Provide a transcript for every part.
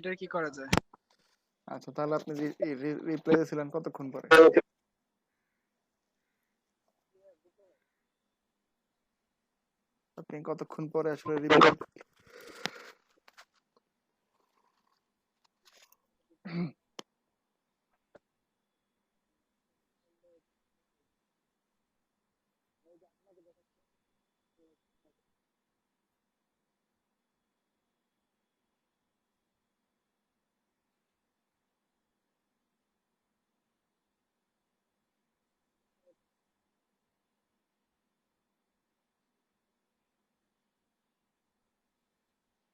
এটা কি করা যায়? আচ্ছা তাহলে আপনি রিপ্লাই দিয়েছিলেন কতক্ষণ পরে? আপনি কতক্ষণ পরে আসলে রিপ্লাই?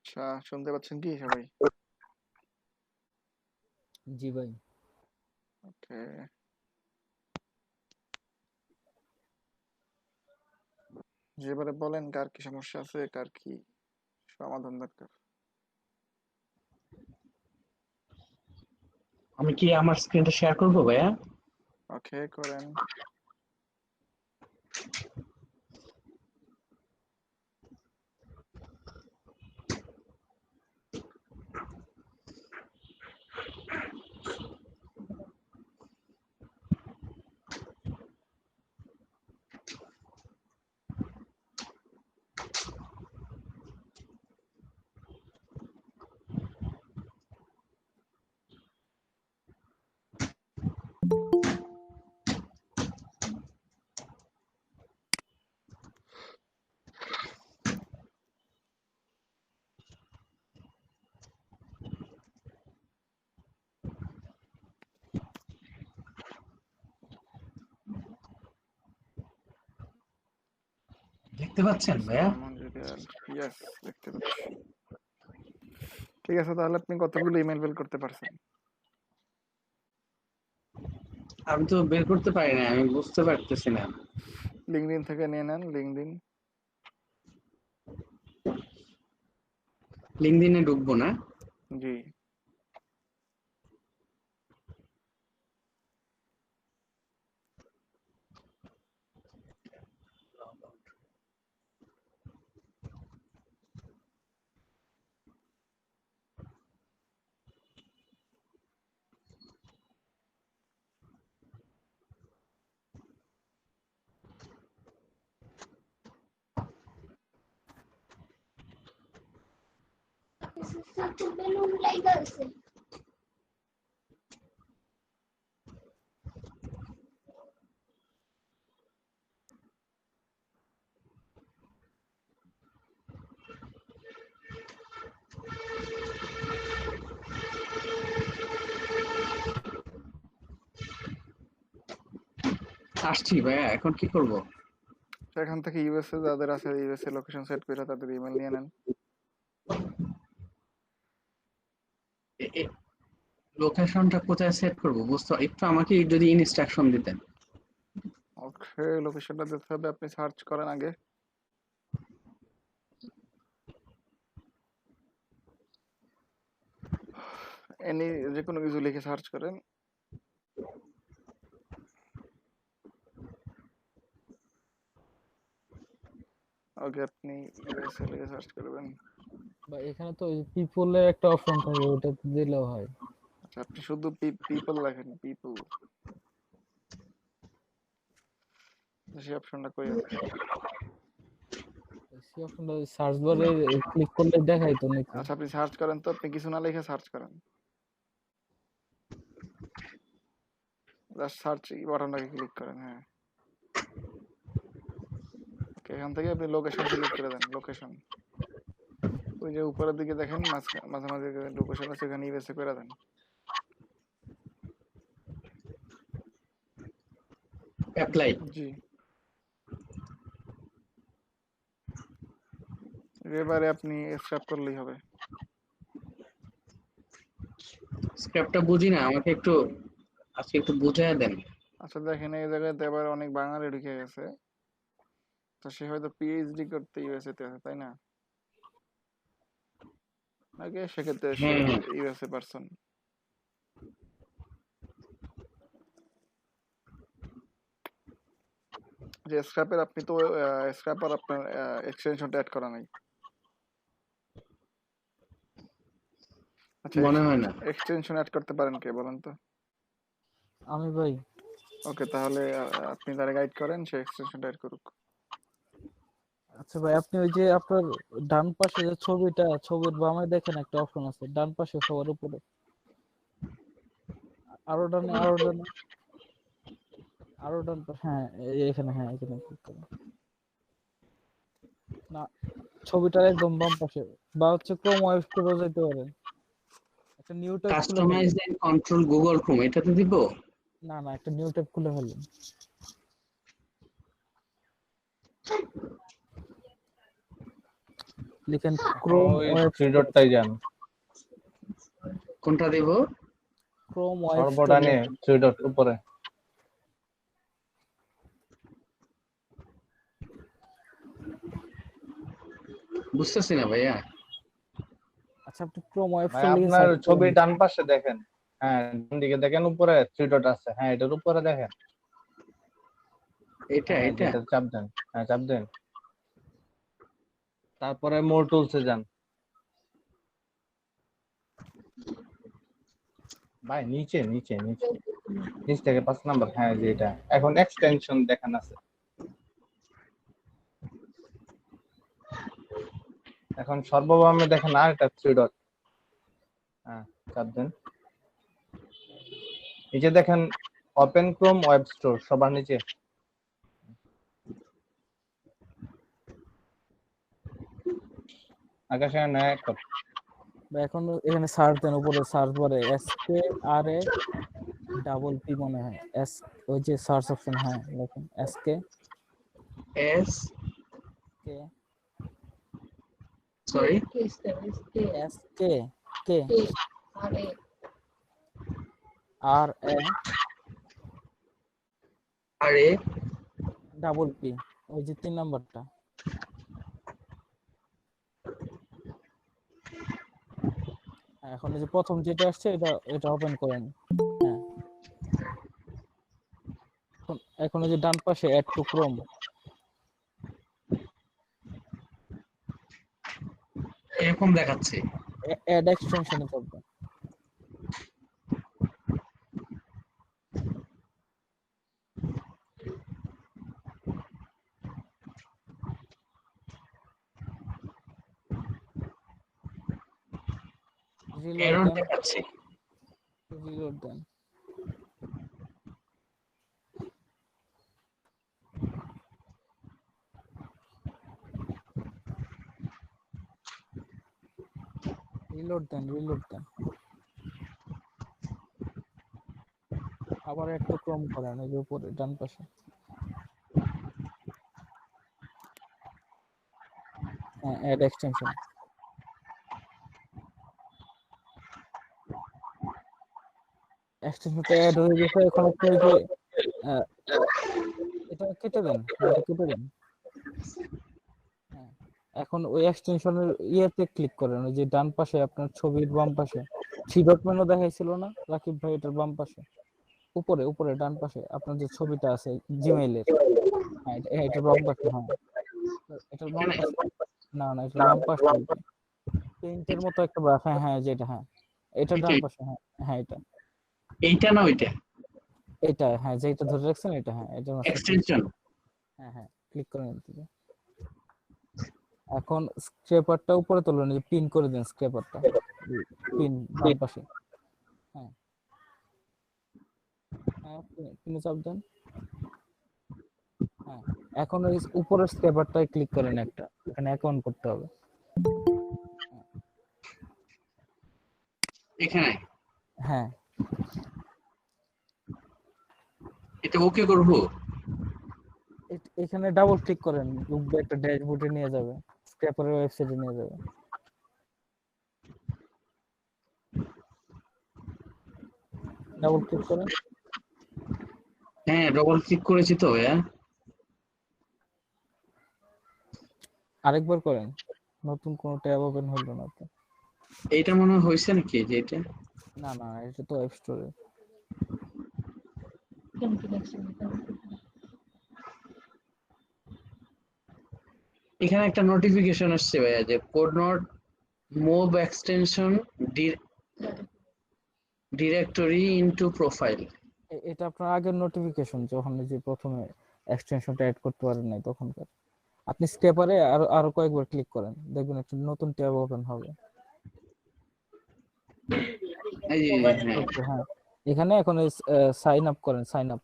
আচ্ছা শুনতে পাচ্ছেন কি সবাই? জি ভাই। ওকে, এবারে বলেন কার কি সমস্যা আছে, কার কি সমাধান দরকার? আমি কি আমার স্ক্রিনটা শেয়ার করব ভাইয়া? ওকে করেন। দেখতে পাচ্ছেন ভাইয়া? ইয়েস, দেখতে পাচ্ছি। ঠিক আছে, তাহলে আপনি কতগুলো ইমেল বের করতে পারছেন? আমি তো বের করতে পারি না, আমি বুঝতে পারতেছি না। লিঙ্কডইন থেকে নিয়ে নেন, লিঙ্কডইন। লিঙ্কডইনে ঢুকবো না? জি। আসছি ভাইয়া, এখন কি করব? সেখান থেকে ইউএসএ যাদের আছে ইউএসএ লোকেশন সেট করে তাদের ইমেল নিয়ে নেন। লোকেশনটা কোথায় সেট করব বুঝতে, একটু আমাকে যদি ইনস্ট্রাকশন দিতেন। ওকে, লোকেশনটা দিতে হবে, আপনি সার্চ করেন আগে। এনি যে কোনো কিছু লিখে সার্চ করেন। ওকে, আপনি ইউএসএ লিখে সার্চ করবেন। বা এখানে তো পিপলের একটা অপশন থাকে, ওটা দিলেও হয়। আচ্ছা, আপনি শুধু পিপল লেখেন, পিপল। সেই অপশনটা কই আছে? সেই অপশনটা সার্চ বারে ক্লিক করলে দেখাই তো নাকি? আচ্ছা, আপনি সার্চ করেন তো, আপনি কিছু না লিখে সার্চ করেন, জাস্ট সার্চ বাটনটাকে ক্লিক করেন। হ্যাঁ, ওকে, এখান থেকে আপনি লোকেশন সিলেক্ট করে দেন, লোকেশন। ওই যে উপরের দিকে দেখেন মাঝে মাঝে লোকেশন আছে, এখানে ইউএসএ করে দেন। অ্যাপ্লাই। জি। এবারে আপনি স্ক্র্যাপ করলেই হবে। স্ক্রিপ্টটা বুঝি না, আমাকে একটু আজকে একটু বুঝাইয়া দেন। আচ্ছা দেখেন, এই জায়গাতে এবার অনেক বাঙালি ঢুকে গেছে, তো সে হয়তো পিএইচডি করতে ইউএসএ তে আছে, তাই না? নাকি সেক্ষেত্রে সে হ্যাঁ হ্যাঁ। USA person. যে স্ক্র্যাপের আপনি তো স্ক্র্যাপার আপনার এক্সটেনশনটা অ্যাড করা নাই। আচ্ছা, মনে হয় না। এক্সটেনশন অ্যাড করতে পারেন কে বলেন তো? আমি ভাই। ওকে, তাহলে আপনি তারে গাইড করেন, সে এক্সটেনশনটা অ্যাড করুক। আচ্ছা ভাই, আপনি ওই যে আপনার ডান পাশে যে ছবিটা, ছবির বামে দেখেন একটা অপশন আছে, ডান পাশে সবার উপরে, আরো ডানে, আরো ডান পাশে, হ্যাঁ এখানে, হ্যাঁ এখানে click করুন। না, ছবিটার একদম বাম পাশে, বা হচ্ছে ক্রোম ওয়েব স্টোরে যেতে পারেন, একটা নিউ ট্যাব খুলে কাস্টমাইজ ফেলেন। এন্ড কন্ট্রোল গুগল ক্রোম, এটাতে দিব। না, একটা নিউ ট্যাব খুলে ফেলেন, লিখেন ক্রোম ওই ওয়েব থ্রি স্টোর, ডটটাই যান, কোনটা দিব? ক্রোম ওয়েব স্টোর সর্বডানে থ্রি ডট উপরে। বুঝতেছি না ভাইয়া। আচ্ছা, আপনি ক্রোম ওয়েব ভাই স্টোর লিখে আপনার সার্চ ছবি করেন। ডান পাশে দেখেন, হ্যাঁ ডান দিকে দেখেন, উপরে থ্রি ডট আছে, হ্যাঁ এটার উপরে দেখেন, এটা হ্যাঁ এটা যেটা চাপ দেন, হ্যাঁ চাপ দেন, তারপরে মোর টুলসে যান। ভাই নিচে নিচে নিচে, নিচ থেকে 5 নাম্বার, হ্যাঁ যে এটা এখন এক্সটেনশন দেখান আছে। এখন সর্ববামে দেখেন আর একটা থ্রি ডট, হ্যাঁ চাপ দেন, নিচে দেখেন ওপেন ক্রোম ওয়েব স্টোর সবার নিচে। আকাশে নয়া একটা, বা এখন এখানে সার্চ দেন, উপরে সার্চ বারে SKRA মনে হয়, এস, ওই যে সার্চ অপশন, হ্যাঁ দেখুন SK S K sorry SK কে RA আরে ওই যে 3 নাম্বারটা, এখন এই যে প্রথম যেটা আসছে এটা ওপেন করেন। হ্যাঁ, এখন এই যে ডান পাশে অ্যাড টু ক্রোম, এরকম দেখাচ্ছে। অ্যাড এক্সটেনশনে যাবেন। রিলোড এরর দেন, দেখাচ্ছে। রিলোড দেন। রিলোড দেন। আবার একটু ক্রম করেন, এই যে উপরে ডান পাশে, হ্যাঁ অ্যাড এক্সটেনশন। এক্সটেনশনটা অ্যাড হয়ে গেছে। এখন আপনি ওই যে আহ, এটা কেটে দেন, এটা কেটে দেন। হ্যাঁ, এখন ওই এক্সটেনশনের ইয়েতে ক্লিক করেন, ওই যে ডান পাশে আপনার ছবির বাম পাশে থ্রি ডট মেনু দেখাইছিল না রাকিব ভাই, এটার বাম পাশে, উপরে ডান পাশে আপনার যে ছবিটা আছে জিমেইলের, হ্যাঁ এটার বাম পাশে, হ্যাঁ এটার বাম এখানে পাশে, না এটার বাম পাশে পেইন্টের মতো একটা ব্রাশ, হ্যাঁ যেটা, হ্যাঁ এটা ডান এটাই। পাশে, হ্যাঁ এটা, এইটা না ওইটা হ্যাঁ যেটা ধরে রাখছেন এটা, হ্যাঁ এটার মাঝে ক্লিক, এক্সটেনশন। হ্যাঁ ক্লিক করেন এদিকে। এখন স্ক্র্যাপারটা উপরে তুলুন, এই পিন করে দেন স্ক্র্যাপারটা, পিন বাম পাশে, হ্যাঁ পিনে চাপ দেন। হ্যাঁ, এখন ওই উপরের স্ক্র্যাপারটায় ক্লিক করেন একটা, এখানে অ্যাকাউন্ট করতে হবে। এখানে হ্যাঁ, এটা ওকে করব। এখানে ডাবল ক্লিক করেন, একটা ড্যাশবোর্ডে নিয়ে যাবে, স্ক্র্যাপারের ওয়েবসাইটে নিয়ে যাবে। ডাবল ক্লিক করেন, হ্যাঁ ডবল ক্লিক করেছি তো ভাইয়া। আরেকবার করেন, নতুন কোন ট্যাব ওপেন হলো না তো। এইটা মনে হয় হয়েছে নাকি, যে এটা না এটা তো অ্যাপ স্টোরে। এখানে একটা নোটিফিকেশন আসছে ভাইয়া যে code not move extension directory into profile. এটা আপনার আগের নোটিফিকেশন, যখন এই যে প্রথমে এক্সটেনশনটা অ্যাড করতে পারেন নাই তখনকার। আপনি স্টেপারে আরো কয়েকবার ক্লিক করেন, দেখবেন একটা নতুন ট্যাব ওপেন হবে। এই যে হ্যাঁ, ওকে, হ্যাঁ, এখানে এখন সাইন আপ করেন, সাইন আপ।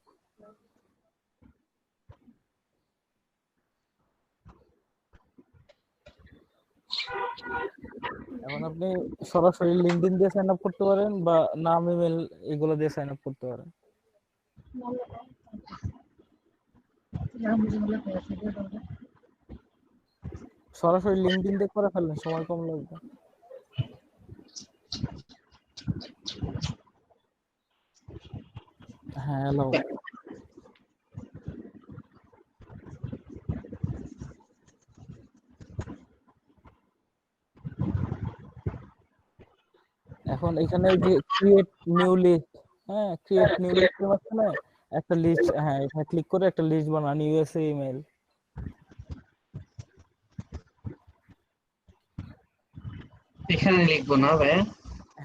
এখন আপনি সরাসরি লিঙ্কডইন দিয়ে সাইন আপ করতে পারেন, বা নাম ইমেল এগুলো দিয়ে সাইন আপ করতে পারেন। সরাসরি লিঙ্কডইন দিয়ে করে ফেললেন, সময় কম লাগবে। হ্যাঁ, হ্যালো। এখন এখানে যে ক্রিয়েট নিউ লিস্ট, হ্যাঁ, ক্রিয়েট নিউ লিস্টের মাঝখানে একটা লিস্ট, হ্যাঁ, এখানে ক্লিক করে একটা লিস্ট বানান, ইউএসএ ইমেল। এখানে লিখবো না ভাই?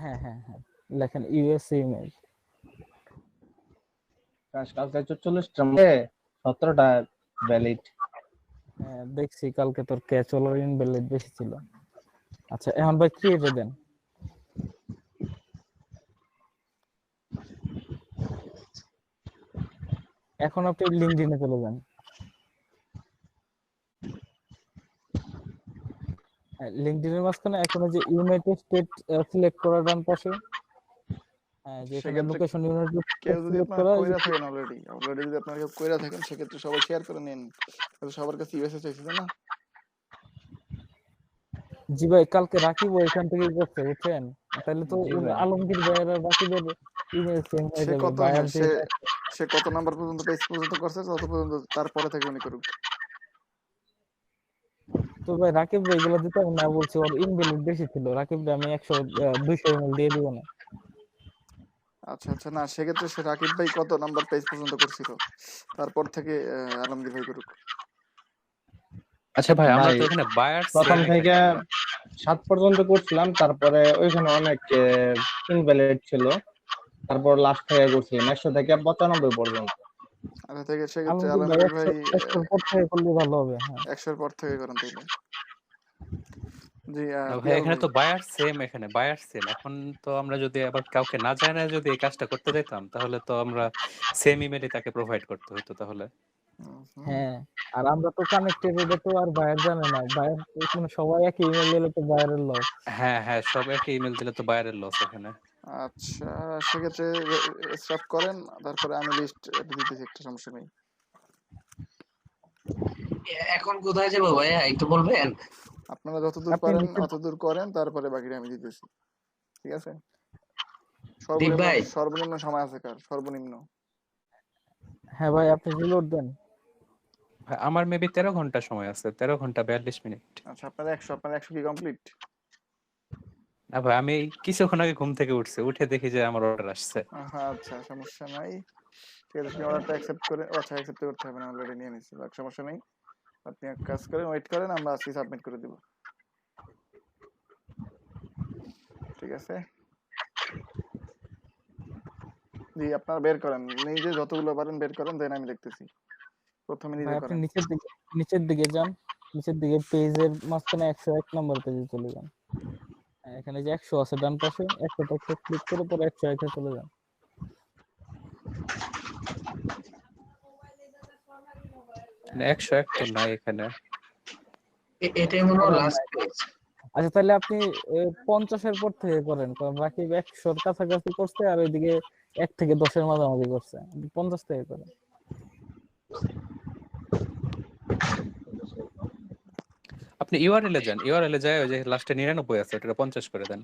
হ্যাঁ হ্যাঁ হ্যাঁ, লেখেন ইউএসএ ইমেল। কালকে 44টা মধ্যে 17টা ভ্যালিড। হ্যাঁ, দেখছি কালকে তোর ক্যাচ ওভার ইনভ্যালিড বেশি ছিল। আচ্ছা, এখন ভাই ক্রিয়েটে দেন। এখন আপনি লিঙ্কডইনে চলে যান। লিঙ্কডইনের মাঝখানে এখন যে ইউনাইটেড স্টেট সিলেক্ট করা ডান পাশে, হ্যাঁ, যে এখানে সেক্ষেত্রে লোকেশন ইউনাইটেড কেউ স্টেট যদি সিলেক্ট আপনার করা, কইরা থাকেন অলরেডি যদি আপনার কেউ কইরা থাকেন, সেক্ষেত্রে সবাই শেয়ার করে নিন। সবার কাছে ইউএসএ চাইছে না? জি ভাই, কালকে রাকিব এখান থেকে করছে, বুঝছেন? তাহলে তো জি ভাই। আলমগীর ভাইয়ের আর রাকিবের ইমেল সেম হয়ে সে যাবে। কত ভাইয়ার হ্যাঁ, যে সে কত নাম্বার পর্যন্ত পেজ পর্যন্ত করছে, তত পর্যন্ত তারপরে থেকে উনি করুক। তো ভাই রাকিব ভাই এগুলো দিতে হবে না, বলছে ওর ইনভ্যালিড বেশি ছিল। রাকিব ভাই আমি 200 ইমেল দিয়ে দিব না। আচ্ছা, না সেক্ষেত্রে সে রাকিব ভাই কত নাম্বার পেজ পর্যন্ত করছিল, তারপর থেকে আলমগীর ভাই করুক। আচ্ছা ভাই, আমরা ভাই, তো এখানে বায়ার প্রথম থেকে 7 পর্যন্ত করছিলাম, তারপরে ওইখানে অনেক ইনভ্যালিড ছিল, তারপর লাস্ট থেকে করছিলাম 100 থেকে 95 পর্যন্ত। আচ্ছা, থেকে সেক্ষেত্রে আলমগীর ভাই আলমগীর ভাই 100 পর থেকে করলে ভালো হবে। হ্যাঁ 100-র পর থেকে করেন তাইলে। জি ভাই, পিয়াল এখানে ভাই। তো বায়ার সেম, এখানে বায়ার সেম। এখন তো আমরা যদি আবার কাউকে না জানাই যদি এই কাজটা করতে দিতাম, তাহলে তো আমরা সেম ইমেলই তাকে প্রোভাইড করতে হতো তাহলে। হুম। হ্যাঁ, আর আমরা তো কানেক্টেড, এটা তো আর বায়ার জানে না। বায়ার মানে সবাই একই ইমেল দিলে তো বায়ারের লস। হ্যাঁ হ্যাঁ, সব একই ইমেল দিলে তো বায়ারের লস এখানে। আচ্ছা, সেক্ষেত্রে স্টার্ট করেন, তারপরে আমি লিস্ট দিতেছি, একটা সমস্যা নেই। এখন কোথায় যাবো ভাই একটু বলবেন? আপনারা যতদূর আপনি পারেন নিচে, অতদূর করেন, তারপরে বাকিটা আমি দিতেছি, ঠিক আছে? দীপ ভাই সর্বনিম্ন সময় আছে কার? সর্বনিম্ন হ্যাঁ ভাই আপনি রিলোড দেন। ভাই আমার মেবি 13 ঘন্টা সময় আছে, 13 ঘন্টা 42 মিনিট। আচ্ছা, আপনার 100 কি কমপ্লিট? না ভাই, আমি কিছুক্ষণ আগে ঘুম থেকে উঠে দেখি যে আমার অর্ডার আসছে। আচ্ছা, সমস্যা নাই, ঠিক আছে। আপনি অর্ডারটা অ্যাকসেপ্ট করে, আচ্ছা অ্যাকসেপ্ট করতে হবে না, অলরেডি নিয়ে নিচ্ছি, সমস্যা নেই। আপনি এক কাজ করেন, ওয়েট করেন, আমরা আজকে সাবমিট করে দিব, ঠিক আছে? জি, আপনারা বের করেন, নিজে যতগুলো পারেন বের করেন, দেন আমি দেখতেছি। প্রথমে ভাই নিজে আপনি করেন। নিচের দিকে যান, নিচের দিকে পেজের মাঝখানে 101 নম্বর পেজে চলে যান। হ্যাঁ, এখানে যে 100 আছে ডান পাশে, 100 ক্লিক করে পরে 101 এ চলে যান। মানে 101 তো নাই এখানে। এটাই মনে হয় লাস্ট পেজ। আচ্ছা, তাহলে আপনি 50 এর পর থেকে করেন, কারণ রাকিব 100 এর কাছাকাছি করছে আর ওইদিকে 1 থেকে 10 এর মাঝামাঝি করছে। 50 থেকে করেন। আপনি ইউআরএল এ যান, ইউআরএল এ যায় ওই যে লাস্টে 99 আছে, ওটা 50 করে দেন।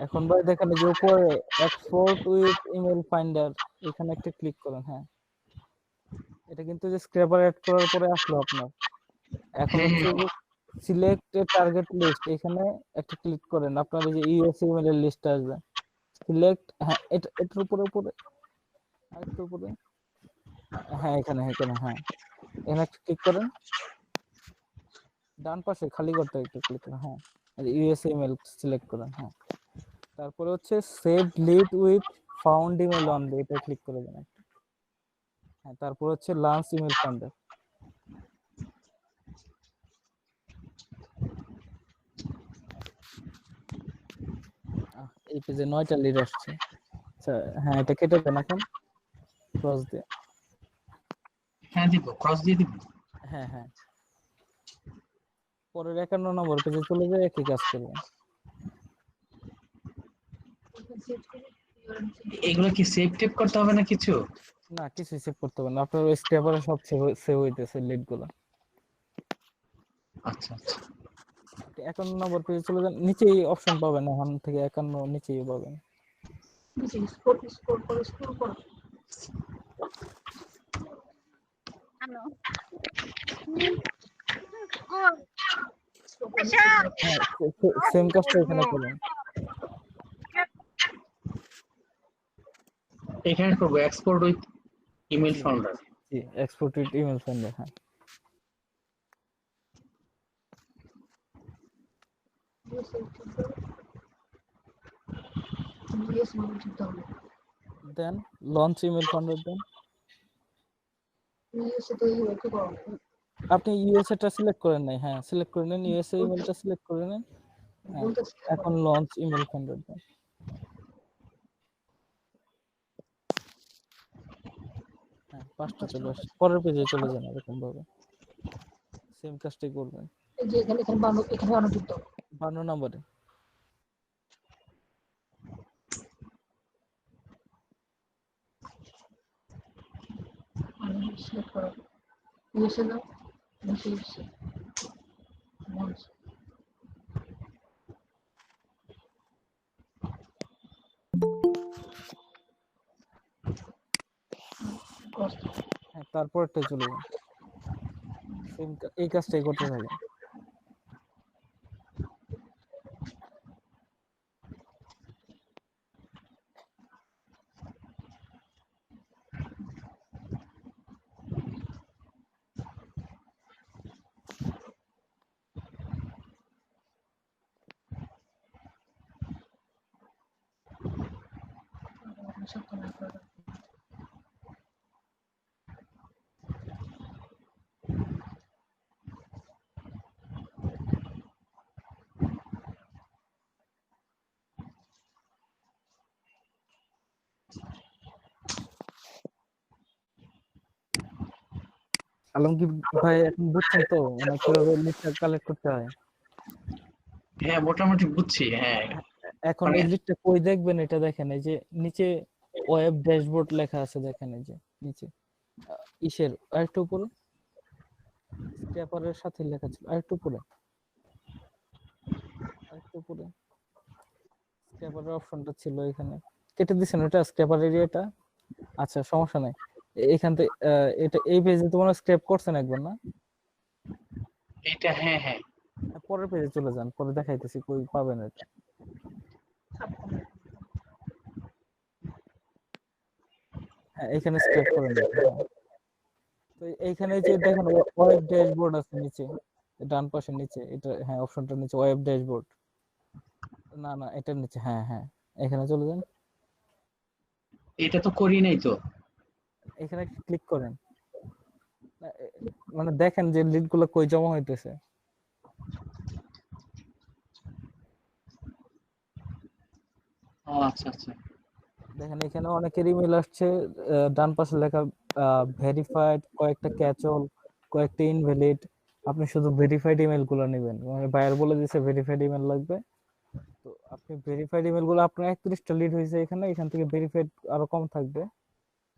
এখন ভাই দেখেন যে উপরে এক্সপোর্ট উইথ ইমেল ফাইন্ডার, এখানে একটা ক্লিক করেন। হ্যাঁ, এটা কিন্তু যে স্ক্র্যাপার অ্যাড করার পরে আসলো আপনার। এখন হ্যাঁ, হচ্ছে যে সিলেক্ট এ টার্গেট লিস্ট, এখানে একটা ক্লিক করেন, আপনার এই যে ইউএস ইমেল এর লিস্ট আসবে। সিলেক্ট, হ্যাঁ এটার উপরে উপরে আরেকটু উপরে, হ্যাঁ এখানে এখানে হ্যাঁ, এখানে একটা ক্লিক করেন, ডান পাশে খালি করতে একটু ক্লিক করেন, হ্যাঁ ইউএস ইমেল সিলেক্ট করেন, হ্যাঁ তারপরে হচ্ছে save lead with found email only, এটা ক্লিক করে দেন একটা, হ্যাঁ তারপর হচ্ছে লাঞ্চ ইমেল ফান্ডার। এই পেজে 9টা লিড আসছে। আচ্ছা হ্যাঁ, এটা কেটে দেন এখন ক্রস দিয়ে। হ্যাঁ দিব, ক্রস দিয়ে দিব। হ্যাঁ হ্যাঁ, পরের 51 নম্বর পেজে চলে যায়, একই কাজ করবেন। এগুলো কি সেভ টেপ করতে হবে না কিছু? না, কিছু সেভ করতে হবে না, আপনার ওই স্ক্র্যাপারে সব সেভ হইতেছে লিড গুলো। আচ্ছা আচ্ছা। আপনি 51 নম্বর পেজে চলে যান, নিচেই অপশন পাবেন, ওখান থেকে 51 নিচেই পাবেন। হ্যাঁ, সেম কাজটা এখানে করুন। এখানে করবো export with email G folder. G, export with email finder, হ্যাঁ। দেন লঞ্চ ইমেল ফাইন্ডার দেন। আপনি ইউএসএ টা সিলেক্ট করেন নাই, হ্যাঁ সিলেক্ট করে নেন, ইউএসএ ইমেলটা সিলেক্ট করে নেন, হ্যাঁ এখন লঞ্চ ইমেল ফাইন্ডার দেন। হ্যাঁ 5টা চলে আসছে, পরের পেজে চলে যান এরকম ভাবে, সেম কাজটাই করবেন। এই যে এখানে এখানে বানো এখানে অনুযুক্ত 52 নম্বরে আমি সিলেক্ট করো ইউএসএ দাও ইউএসএ লঞ্চ কস্ট হ্যাঁ তারপরটা চলে যান, সেম এই কাজটাই করতে থাকেন। সত্য না করে আলমগীর ভাই এখন বুঝছেন তো মানে কিভাবে লিডটা কালেক্ট করতে হয়? হ্যাঁ মোটামুটি বুঝছি, হ্যাঁ। এখন মানে এই লিডটা কই দেখবেন, এটা দেখেন এই যে নিচে ওয়েব ড্যাশবোর্ড লেখা আছে, দেখেন এই যে নিচে ইসের আরেকটু উপরে স্ক্র্যাপারের সাথে লেখা ছিল, আরেকটু উপরে আরেকটু উপরে স্ক্র্যাপারের অপশনটা ছিল এখানে, কেটে দিছেন ওটা স্ক্র্যাপার এরিয়াটা। আচ্ছা সমস্যা নাই, এখান থেকে এটা এই পেজে তোমরা স্ক্র্যাপ করছেন একবার না? এটা হ্যাঁ হ্যাঁ। পরের পেজে চলে যান, পরে দেখাইতেছি কই পাবেন এটা। হ্যাঁ এখানে স্ক্র্যাপ করে নেন, হ্যাঁ। তো এইখানে যে দেখেন ওয়েব ড্যাশবোর্ড আছে নিচে, ডান পাশের নিচে, এটা হ্যাঁ অপশনটা নিচে ওয়েব ড্যাশবোর্ড, না না এটার নিচে, হ্যাঁ হ্যাঁ এখানে চলে যান, এটা তো করি নাই তো। এখানে ক্লিক করেন, মানে দেখেন যে লিড গুলো কই জমা হইতেছে। ও আচ্ছা আচ্ছা। দেখেন এখানে অনেকের ইমেল আসছে, ডান পাশে লেখা ভেরিফাইড, কয়েকটা ক্যাচল, কয়েকটা ইনভ্যালিড। আপনি শুধু ভেরিফাইড ইমেল গুলো নেবেন, মানে বায়ার বলে দিয়েছে ভেরিফাইড ইমেল লাগবে, তো আপনি ভেরিফাইড ইমেল গুলো, আপনার 31টা লিড হয়েছে এখানে, এখান থেকে ভেরিফাইড আরো কম থাকবে।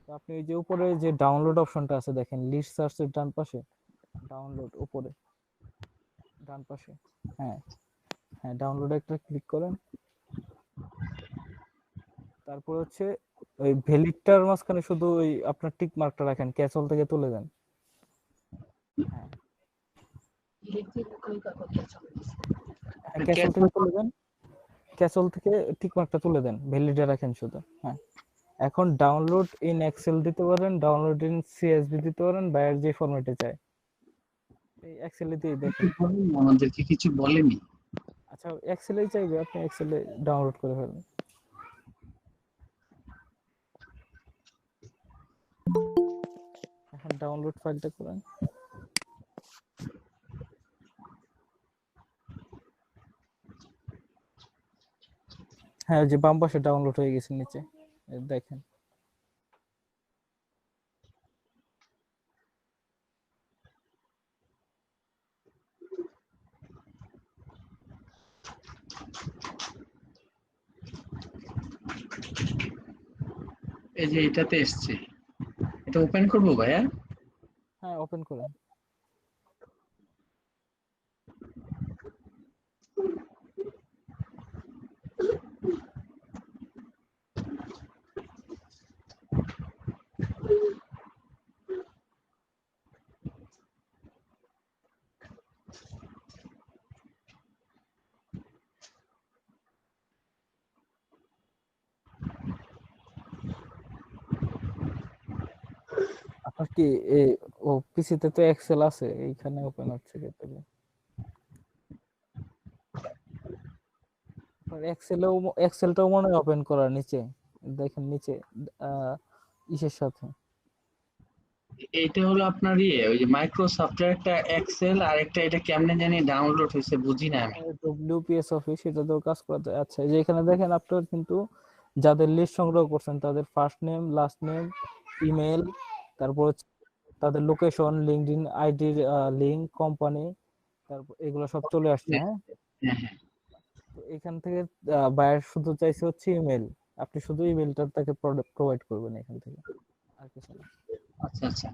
তো আপনি এই যে উপরে যে ডাউনলোড অপশনটা আছে দেখেন, লিস্ট সার্চের ডান পাশে ডাউনলোড উপরে ডান পাশে, হ্যাঁ হ্যাঁ ডাউনলোডে একটা ক্লিক করেন, তারপর হচ্ছে ওই ভ্যালিডটার মাঝখানে শুধু ওই আপনার টিক মার্কটা রাখেন, ক্যাচল থেকে তুলে দেন, হ্যাঁ ডিরেক্ট দিয়ে ক্লিক করতে চলে গেছে। ক্যাসেল থেকে তুলে দেন, ক্যাসেল থেকে টিক মার্কটা তুলে দেন, ভ্যালিডে রাখেন শুধু। হ্যাঁ, এখন ডাউনলোড ইন এক্সেল দিতে পারেন, ডাউনলোড ইন সিএসভি দিতে পারেন, বায়ার যে ফরম্যাটে চায় এই এক্সেলে দিয়ে দেখেন। আমাদেরকে কিছু বলেনি। আচ্ছা, এক্সেলেই চাইবে, আপনি এক্সেলে ডাউনলোড করে ফেলুন। এখন ডাউনলোড ফাইলটা করেন। হ্যাঁ, ওই যে বাম পাশে ডাউনলোড হয়ে গেছে নিচে, এই দেখেন। এই যে এটাতে এসছে, এটা ওপেন করবো ভাইয়া? হ্যাঁ, ওপেন করেন। আপনার কি ও পিসিতে তো এক্সেল আছে, এইখানে ওপেন হচ্ছে কি তাহলে? আপনার এক্সেলটাও মনে হয় ওপেন করা নিচে, দেখেন নিচে ইসের সাথে। এইটা হলো আপনার ওই যে মাইক্রোসফটের একটা এক্সেল, আর একটা এটা কেমনে জানি ডাউনলোড হয়েছে, বুঝি না আমি। ডব্লিউপিএস অফিস, সেটা তো কাজ করা যায়। আচ্ছা, এই যে এখানে দেখেন আপনার কিন্তু যাদের লিস্ট সংগ্রহ করছেন তাদের first name, last name, email, তারপর হচ্ছে তাদের লোকেশন, লিঙ্কডইন আইডির লিংক, কোম্পানি, তারপর এগুলো সব চলে আসছে। হ্যাঁ, হ্যাঁ হ্যাঁ, তো এখান থেকে বায়ার শুধু চাইছে হচ্ছে ইমেল, আপনি শুধু ইমেলটা তাকে প্রোভাইড করবেন এখান থেকে, আর কিছু না। আচ্ছা আচ্ছা।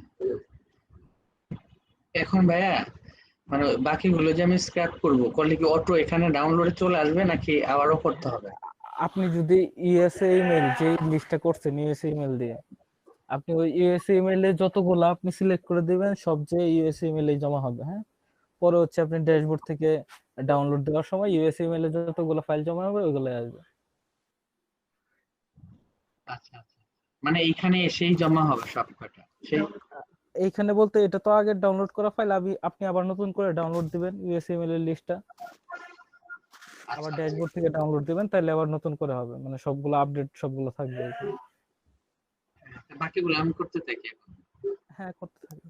এখন ভাইয়া মানে বাকিগুলো যে আমি স্ক্র্যাপ করব, করলে কি অটো এখানে ডাউনলোডে চলে আসবে নাকি আবারও করতে হবে? আপনি যদি ইউএসএ ইমেল যে লিস্টটা করছেন ইউএসএ ইমেল দিয়ে, আপনি ওই ইউএসএ ইমেলে যতগুলো আপনি সিলেক্ট করে দিবেন সব যে ইউএসএ ইমেলে জমা হবে। হ্যাঁ, পরে হচ্ছে আপনি ড্যাশবোর্ড থেকে ডাউনলোড দেওয়ার সময় ইউএসএ ইমেলে যতগুলো ফাইল জমা হবে ওইগুলো আসবে। আচ্ছা আচ্ছা, মানে এইখানে এসেই জমা হবে সব কটা সেই? এইখানে বলতে এটা তো আগে ডাউনলোড করা ফাইল, আপনি আবার নতুন করে ডাউনলোড দিবেন ইউএসএ ইমেলের লিস্টটা, আবার আচ্ছা ড্যাশবোর্ড থেকে ডাউনলোড দিবেন, তাহলে আবার নতুন করে হবে, মানে সবগুলো আপডেট সবগুলো থাকবে এখানে। আচ্ছা, বাকিগুলো আমি করতে থাকি এখন। হ্যাঁ, করতে থাকবে।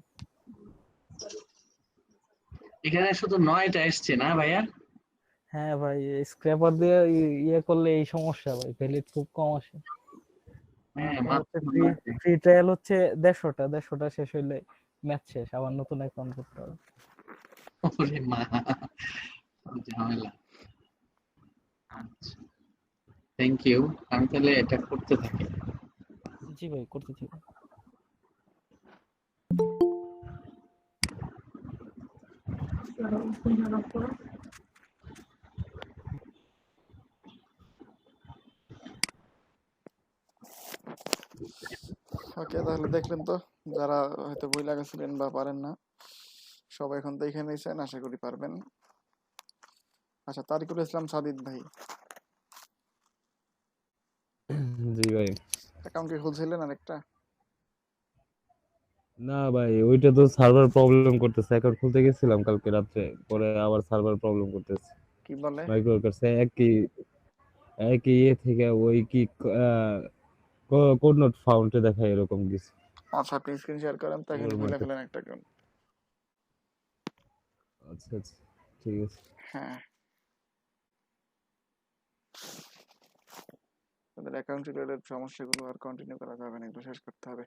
এখানে শুধু 9টা এসছে না ভাইয়া? হ্যাঁ ভাই, স্ক্র্যাপার দিয়ে ইয়ে করলে এই সমস্যা ভাই, ভ্যালিড খুব কম আসে। হ্যাঁ, আপনার হচ্ছে মাত্র ফ্রি 9টা। ফ্রি ট্রায়াল হচ্ছে 150টা শেষ হইলে ম্যাচ শেষ, আবার নতুন অ্যাকাউন্ট করতে হবে। ওরে মা, ঝামেলা। আচ্ছা, থ্যাংক ইউ। আমি তাহলে এটা করতে থাকি। জি ভাই, করতে থাকুন। ওকে, তাহলে দেখলেন তো, যারা হয়তো বই লাগাছিলেন বা পারেন না, সবাই এখন দেখে নিয়েছেন, আশা করি পারবেন। আচ্ছা, তারিকুল ইসলাম সাদিদ ভাই, জি ভাই। অ্যাকাউন্ট কি খুলছিলেন আরেকটা? না ভাই, ওইটা তো সার্ভার প্রবলেম করতেছে। অ্যাকাউন্ট খুলতে গেছিলাম কালকে রাত্রে, পরে আবার সার্ভার প্রবলেম করতেছে। কি বলে? মাইক্রোর কাছে একই একই ইয়ে থেকে ওই কি কোড নট ফাউন্ডে দেখায় এরকম কিছু। আচ্ছা, আপনি স্ক্রিন শেয়ার করেন তো, এখানে ওর খুলে মধ্যে। ফেলেন একটা অ্যাকাউন্ট। আচ্ছা আচ্ছা, ঠিক আছে। হ্যাঁ, তাদের অ্যাকাউন্ট রিলেটেড সমস্যাগুলো আর কন্টিনিউ করা যাবে না, এগুলো শেষ করতে হবে।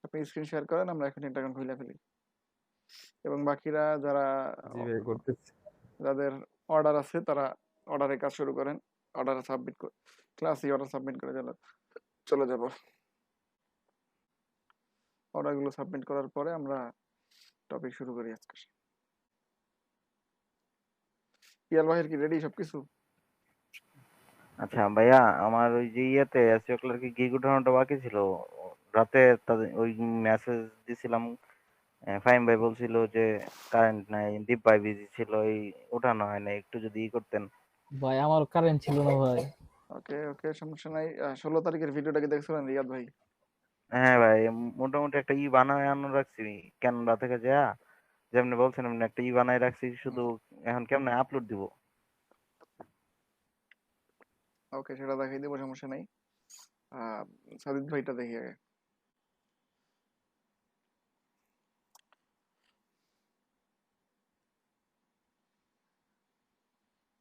আপনি স্ক্রিন শেয়ার করেন, আমরা এখন অ্যাকাউন্ট খুলে ফেলি। এবং বাকিরা যারা, জি ভাই, করতেছি। যাদের অর্ডার আছে তারা অর্ডারের কাজ শুরু করেন। অর্ডার সাবমিট ক্লাসে অর্ডার সাবমিট করে চলে যাব। অর্ডারগুলো সাবমিট করার পরে আমরা টপিক শুরু করি আজকে। ইয়াল ভাইয়ের কি রেডি সবকিছু? আচ্ছা ভাইয়া, আমার ওই যে ইয়েতে এসিও ক্লার্কে গিগ উঠানোটা বাকি ছিল। রাতে তাদের ওই মেসেজ দিছিলাম, ফাহিম ভাই বলছিল যে কারেন্ট নাই, দীপ ভাই বিজি ছিল, এই উঠানো হয় না, একটু যদি করতেন। ভাই আমার কারেন্ট ছিল না ভাই। ওকে ওকে, সমস্যা নাই। 16 তারিখের ভিডিওটা কি দেখছিলেন রিয়াদ ভাই? হ্যাঁ ভাই, মোটামুটি একটা বানায় আনো রাখছি ক্যানভা থেকে, যা যেমনি বলছেন এমনি একটা বানায় রাখছি, শুধু এখন কেমনে আপলোড দিব। ওকে, সেটা দেখাই দেবো, সমস্যা নাই। আহ সাদিদ ভাইটা দেখি আগে।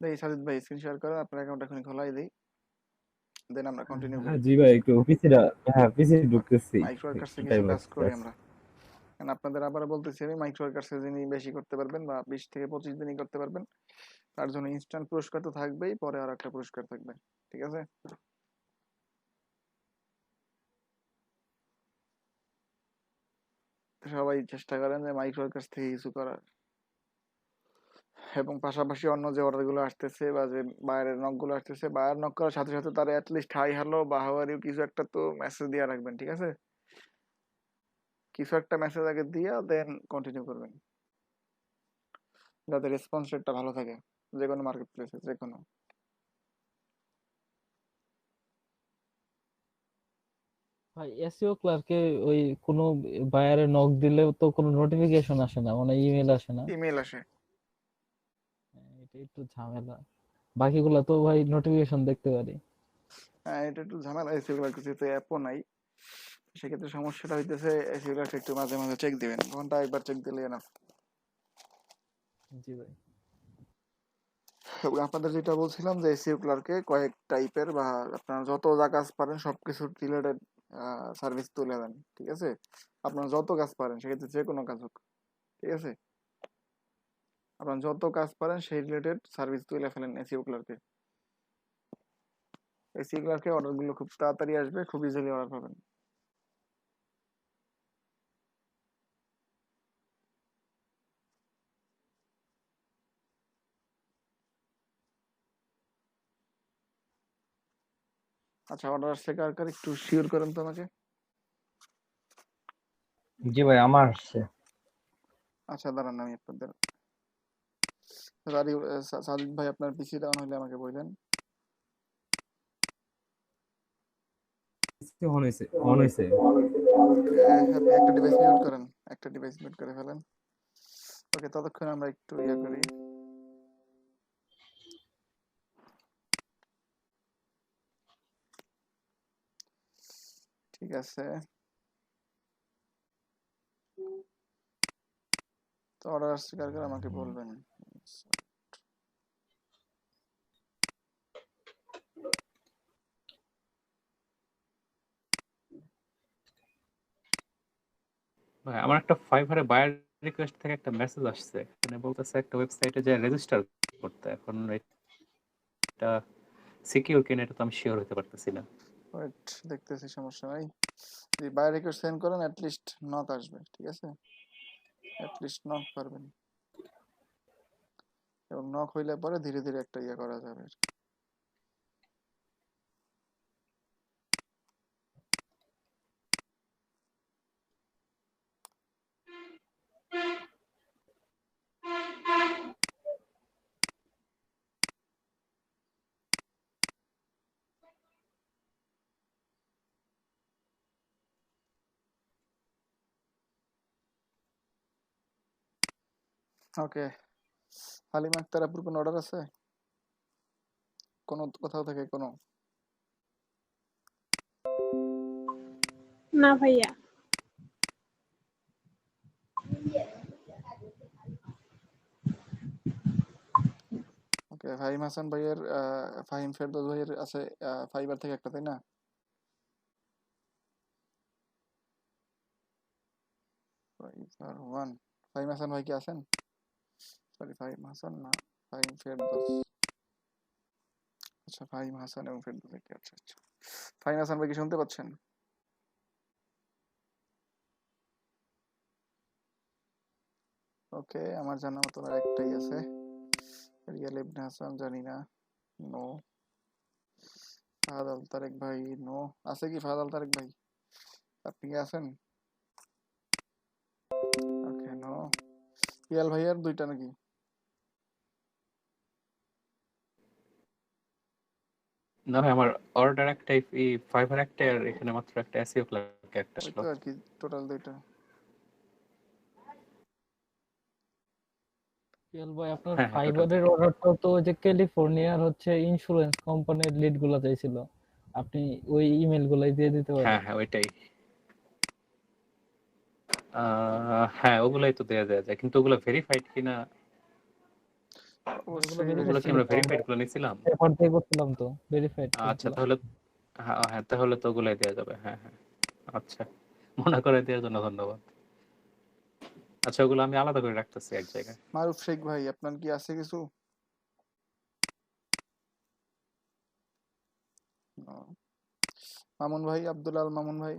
দেখি সাজিদ ভাই স্ক্রিন শেয়ার করেন, আপনার অ্যাকাউন্ট এখনই খোলাই দিই, দেন আমরা কন্টিনিউ করি। জি ভাই, একটু অফিসিরা, হ্যাঁ অফিসে ঢুকতেছি, মাইক্রো ওয়ার্কার্সে একটু কিছু টাইম কাজ লাগছে। করি আমরা। কারণ আপনাদের আবার বলতেছি আমি, মাইক্রো ওয়ার্কার্সে যিনি বেশি করতে পারবেন বা 20 থেকে 25 দিনই করতে পারবেন, তার জন্য ইনস্ট্যান্ট পুরস্কার তো থাকবেই, পরে আর একটা পুরস্কার থাকবে, ঠিক আছে? সবাই চেষ্টা করেন যে মাইক্রো ওয়ার্কার্স থেকে কিছু করার, এবং পাশাপাশি অন্য যে অর্ডারগুলো আসতেছে বা যে বাইরের নকগুলো আসতেছে, বাইরের নক করার সাথে সাথে তারা অ্যাটলিস্ট হাই হ্যালো বা হাউ আর ইউ কিছু একটা তো মেসেজ দিয়ে রাখবেন, ঠিক আছে? কিছু একটা মেসেজ আগে দিয়া দেন কন্টিনিউ করবেন, যাতে রেসপন্স রেটটা ভালো থাকে যে কোনো মার্কেট প্লেসে, যে কোনো। ভাই এসইও ক্লার্কে ওই কোনো বায়ারে নক দিলেও তো কোনো নোটিফিকেশন আসে না, মানে ইমেল আসে না। ইমেল আসে। এটা একটু ঝামেলা। বাকিগুলা তো ভাই নোটিফিকেশন দেখতে পারি। হ্যাঁ, এটা একটু ঝামেলা, এসিগুলার কিছু তো অ্যাপও নাই, সেক্ষেত্রে সমস্যাটা হইতেছে এসিগুলার একটু মাঝে মাঝে চেক দিবেন, ঘন্টা একবার চেক দিলে না। জি ভাই। এবং আপনাদের যেটা বলছিলাম যে এসইও ক্লার্কে কয়েক টাইপের বা আপনারা যত যা কাজ পারেন সবকিছু রিলেটেড সার্ভিস তুলে দেন, ঠিক আছে? আপনারা যত কাজ পারেন, সেক্ষেত্রে যে কোনো কাজ হোক, ঠিক আছে? আপনারা যত কাজ পারেন সেই রিলেটেড সার্ভিস তুলে ফেলেন এসইও ক্লার্কে। এসইও ক্লার্কে অর্ডারগুলো খুব তাড়াতাড়ি আসবে, খুব ইজিলি অর্ডার পাবেন। আচ্ছা, অর্ডার আসছে কার কার একটু শিওর করেন তো আমাকে। জি ভাই, আমার আসছে। আচ্ছা দাঁড়ান, আমি আপনাদের সাদিক ভাই আপনার পিসি ডাউন হলে আমাকে বললেন। অন হয়েছে, অন হয়েছে। আপনি একটা ডিভাইস মিউট করেন, একটা ডিভাইস মিউট করে ফেলেন। ওকে, ততক্ষণ আমরা একটু ইয়ে করি। ঠিক আছে, তো অর্ডার আসছে কার কার আমাকে বলবেন। ভাই আমার একটা ফাইবারে বায়ার রিকোয়েস্ট থেকে একটা মেসেজ আসছে, এখানে বলতেছে একটা ওয়েবসাইটে যে রেজিস্টার করতে। এখন এটা সিকিউর কিনা এটা তো আমি শিওর হতে পারতেছি না। ওয়েট, দেখতেছি, সমস্যা নাই। যদি বাইরে রিকোয়েস্ট সেন্ড করেন অ্যাটলিস্ট নক আসবে, ঠিক আছে? অ্যাটলিস্ট নক পারবেন, এবং নক হইলে পরে ধীরে ধীরে একটা ইয়ে করা যাবে। ওকে, হালিমা আক্তার আপুর কোনো অর্ডার আছে কোনো কোথাও থেকে কোনো? না ভাইয়া। ওকে, ফাহিম হাসান ভাইয়ের ফাহিম ফেরদৌস ভাইয়ের আছে ফাইবার থেকে একটা, তাই না? Fibre one. ফাহিম হাসান ভাই কি আছেন? সরি, ফাহিম হাসান না, ফাহিম ফেরদৌস। আচ্ছা, ফাহিম হাসান এবং ফেরদৌস ভাই, আচ্ছা আচ্ছা। ফাহিম হাসান ভাই কি শুনতে পাচ্ছেন? ওকে, আমার জানা মতো আর একটাই আছে, রিয়াল ইবনে হাসান, জানি না। নো। ফাহাদ আল তারেক ভাই, নো। আছে কি ফাহাদ আল তারেক ভাই? আপনি কি আছেন? পিয়াল ভাইয়ার দুইটা নাকি? না ভাই, আমার অর্ডার একটাই, এই ফাইবার একটা, আর এখানে মাত্র একটা এসইও ক্লার্ক একটা ওই আসলো। তো আর কি, টোটাল দুইটা। পিয়াল ভাই আপনার হ্যাঁ হ্যাঁ, টোটাল ফাইবারের অর্ডারটা তো ওই যে ক্যালিফোর্নিয়ার হচ্ছে ইন্স্যুরেন্স কোম্পানির লিড গুলা চাইছিল, আপনি ওই ইমেল গুলাই দিয়ে দিতে হ্যাঁ পারেন। হ্যাঁ ওইটাই। হ্যাঁ ওগুলাই তো দেয়া যায়, কিন্তু ওগুলো ভেরিফাইড কিনা? ওগুলো অবশ্যই ভেরিফাইড ওগুলো কি ভেরিফাই। আমরা ছিল তো, আমরা ভেরিফাইড গুলো নিছিলাম? পেপার দিয়ে করছিলাম তো ভেরিফাইড আচ্ছা সবগুলা। তাহলে, হ্যাঁ হ্যাঁ তাহলে তো ওগুলাই দেওয়া যাবে। হ্যাঁ হ্যাঁ, আচ্ছা, মনে করে দেওয়ার জন্য ধন্যবাদ। আচ্ছা, ওগুলো আমি আলাদা করে রাখতেছি এক জায়গায়। মারুফ শেখ ভাই, আপনার কি আছে কিছু? ও, মামুন ভাই, আব্দুল আল মামুন ভাই,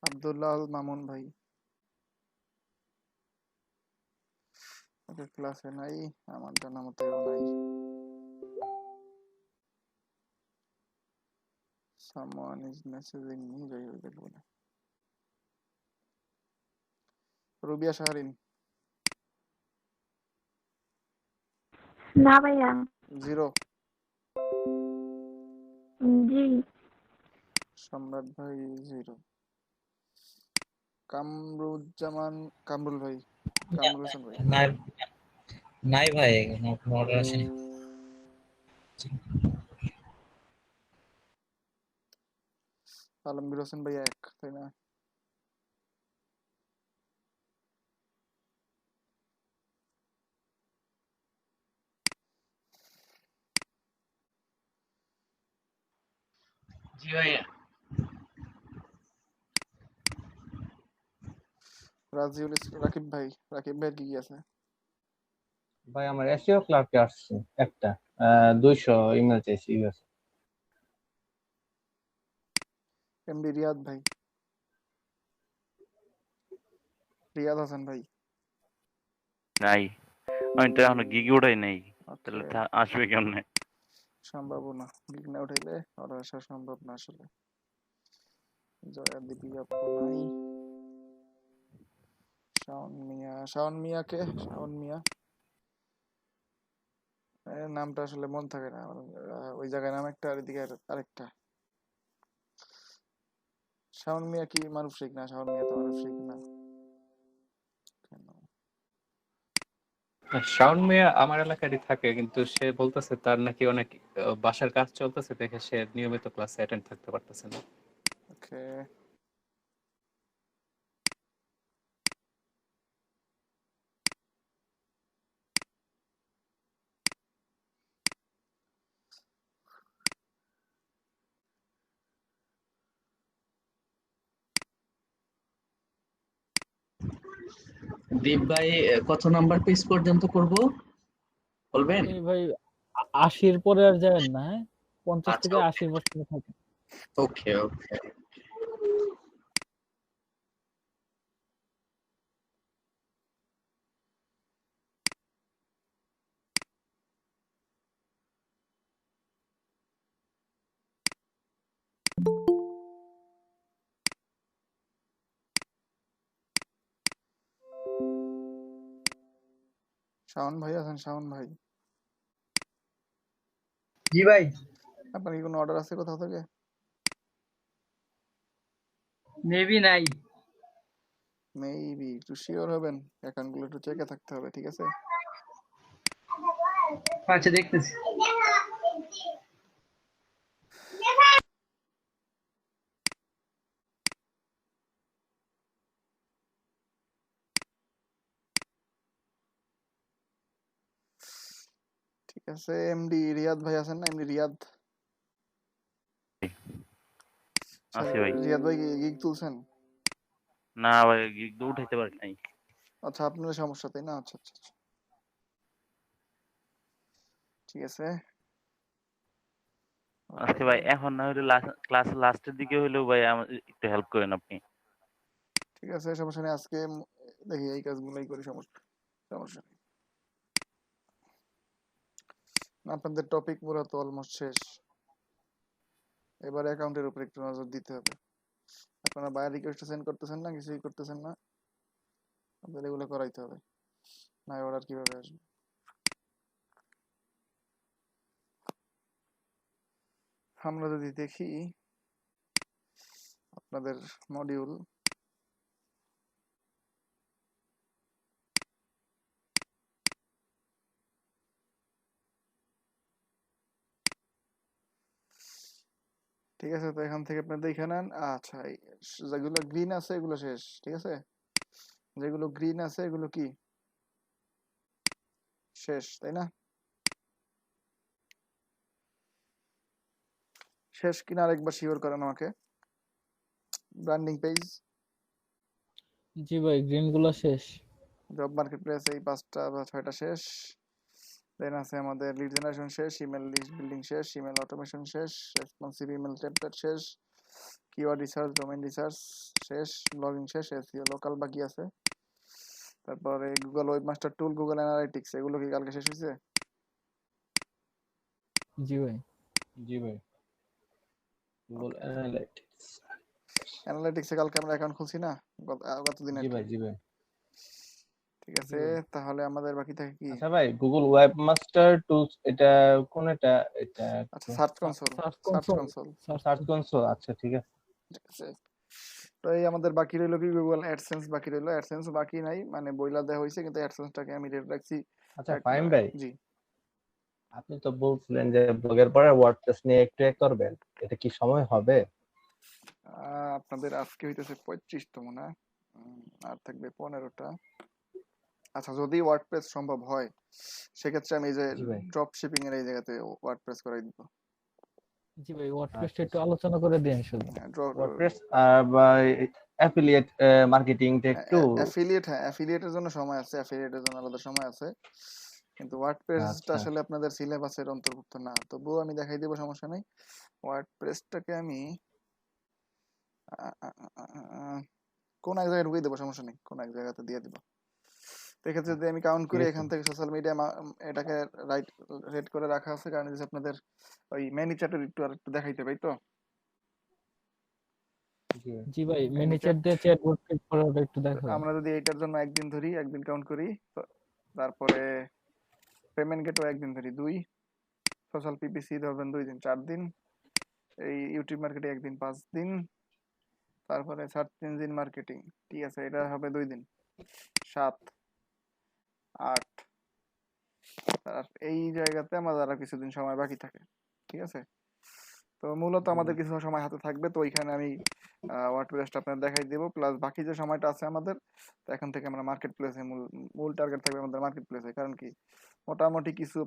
আব্দুল্লাহ আল মামুন ভাই ক্লাসে নাই, আমার জানা মতেও নাই। Someone is messaging me, যাই হোক দেখবো না। রুবিয়া শাহরিন না ভাইয়া। 0। জি। সম্রাট ভাই 0। কামরুজ্জামান, কামরুল ভাই, কামরুল হাসান ভাই। নাই নাই ভাই, কোনো অর্ডার আসেনি। আলমগীর হোসেন ভাই 1, তাই না? জি ভাইয়া। রাজিউল রাকিব ভাই, রাকিব ভাইয়ের কি কি আছে? ভাই আমার এসইও ক্লার্কে আসছে একটা, 200 ইমেল চাইছি ইউএস। এমডি রিয়াদ ভাই, রিয়াদ হাসান ভাই। নাই, আমি তো এখনো গিগে উঠাই নাই, তাহলে ওকে, আসবে কেমনে? সম্ভাবনা গিগ না উঠাইলে আর আসা সম্ভব না আসলে। জয়া দীপি আপু নাই। শাওন মিয়া, শাওন মিয়া কে? শাওন মিয়া নামটা আসলে মন থাকে না ওই জায়গায় নাম একটা আর এদিকে আরেকটা। শাওন মিয়া কি মারুফ শেখ? না, শাওন মিয়া তো মারুফ শেখ না। কেন? শাওন মিয়া আমার এলাকারই থাকে, কিন্তু সে বলতেছে তার নাকি অনেক বাসার কাজ চলতেছে, দেখে সে নিয়মিত ক্লাসে অ্যাটেন্ড থাকতে পারতেছে না। ওকে, দীপ ভাই, কত নাম্বার পেজ পর্যন্ত করব বলবেন? আপনি ভাই 80-র পরে আর যাবেন না, হ্যাঁ 50 আচ্ছা, থেকে 80 পর্যন্ত থাকে। ওকে ওকে। শাওন ভাই আছেন? শাওন ভাই, জি ভাই। আপনার কি কোনো অর্ডার আছে কোথাও থেকে? মেবি নাই। মেবি, একটু শিওর হবেন, অ্যাকাউন্টগুলো একটু চেকে থাকতে হবে, ঠিক আছে? আচ্ছা দেখতেছি। ঠিক আছে, এমডি রিয়াদ ভাই আছেন না? এমডি রিয়াদ, আছি ভাই। রিয়াদ ভাই গিগ তুলছেন? না ভাই, গিগ তো উঠাইতে পারি নাই। আচ্ছা, আপনার সমস্যা তাই না? আচ্ছা আচ্ছা আচ্ছা, ঠিক আছে। আচ্ছা ভাই, এখন না হলে ক্লাস লাস্টের দিকে হইলেও ভাই আমার একটু হেল্প করেন আপনি। ঠিক আছে, সমস্যা নেই। আজকে দেখি এই কাজগুলোই করি, সমস্যা সমস্যা নেই। আপনাদের টপিক পুরো তো অলমোস্ট শেষ, এবার অ্যাকাউন্টের উপর একটু নজর দিতে হবে। আপনারা বায়ার রিকোয়েস্ট সেন্ড করতেছেন না, কিছুই করতেছেন না, আপনাদের এগুলো করাইতে হবে, না অর্ডার কিভাবে আসবে। আমরা যদি দেখি আপনাদের মডিউল, ঠিক আছে, তো এখান থেকে আপনার দেখে নেন। আচ্ছা, যেগুলো গ্রিন আছে এগুলো শেষ, ঠিক আছে, যেগুলো গ্রিন আছে এগুলো কি শেষ, তাই না? শেষ কিনা আরেকবার শিওর করেন আমাকে। ব্র্যান্ডিং পেজ, জি ভাই, গ্রিন গুলা শেষ। জব মার্কেট প্লেস এই 5টা বা 6টা শেষ। দেন আছে আমাদের লিড জেনারেশন শেষ, ইমেল লিস্ট বিল্ডিং শেষ, ইমেল অটোমেশন শেষ, রেসপন্সিভ ইমেল টেমপ্লেট শেষ, কিওয়ার্ড রিসার্চ, ডোমেইন রিসার্চ শেষ, ব্লগিং শেষ, এসইও লোকাল বাকি আছে। তারপরে গুগল ওয়েবমাস্টার টুল, গুগল অ্যানালিটিক্স, এগুলো কি কালকে শেষ হয়েছে? জি ভাই। জি ভাই, গুগল অ্যানালিটিক্স। অ্যানালিটিক্সে কালকে আমরা অ্যাকাউন্ট খুলছি না, গতদিন আর জি কি। ভাই, জি ভাই। ঠিক আছে, তাহলে আমাদের বাকি থাকে কি? আচ্ছা ভাই, গুগল ওয়েব মাস্টার টুলস এটা কোন এটা? এটা আচ্ছা, search console, search search console, console, search console. আচ্ছা ঠিক আছে। ঠিক আছে। তো এই আমাদের বাকি রইলো কি, গুগল অ্যাডসেন্স বাকি রইলো। অ্যাডসেন্স বাকি নাই, মানে বইলা দেওয়া হয়েছে, কিন্তু অ্যাডসেন্সটাকে আমি রেট রাখছি। আচ্ছা ফাহিম ভাই, জি, আপনি তো বলছিলেন যে ব্লগের পরে ওয়ার্ডপ্রেস নিয়ে একটু করবেন, এটা কি সময় হবে? আপনাদের আজকে হইতেছে 35তম না, আর থাকবে 15টা। আচ্ছা, যদি ওয়ার্ডপ্রেস সম্ভব হয় সেক্ষেত্রে আমি এই যে জি ভাই। ড্রপ শিপিং এর এই জায়গাতে ওয়ার্ডপ্রেস করাই দিব। জি ভাই, ওয়ার্ডপ্রেসটা একটু আলোচনা করে দিন শুধু। ওয়ার্ডপ্রেস বা অ্যাফিলিয়েট মার্কেটিংটা একটু। অ্যাফিলিয়েট, হ্যাঁ অ্যাফিলিয়েটের জন্য সময় আছে, অ্যাফিলিয়েটের জন্য আলাদা সময় আছে, কিন্তু ওয়ার্ডপ্রেসটা আচ্ছা আসলে আপনাদের সিলেবাসের অন্তর্ভুক্ত না, তবুও আমি দেখাই দেব, সমস্যা নেই। ওয়ার্ডপ্রেসটাকে আমি কোন এক জায়গায় ঢুকিয়ে দেবো, সমস্যা নেই, কোন এক জায়গাতে দিয়ে দিব। তো এক্ষেত্রে যদি আমি কাউন্ট করি, এখান থেকে সোশ্যাল মিডিয়া এটাকে রাইট রেট করে রাখা আছে, কারণ হচ্ছে আপনাদের ওই মেনি চ্যাটের একটু আর একটু দেখাইতে পাই। তো জি ভাই, মেনি চ্যাট দিয়ে চ্যাটবট ক্লিক করে ওটা একটু দেখো। আমরা যদি এইটার জন্য একদিন ধরি, একদিন কাউন্ট করি, তারপরে পেমেন্ট গেটও একদিন ধরি 2, সোশ্যাল পিপিসি ধরবেন 2 দিন, 4 দিন, এই ইউটিউব মার্কেটিং একদিন, 5 দিন, তারপরে সার্চ ইঞ্জিন মার্কেটিং, ঠিক আছে, এটা হবে 2 দিন, 7, 8। আর এই জায়গাতে আমাদের আর কিছুদিন সময় বাকি থাকে, ঠিক আছে। তো মূলত আমাদের কিছু সময় হাতে থাকবে, তো ওইখানে আমি ওয়ার্ডপ্রেসটা আপনাদের দেখাই দেবো, প্লাস বাকি যে সময়টা আছে আমাদের, তো এখন থেকে আমরা মার্কেট প্লেসে মূল টার্গেট থাকবে আমাদের মার্কেট প্লেসে, কারণ কি মোটামুটি কিছু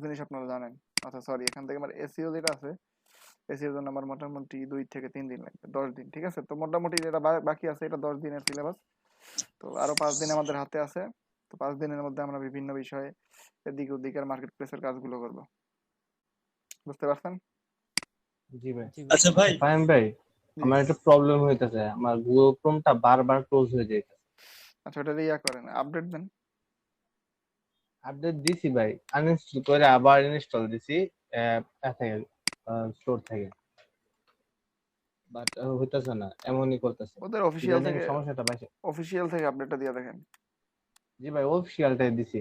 জিনিস আপনারা জানেন। আচ্ছা সরি, এখান থেকে আমার এসইও যেটা আছে, এসইওর জন্য আমার মোটামুটি 2 থেকে 3 দিন লাগবে, 10 দিন, ঠিক আছে। তো মোটামুটি যেটা বাকি আছে এটা 10 দিনের সিলেবাস, তো আরো 5 দিন আমাদের হাতে আছে। তো 5 দিনের মধ্যে আমরা বিভিন্ন বিষয়ে এদিক ওদিকের মার্কেট প্লেসের কাজগুলো করব, বুঝতে পারছেন? জি ভাই। আচ্ছা ভাই, ফাহিম ভাই, আমার একটা প্রবলেম হইতেছে, আমার গুগল ক্রোমটা বারবার ক্লোজ হয়ে যাইতেছে। আচ্ছা, ওটা করেন, আপডেট দেন। আপডেট দিছি ভাই, আনইনস্টল করে আবার ইনস্টল দিছি স্টোর থেকে, বাট হইতাছে না, এমনই করতেছে। ওদের অফিসিয়াল ইদানিং থেকে, সমস্যাটা পাইছে। আপডেটটা দিয়ে দেখেন। জি ভাই, অফিসিয়ালটাই দিছি।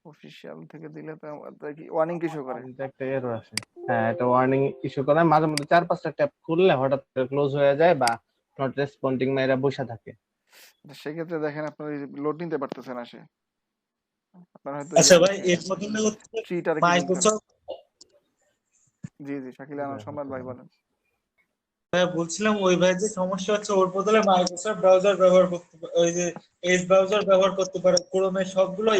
অফিসিয়াল থেকে দিলে তো কি ওয়ার্নিং ইস্যু করে? কিন্তু একটা এরর আসে। হ্যাঁ, এটা ওয়ার্নিং ইস্যু করে, মাঝে মধ্যে 4-5টা ট্যাব খুললে হঠাৎ করে ক্লোজ হয়ে যায় বা নট রেসপন্ডিং মাইরা বসে থাকে। সেক্ষেত্রে দেখেন আপনার লোড নিতে পারতেছে না সে, আপনার হয়তো আচ্ছা ভাই, এর প্রথমে হচ্ছে ট্রিটার কি মাইক্রোসফট। জি জি, শাকিল আনোয়ার সম্রাট ভাই বলেন। ভাই বলছিলাম, ওই ভাই যে সমস্যা হচ্ছে, ওর বদলে মাইক্রোসফট ব্রাউজার ব্যবহার করতে পারে, ওই যে এজ ব্রাউজার ব্যবহার করতে পারে, ক্রোমে সবগুলো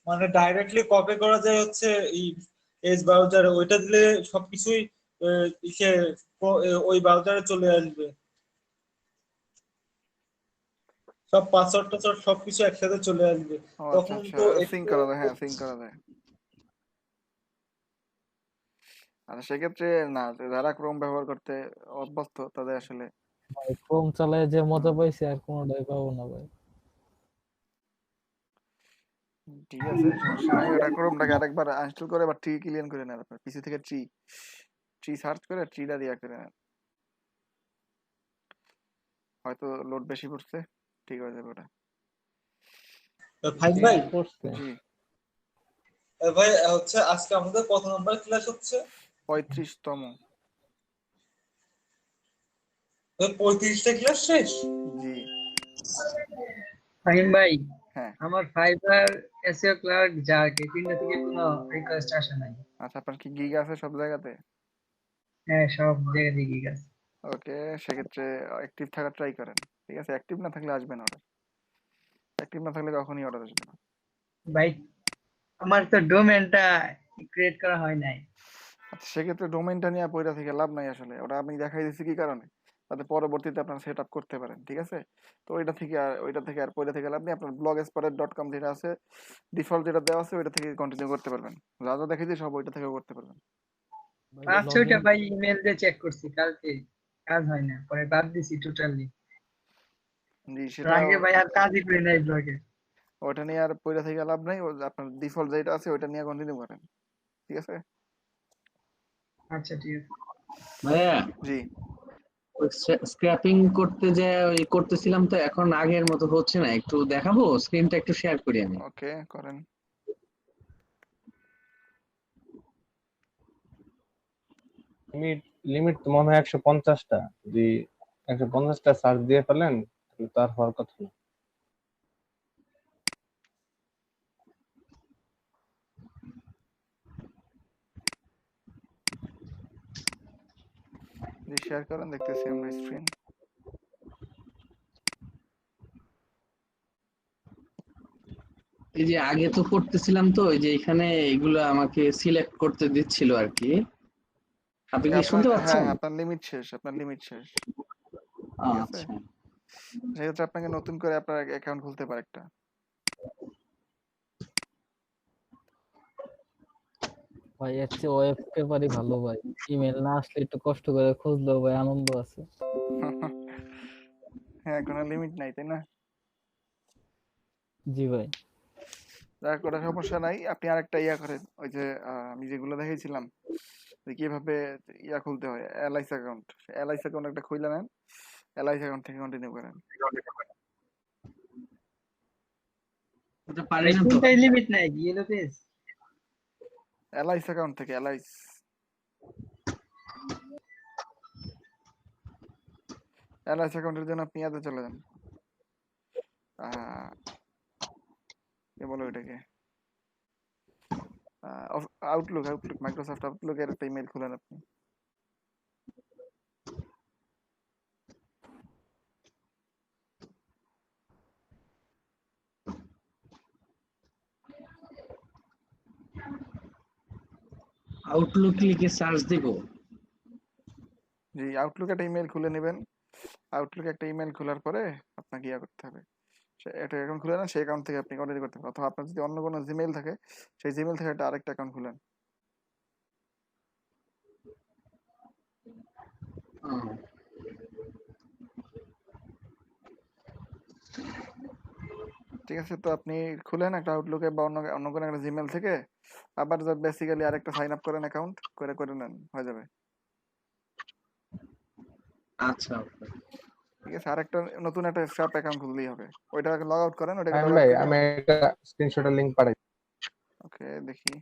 মানে ডাইরেক্টলি কপি করা যায় হচ্ছে এজ ব্রাউজারে, ওইটা দিলে সবকিছুই ইসে ওই ব্রাউজারে চলে আসবে, সব পাসওয়ার্ড টাসওয়ার্ড সবকিছু একসাথে চলে আসবে, আচ্ছা তখন আচ্ছা, তো সিঙ্ক করা যায়, হ্যাঁ সিঙ্ক করা যায়। আর সেক্ষেত্রে না, যারা ক্রোম ব্যবহার করতে অভ্যস্ত তাদের আসলে ক্রোম চালায় যে মজা পাইছে আর কোনোটাই পাবো না ভাই। ঠিক আছে, সমস্যা নাই, ওটা ক্রোমটাকে আরেকবার ইনস্টল করে বা ট্রি ক্লিয়ার করে নেন, আপনার পিসি থেকে ট্রি সার্চ করে ট্রিটা দিয়া করে নেন। হয়তো লোড বেশি পড়ছে, ঠিক হয়ে যাবে ওটা। ফাইন ভাই, করছে জি, ভাই হচ্ছে আজকে আমাদের কত নম্বর ক্লাস হচ্ছে? 35তম। 35টা ক্লাস শেষ? জি, ফাহিম ভাই, হ্যাঁ। আমার ফাইবার এসইও ক্লার্ক জার্ক এই তিনটা থেকে কোনো রিকোয়েস্ট আসে নাই। আচ্ছা, আপনার কি গিগ আছে সব জায়গাতে? হ্যাঁ, সব জায়গা দিয়ে গিয়ে গেছে। ওকে, সেক্ষেত্রে অ্যাক্টিভ থাকার ট্রাই করেন। ঠিক আছে, অ্যাক্টিভ না থাকলে আসবে না অর্ডার। অ্যাক্টিভ না থাকলে কখনই অর্ডার আসবে না। ভাই, আমার তো ডোমেনটা ক্রিয়েট করা হয় নাই। আচ্ছা, সেক্ষেত্রে ডোমেইনটা নিয়ে পয়রা থেকে লাভ নাই আসলে। ওটা আমি দেখাই দিচ্ছি কি কারণে, তাতে পরবর্তীতে আপনারা সেট আপ করতে পারেন। ঠিক আছে, তো ওইটা থেকে আর পয়রা থেকে লাভ নেই। আপনার blogspot.com যেটা আছে, ডিফল্ট যেটা দেওয়া আছে ওইটা থেকে কন্টিনিউ করতে পারবেন। যা যা দেখেছি সব ওইটা থেকে করতে পারবেন। আচ্ছা, ওইটা ভাই ইমেল দিয়ে চেক করছি কালকে, কাজ হয় না, পরে বাদ দিছি টোটালি। জি, সেটা আগে ভাই আর কাজই করি নাই ব্লগে। ওটা নিয়ে আর পয়রা থেকে লাভ নাই। আপনার ডিফল্ট যেটা আছে ওইটা নিয়ে কন্টিনিউ করেন। ঠিক আছে, আচ্ছা, ঠিক আছে। ভাইয়া, জি। স্ক্র্যাপিং করতে যে ওই করতেছিলাম তো এখন আগের মতো হচ্ছে না, একটু দেখাবো, স্ক্রিনটা একটু শেয়ার করি আমি। ওকে, করেন। লিমিট তো মনে হয় 150টা। যদি 150টা সার্চ দিয়ে ফেলেন তাহলে তো আর হওয়ার কথা না। জি, শেয়ার করেন, দেখতেছি আমরা স্ক্রিন। এই যে আগে তো করতেছিলাম তো ওই যে এখানে এগুলো আমাকে সিলেক্ট করতে দিচ্ছিল আর কি। আপনি কি আপনার, শুনতে হ্যাঁ, পাচ্ছেন? আপনার লিমিট শেষ, আপনার লিমিট শেষ। ঠিক আছে, আচ্ছা, সেক্ষেত্রে আপনাকে নতুন করে আপনার অ্যাকাউন্ট খুলতে পারে একটা। ভাই এর চেয়ে ওয়েব পেপারই ভালো ভাই। ইমেল না আসলে একটু কষ্ট করে খুঁজলেও ভাই আনন্দ আছে। হ্যাঁ, কোনো লিমিট নাই, তাই না? জি ভাই। যার কোনো সমস্যা নাই। আপনি আরেকটা ইয়া করেন, ওই যে আমি যেগুলো দেখিয়েছিলাম যে কিভাবে ইয়া খুলতে হয়, এলআইস অ্যাকাউন্ট। এলআইস অ্যাকাউন্ট একটা খুলে নেন, এলআইস অ্যাকাউন্ট থেকে কন্টিনিউ করেন। ওটা পারি ভাই না তো। কোনটাই লিমিট নাই, ইয়েলো পেজ। এলআইস অ্যাকাউন্ট থেকে, এলআইস অ্যাকাউন্টের জন্য আপনি ইয়াতে চলে যান, কি বলো এটাকে, আউটলুক, মাইক্রোসফট আউটলুকের একটা ইমেল খুলেন আপনি। আউটলুক লিখে সার্চ দিব। জি, আউটলুক একটা ইমেল খুলে নেবেন। আউটলুক একটা ইমেল খোলার পরে আপনাকে ইয়া করতে হবে, একটা অ্যাকাউন্ট খুলে নেন, সেই অ্যাকাউন্ট থেকে আপনি কন্টিনিউ করতে পারেন। অথবা আপনার যদি অন্য কোনো জিমেইল থাকে, সেই জিমেইল থেকে একটা আরেকটা অ্যাকাউন্ট খুলেন। ঠিক আছে, তো আপনি খুলেন একটা আউটলুকে বা অন্য অন্য কোনো একটা জিমেইল থেকে, আবার বেসিক্যালি আরেকটা সাইন আপ করেন, অ্যাকাউন্ট করে নেন, হয়ে যাবে। আচ্ছা, ঠিক আছে, আরেকটা নতুন একটা স্ক্র্যাপ অ্যাকাউন্ট খুললেই হবে। ওইটাকে লগ আউট করেন, ওইটাকে ফাহিম লগ আউট ভাই, করে। আমি একটা স্ক্রিনশটের লিংক পাঠাই। ওকে, দেখি।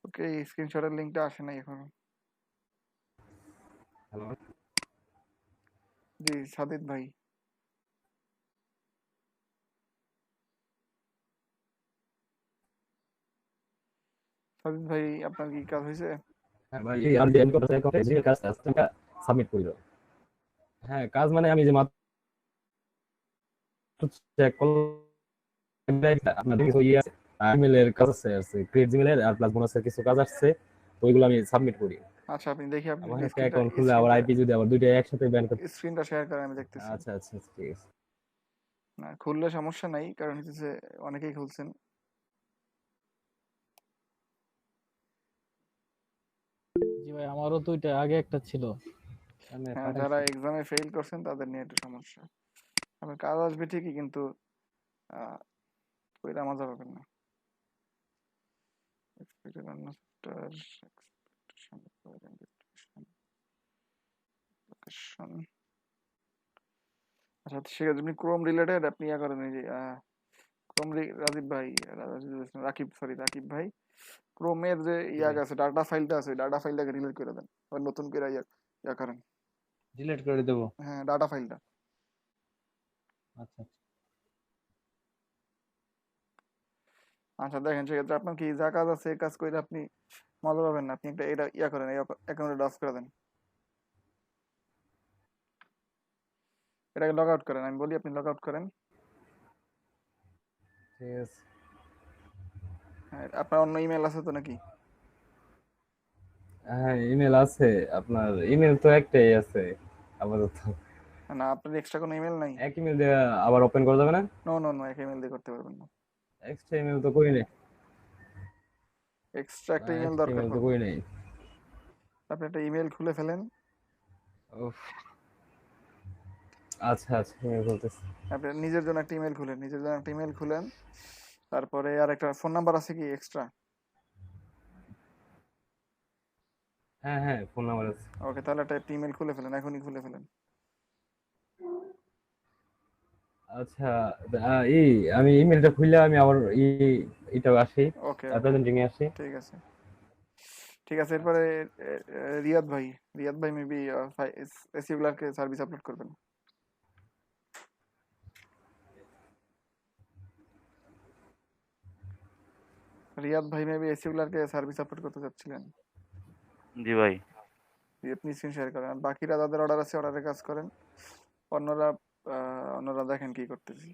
ওকে, স্ক্রিনশটের লিংকটা আসে নাই এখনো। হ্যালো, জি, সাদিদ ভাই। সাদিদ ভাই, আপনার কি কাজ হয়েছে? হ্যাঁ ভাই, এই আমি জয়েন করতে চাই, যে কাজ আজকে সাবমিট করিল। হ্যাঁ, কাজ মানে আমি যে মাত্র চেক করলাম, আপনাদের কিছু ইয়ে আছে, ইমেলের কাজ আছে ক্রিয়েট জিমেলের, আর প্লাস বোনাসের কিছু কাজ আসছে, তো ওইগুলো আমি সাবমিট করি। আচ্ছা, আপনি দেখি, আপনি আমার যদি একটা অ্যাকাউন্ট খুলে আবার আইপি যদি আবার দুইটা একসাথে ব্যান করতে। স্ক্রিনটা শেয়ার করেন, আমি দেখতেছি। আচ্ছা আচ্ছা, ঠিক আছে। না, খুললে সমস্যা নাই, কারণ হচ্ছে অনেকেই খুলছেন। জি ভাই আমারও দুইটা, আগে একটা ছিল। আমি হ্যাঁ, যারা পাঠাইছি। এক্সামে ফেল করছেন তাদের নিয়ে একটু সমস্যা। আপনার কাজ আসবে ঠিকই, কিন্তু কইরা মজা পাবেন না। Expected unnecessary expectation, location. আচ্ছা, সেক্ষেত্রে আপনি ক্রোম রিলেটেড আপনি ইয়া করেন, এই যে ক্রোম রাজীব ভাই, রাকিব ভাই, ক্রোমের যে ইয়া আছে, ডাটা ফাইলটা আছে, ডাটা ফাইলটাকে ডিলিট করে দেন, আবার নতুন করে ইয়া করেন। ডিলিট করে দেবো। হ্যাঁ, ডাটা ফাইলটা। আচ্ছা আচ্ছা, দেখেন সেক্ষেত্রে আপনার কি যা কাজ আছে এই কাজ করে আপনি মজা পাবেন না। আপনি একটা এটা ইয়া করেন, এই অ্যাকাউন্টে অফ করে দেন, এটাকে লগ আউট করেন। আমি বলি আপনি লগ আউট করেন। ঠিক আছে। হ্যাঁ, আপনার অন্য ইমেল আছে তো নাকি? হ্যাঁ, ইমেল আছে। আপনার ইমেল তো একটাই আছে আপাতত। না, আপনার এক্সট্রা কোনো ইমেল নাই? এক ইমেল দিয়ে আবার ওপেন করা যাবে না? নো নো নো, এক ইমেল দিয়ে করতে পারবেন না। এক্সট্রা ইমেল তো করি নাই। এক্সট্রা একটা ইমেল এক্সট্রা দরকার ইমেল তো পড়বে। করি নাই। আপনি একটা ইমেল খুলে ফেলেন। উফ। আচ্ছা আচ্ছা, ইমেল বলতেছি। আপনি নিজের জন্য একটা ইমেল খুলেন, নিজের জন্য একটা ইমেল খুলেন। তারপরে আর একটা ফোন নাম্বার আছে কি এক্সট্রা? হ্যাঁ হ্যাঁ, ফোন নাম্বার আছে। ওকে, তাহলে একটা ইমেল খুলে ফেলেন, এখনই খুলে ফেলেন। আচ্ছা, আমি ইমেলটা খুললে আমি আবার এটাও আসি, ওকে প্রেজেন্টিং এ আসি। ঠিক আছে, ঠিক আছে। এরপরে রিয়াদ ভাই মেবি এসিগুলারকে সার্ভিস আপলোড করবেন। রিয়াদ ভাই মেবি এসিগুলারকে সার্ভিস আপলোড করতে চাচ্ছিলেন। জি ভাই। আপনি স্ক্রিন শেয়ার করেন, আর বাকিরা যাদের অর্ডার আছে অর্ডারের কাজ করেন। অন্যরা দেখেন কি করতেছি।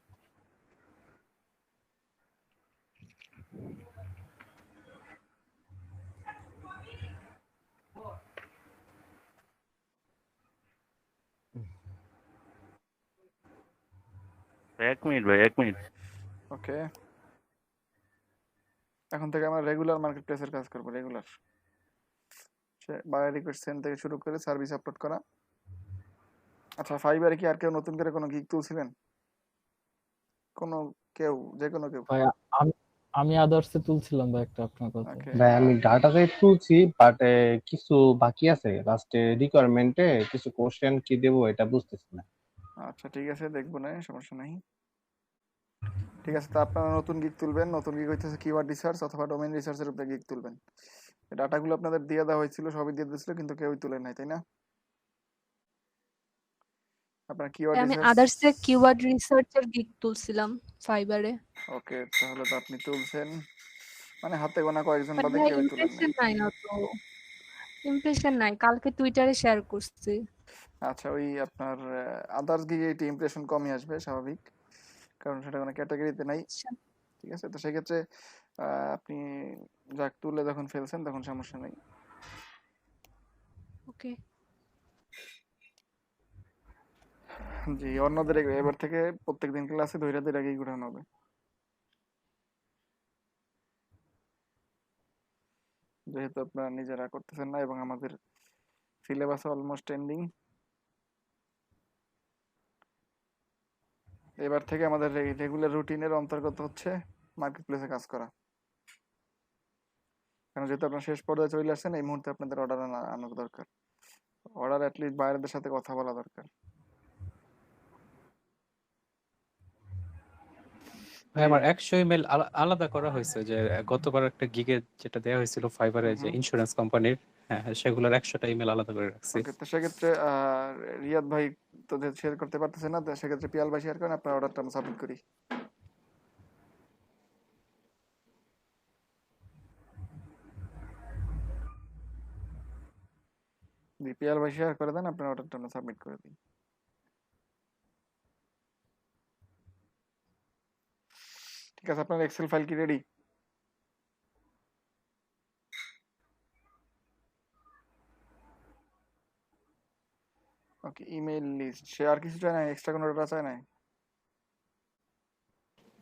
এক মিনিট। ওকে, এখন থেকে আমরা রেগুলার মার্কেট প্লেসের কাজ করবো। রেগুলার বায়ার রিকোয়েস্ট সেন্ড থেকে শুরু করে সার্ভিস আপলোড করা। আচ্ছা, ফাইবারে কি আর কেউ নতুন করে কোনো গিগ তুলছিলেন? যে কোনো কেউ? ভাই আমি আদার্সে তুলছিলাম ভাই একটা, আপনার কথা। ওকে, ভাই আমি ডাটাতে তুলছি, বাট কিছু বাকি আছে, লাস্টে রিকোয়ারমেন্টে কিছু কোশ্চেন কি দেবো এটা বুঝতেছি না। আচ্ছা ঠিক আছে, দেখবো না, সমস্যা নাই। ঠিক আছে, তা আপনারা নতুন গিগ তুলবেন। নতুন গিগ হইতেছে কিওয়ার্ড রিসার্চ অথবা ডোমেইন রিসার্চের উপরে গিগ তুলবেন। ডাটাগুলো আপনাদের দিয়ে দেওয়া হয়েছিল, সবই দিয়ে দিয়েছিল, কিন্তু কেউই তুলে নাই, তাই না? আপনার কিওয়ার্ড আমি রিসার্চ। আদার্সে কিওয়ার্ড রিসার্চের গিগ তুলছিলাম ফাইবারে। ওকে, তাহলে তো আপনি তুলছেন, মানে হাতে গোনা কয়েকজন বাট বাদে ভাই কেউই তুলেন নাই। ইমপ্রেশন নাই না তো, ইমপ্রেশন নাই, কালকে টুইটারে শেয়ার করছি। আচ্ছা, ওই আপনার আদার্স গিগে একটু ইমপ্রেশন কমই আসবে, স্বাভাবিক, কারণ সেটা কোনো ক্যাটাগরিতে নাই। আচ্ছা, ঠিক আছে, তো সেক্ষেত্রে আপনি যাক তুলে যখন ফেলছেন তখন সমস্যা নেই। ওকে। জি, অন্যদের এবার থেকে প্রত্যেকদিন ক্লাসে ধৈর্য ধরে আগেই ঘুরানো হবে। যেহেতু আপনারা নিজেরা করতেছেন না এবং আমাদের সিলেবাস অলমোস্ট এন্ডিং, এবার থেকে আমাদের রেগুলার রুটিনের অন্তর্গত হচ্ছে মার্কেট প্লেসে কাজ করা। কারণ যেহেতু আপনার শেষ পর্যায়ে চলে আসছেন, এই মুহূর্তে আপনাদের অর্ডার আনা দরকার। অর্ডার অ্যাটলিস্ট বাইরেদের সাথে কথা বলা দরকার। ভাই আমার 100 ইমেল আলাদা করা হয়েছে, যে গতবার একটা গিগে যেটা দেওয়া হয়েছিল ফাইবারে, যে ইন্স্যুরেন্স কোম্পানির, হ্যাঁ সেগুলোর 100টা ইমেল আলাদা করে রাখছি। ওকে, তো সেক্ষেত্রে রিয়াদ ভাই তো শেয়ার করতে পারতেছে না, তো সেক্ষেত্রে পিয়াল ভাই শেয়ার করেন, আপনার অর্ডারটা আমি সাবমিট করি। পিয়াল ভাই শেয়ার করে দেন, আপনার অর্ডারটা আমরা সাবমিট করে দিই। ঠিক আছে, আপনার এক্সেল ফাইল কি রেডি? ওকে, ইমেল লিস্ট, সে আর কিছু চায় না, এক্সট্রা কোনো ডাটা চায় না?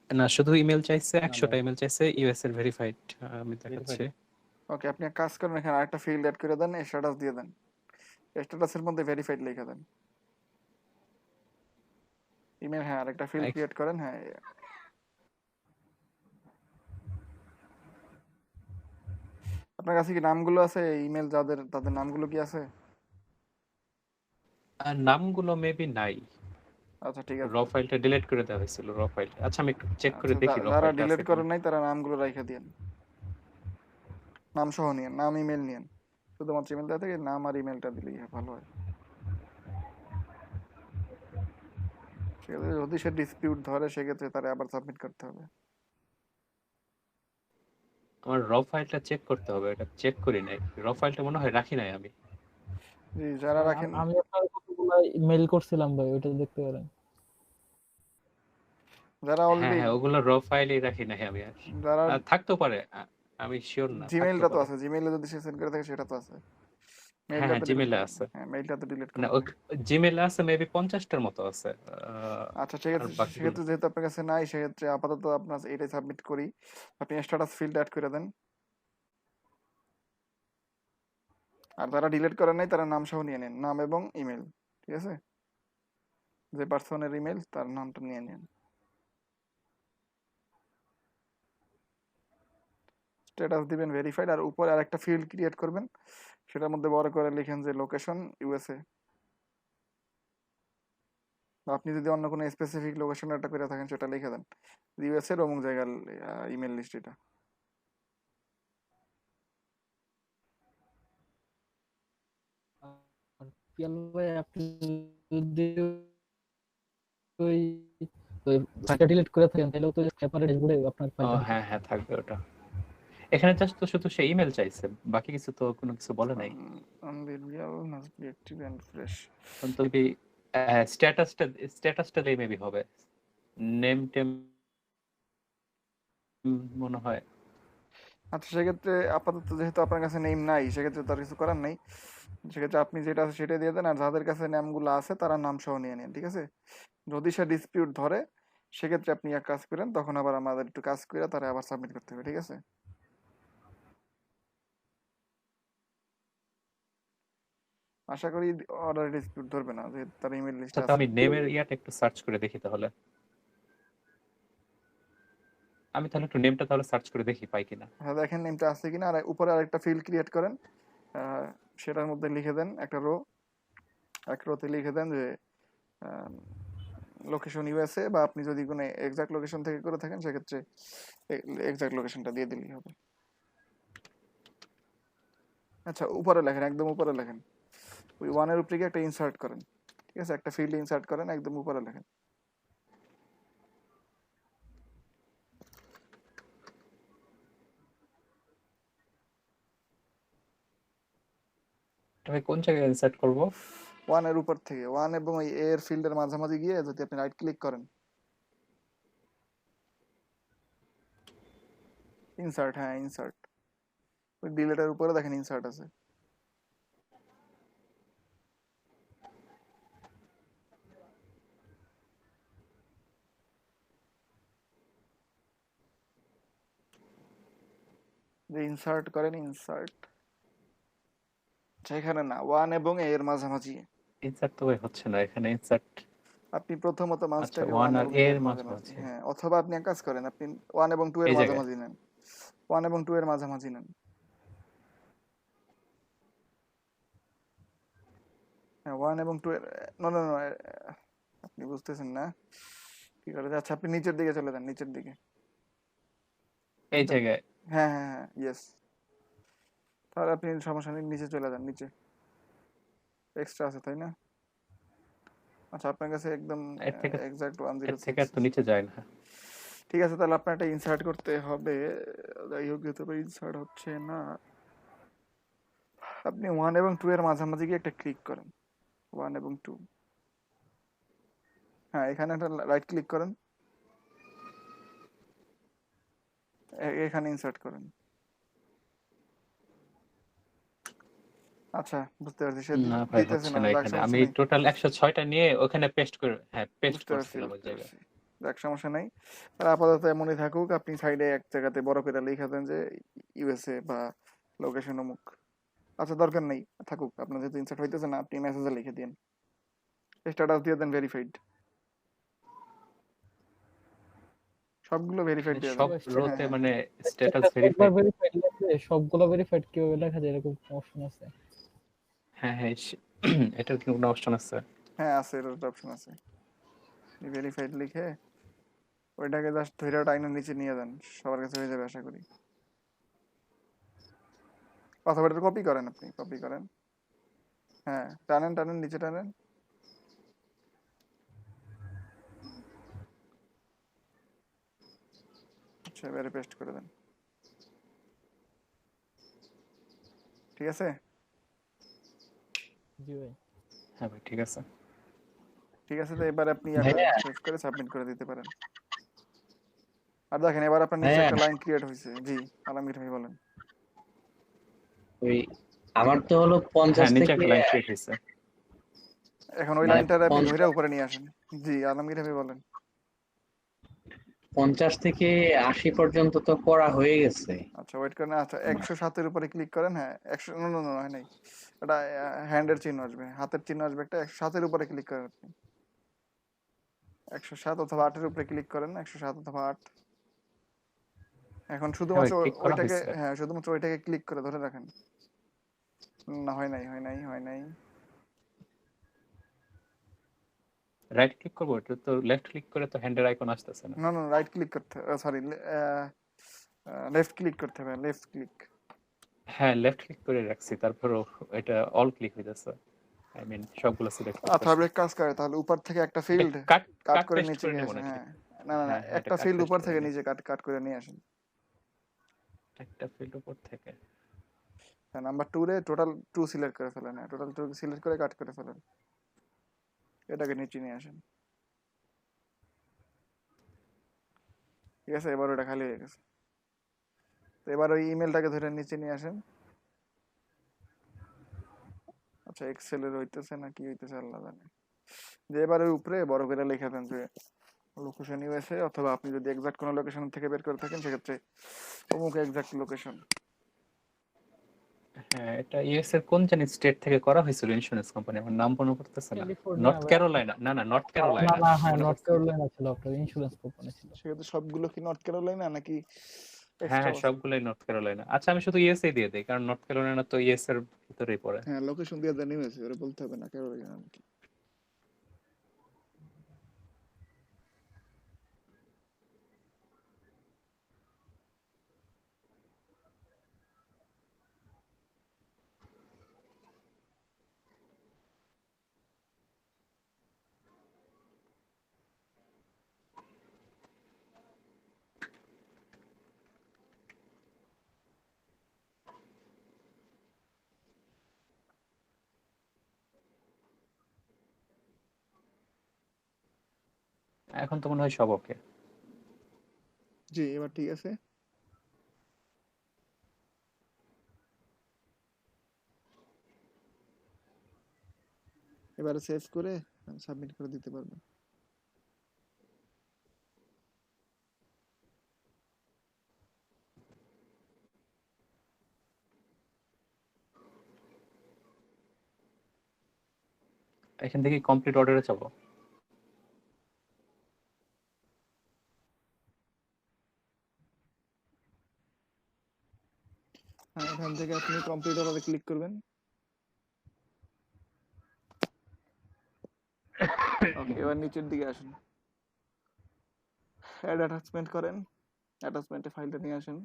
না, শুধু ইমেল চাইছে, 100টা ইমেল চাইছে, ইউএস এর ভেরিফাইড আমি দেখাচ্ছি। ওকে, আপনি এক কাজ করেন, এখানে আরেকটা ফিল্ড অ্যাড করে দেন, স্ট্যাটাস দিয়ে দেন। স্ট্যাটাসের মধ্যে ভেরিফাইড লিখে দেন। ইমেল, হ্যাঁ আরেকটা ফিল্ড ক্রিয়েট করেন। হ্যাঁ, আপনার কাছে কি নামগুলো আছে? ইমেল যাদের, তাদের নামগুলো কি আছে? নামগুলো মেবি নাই, আচ্ছা ঠিক আছে। র ফাইলটা ডিলিট করে দেওয়া হয়েছিল, র ফাইল। আচ্ছা আমি একটু চেক করে আচ্ছা, দেখি র যারা ফাইলটা ডিলিট আছে করেন কিনা। নাই তারা নামগুলো রাইখা দিয়েন, নাম সহ নিয়েন, নাম ইমেল নিয়েন। শুধুমাত্র ইমেল দেওয়া থেকে নাম আর ইমেলটা দিলেই ভালো হয়। ঠিক আছে, যদি সে ডিসপিউট ধরে সেক্ষেত্রে তারা আবার সাবমিট করতে হবে। আমার র ফাইলটা চেক করতে হবে, এটা চেক করি নাই, র ফাইলটা মনে হয় রাখি নাই আমি। জি, যারা রাখেন, আমি আপনার কতগুলো মেইল করছিলাম ভাই, ওইটা দেখতে পারেন। যারা হ্যাঁ অলরেডি, হ্যাঁ, ওগুলো র ফাইলই রাখি নাই আমি আর। যারা থাকতেও পারে, আমি শিওর না, থাকতেও জিমেইলটা তো পারে। আছে, জিমেইলে যদি সে সেন্ড করে থাকে সেটা তো আছে, হ্যাঁ মেইলটা হ্যাঁ, তো ডিলিট জিমেইলে করেন। আছে। হ্যাঁ, মেইলটা তো ডিলিট না, করেন। জিমেইলে আছে মেবি 50টার মতো আছে। আচ্ছা আর সেক্ষেত্রে, বাকিগুলো সেক্ষেত্রে যেহেতু আপনার কাছে নাই, সেক্ষেত্রে আপাতত আপনার এটাই সাবমিট করি। আপনি স্ট্যাটাস ফিল্ড অ্যাড করে দেন। আর যারা ডিলিট করেন নাই তারা নাম সহ নিয়ে নেন, নাম এবং ইমেল। ঠিক আছে, যে পার্সনের ইমেল তার নামটা নিয়ে নেন। স্ট্যাটাস দিবেন ভেরিফাইড, আর উপরে আরেকটা ফিল্ড ক্রিয়েট করবেন, সেটার মধ্যে বড় করে লিখেন যে লোকেশন ইউএসএ। আপনি যদি অন্য কোনো স্পেসিফিক লোকেশন একটা করে থাকেন সেটা লিখে দেন, ইউএস এর অমুক জায়গার ইমেল লিস্ট এটা। পিয়াল ভাই, আপনি যদি ওই ওই ফাইলটা ডিলিট করে থাকেন তাহলে তো সেপারেট ড্যাশবোর্ডে আপনার ও ফাইলটা হ্যাঁ হ্যাঁ, থাকবে ওটা। এখানে জাস্ট তো শুধু সে ইমেল চাইছে, বাকি কিছু তো কোনো কিছু বলে নাই। Must be active and fresh. তো কি স্ট্যাটাসটা দিয়ে মেবি হবে, নেম টেম মনে হয়। আচ্ছা সেক্ষেত্রে আপাতত যেহেতু আপনার কাছে নেম নাই, সেক্ষেত্রে তার কিছু করার নাই। সেক্ষেত্রে আপনি যেটা আছে সেটা দিয়ে দেন, আর যাদের কাছে নামগুলো আছে তারা নাম সহ নিয়ে নেন। ঠিক আছে, যদি সে ডিসপিউট ধরে সেক্ষেত্রে আপনি এক কাজ করেন, তখন আবার আমাদের একটু কাজ করে তারা আবার সাবমিট করতে হবে। ঠিক আছে, আশা করি অর্ডার ডিসপিউট ধরবে না, যেহেতু তার ইমেল লিস্টে আচ্ছা, আছে। আমি নেমের ইয়াটা একটু সার্চ করে দেখি তাহলে। আমি তাহলে একটু নেমটা তাহলে সার্চ করে দেখি পাই কিনা। হ্যাঁ দেখেন নেমটা আছে কিনা, আর উপরে আরেকটা ফিল্ড ক্রিয়েট করেন, সেটার মধ্যে লিখে দেন একটা রো, এক রোতে লিখে দেন যে লোকেশন ইউএসএ, বা আপনি যদি কোনো এক্সাক্ট লোকেশন থেকে করে থাকেন সেক্ষেত্রে এক্সাক্ট লোকেশনটা দিয়ে দিলেই হবে। আচ্ছা উপরে লেখেন, একদম উপরে লেখেন, ওই ওয়ানের উপরে গিয়ে একটা ইনসার্ট করেন। ঠিক আছে, একটা ফিল্ড ইনসার্ট করেন, একদম উপরে লেখেন। আমি কোন জায়গায় ইনসার্ট করব? ওয়ানের উপর থেকে, ওয়ান এবং ওই এর ফিল্ডের মাঝামাঝি গিয়ে যদি আপনি রাইট ক্লিক করেন, ইনসার্ট, হ্যাঁ ইনসার্ট, ওই ডিলেটের উপরে দেখেন ইনসার্ট আছে। যে ইনসার্ট করেন, ইনসার্ট সেখানে না, ওয়ান এবং এর মাঝামাঝি। ইনসার্ট তো ভাই হচ্ছে না এখানে, ইনসার্ট। আপনি প্রথমত আচ্ছা, মাঝটাকে 1 ওয়ান আর এবং এর এর মাঝামাঝি। মাঝামাঝি, হ্যাঁ, অথবা আপনি এক কাজ করেন, আপনি ওয়ান এবং টু এর এই জায়গায় মাঝামাঝি নেন, ওয়ান এবং টু এর মাঝামাঝি নেন। হ্যাঁ, ওয়ান এবং টু এর, নো নো নো, আপনি বুঝতেছেন না কি করে। আচ্ছা আপনি নিচের দিকে চলে যান, নিচের দিকে, এই জায়গায়। হ্যাঁ হ্যাঁ হ্যাঁ, ইয়েস। তাহলে আপনি সমস্যা নেই, নিচে চলে যান, নিচে এক্সট্রা আছে তাই না? আচ্ছা আপনার কাছে একদম এর থেকে এক্সাক্ট এর থেকে 106। আর তো নিচে যায় না। ঠিক আছে, তাহলে আপনার একটা ইনসার্ট করতে হবে, যাই হোক যেহেতু ইনসার্ট হচ্ছে না, আপনি ওয়ান এবং টু এর মাঝামাঝি গিয়ে একটা ক্লিক করেন, ওয়ান এবং টু, হ্যাঁ এখানে একটা রাইট ক্লিক করেন, এখানে ইনসার্ট করেন। আচ্ছা বুঝতে পারছি, সে না ভাই দিতেছে হচ্ছে না, না যাক এখানে। সমস্যা আমি নেই, টোটাল 106টা নিয়ে ওখানে পেস্ট করে, হ্যাঁ পেস্ট বুঝতে পারছি করছিলাম ওই বুঝতে জায়গায়। পারছি, যাক সমস্যা নাই। আর আপাতত এমনই থাকুক, আপনি সাইডে এক জায়গাতে বড় করে লিখে দেন যে ইউএসএ বা লোকেশন অমুক। আচ্ছা দরকার নেই, থাকুক। আপনার যেহেতু ইনসার্ট হইতেছে না, আপনি মেসেজে লিখে দিন, স্ট্যাটাস দিয়ে দেন ভেরিফাইড। সবগুলো ভেরিফাইড দিয়ে সব দেন। হ্যাঁ রোতে হ্যাঁ মানে স্ট্যাটাস একবার ভেরিফাইড। ভেরিফাইড লাগবে, সবগুলো ভেরিফাইড কিভাবে লেখা যায় এরকম অপশন আছে? হ্যাঁ হ্যাঁ এটার কি কোনো অপশন আছে? হ্যাঁ আছে, এর অপশন আছে। ভেরিফাইড লিখে ওইটাকে জাস্ট ধরে টাইনের নিচে নিয়ে যান, সবার কাছে হয়ে যাবে আশা করি। অথবা এটা কপি করেন, আপনি কপি করেন, হ্যাঁ টানেন টানেন নিচে টানেন। আচ্ছা এবারে পেস্ট করে দেন, ঠিক আছে? জি ভাই। হ্যাঁ ভাই ঠিক আছে। ঠিক আছে, তো এবার আপনি ভাইয়া সেভ করে সাবমিট করে দিতে পারেন। আর দেখেন এবার আপনার নিচে ভাইয়া একটা লাইন ক্রিয়েট হয়েছে। জি আলমগীর ভাই বলেন। ওই আমার তো হলো 50 হ্যাঁ নিচে থেকে একটা লাইন ক্রিয়েট হয়েছে। এখন ওই মানে লাইনটা আপনি ধরে 50 উপরে নিয়ে আসেন। জি আলমগীর ভাই বলেন। 50 থেকে 80 পর্যন্ত তো করা হয়ে গেছে। আচ্ছা ওয়েট করেন। আচ্ছা 107-এর উপরে ক্লিক করেন। হ্যাঁ 100, নো নো নো হয় নাই, এটা হ্যান্ডের চিহ্ন আসবে, হাতের চিহ্ন আসবে একটা। 107-এর উপরে ক্লিক করেন আপনি, 107 অথবা 8-এর উপরে ক্লিক করেন, 107 অথবা 8। এখন হ্যাঁ ভাই শুধুমাত্র ক্লিক করা ওইটাকে, হয়েছে। হ্যাঁ শুধুমাত্র ওইটাকে ক্লিক করে ধরে রাখেন। না হয় নাই হয় নাই হয় নাই। রাইট ক্লিক করবো, এটা তো লেফট ক্লিক করে তো হ্যান্ডের আইকন আসতেছে না। না না রাইট ক্লিক করতে, সরি লেফট ক্লিক করতে হবে, লেফট ক্লিক। হ্যাঁ লেফট ক্লিক করে রাখছি, তারপরও এটা অল ক্লিক হইতেছে, আই মিন সবগুলো সিলেক্ট অথবা করতেছি। এক কাজ করে তাহলে, উপর থেকে একটা এটা ফিল্ড কাট কাট কাট করে পেস্ট নিচে করে নিয়ে নেব আসেন। নাকি? হ্যাঁ না না না, হ্যাঁ হ্যাঁ এটা একটা কাট ফিল্ড পেস্ট উপর করে থেকে নিই। নিচে কাট কাট করে নিয়ে আসেন। একটা ফিল্ড উপর থেকে। হ্যাঁ নাম্বার 2-রে টোটাল 2 সিলেক্ট করে ফেলেন। হ্যাঁ টোটাল 2 সিলেক্ট করে কাট করে ফেলেন, এটাকে নিচে নিয়ে আসেন। ঠিক আছে, এবার ওটা খালি হয়ে গেছে। তো এবার ওই ইমেলটাকে ধরে নিচে নিয়ে আসেন। আচ্ছা এক্সেলের হইতেছে না কি হইতেছে আল্লাহ জানে। যে এবার ওই উপরে বড় করে লিখে দেন যে লোকেশন ইউএসএ, অথবা আপনি যদি এক্সাক্ট কোনো লোকেশন থেকে বের করে থাকেন সেক্ষেত্রে অমুক এক্সাক্ট লোকেশন। হ্যাঁ এটা ইউএস এর কোন জানি স্টেট থেকে করা হয়েছিল ইন্স্যুরেন্স কোম্পানি, আমার নাম মনে পড়তেছে না। ক্যালিফোর্নিয়া নর্থ ভাই। ক্যারোলাইনা, না না নর্থ না ক্যারোলাইনা না, হ্যাঁ মনে নর্থ পড়ছে। ক্যারোলাইনা ছিল আপনার ইন্স্যুরেন্স কোম্পানি ছিল। সেক্ষেত্রে সবগুলো কি নর্থ ক্যারোলাইনা নাকি হ্যাঁ এক্সট্রা? হ্যাঁ সবগুলোই নর্থ ক্যারোলাইনা। আচ্ছা আমি শুধু ইউএসএ দিয়ে দিই, কারণ নর্থ ক্যারোলাইনা তো ইউএস এর ভিতরেই পড়ে। হ্যাঁ লোকেশন দিয়ে দেন ইউএসএ, ওরা বলতে হবে না ক্যারোলাইনা নাকি। এখন তো মনে হয় সব ওকে। জি এবার ঠিক আছে। এবারে সেভ করে সাবমিট করে দিতে পারবেন। এখান থেকে কমপ্লিট অর্ডারে যাবো। হ্যাঁ এখান থেকে আপনি কমপ্লিট অর্ডারে ক্লিক করবেন। ওকে এবার নিচের দিকে আসেন, অ্যাড অ্যাটাচমেন্ট করেন, অ্যাটাচমেন্টে ফাইলটা নিয়ে আসেন।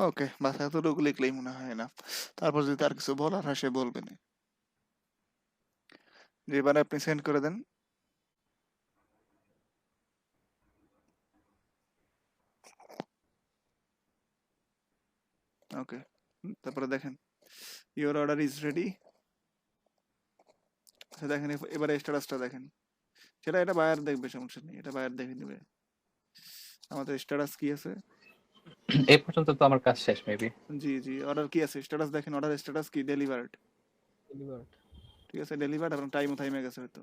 ওকে, বাস এতটুকু লিখলেই মনে হয় না। তারপর যদি তার কিছু বলার হয় সে বলবে না। যে এবারে আপনি সেন্ড করে দেন। ওকে, তারপরে দেখেন ইওর অর্ডার ইজ রেডি। দেখেন এবারে স্ট্যাটাসটা দেখেন। এটা বায়ার দেখবে, সমস্যা নেই, এটা বায়ার দেখে নেবে। আমাদের স্ট্যাটাস কি আছে? এই পর্যন্ত তো আমার কাজ শেষ মেবি। জি জি, অর্ডার কি আছে? স্ট্যাটাস দেখেন, অর্ডার স্ট্যাটাস কি? ডেলিভার্ড। ডেলিভার্ড। ঠিক আছে, ডেলিভার্ড। এবং টাইমও থাইমে গেছে হয়তো,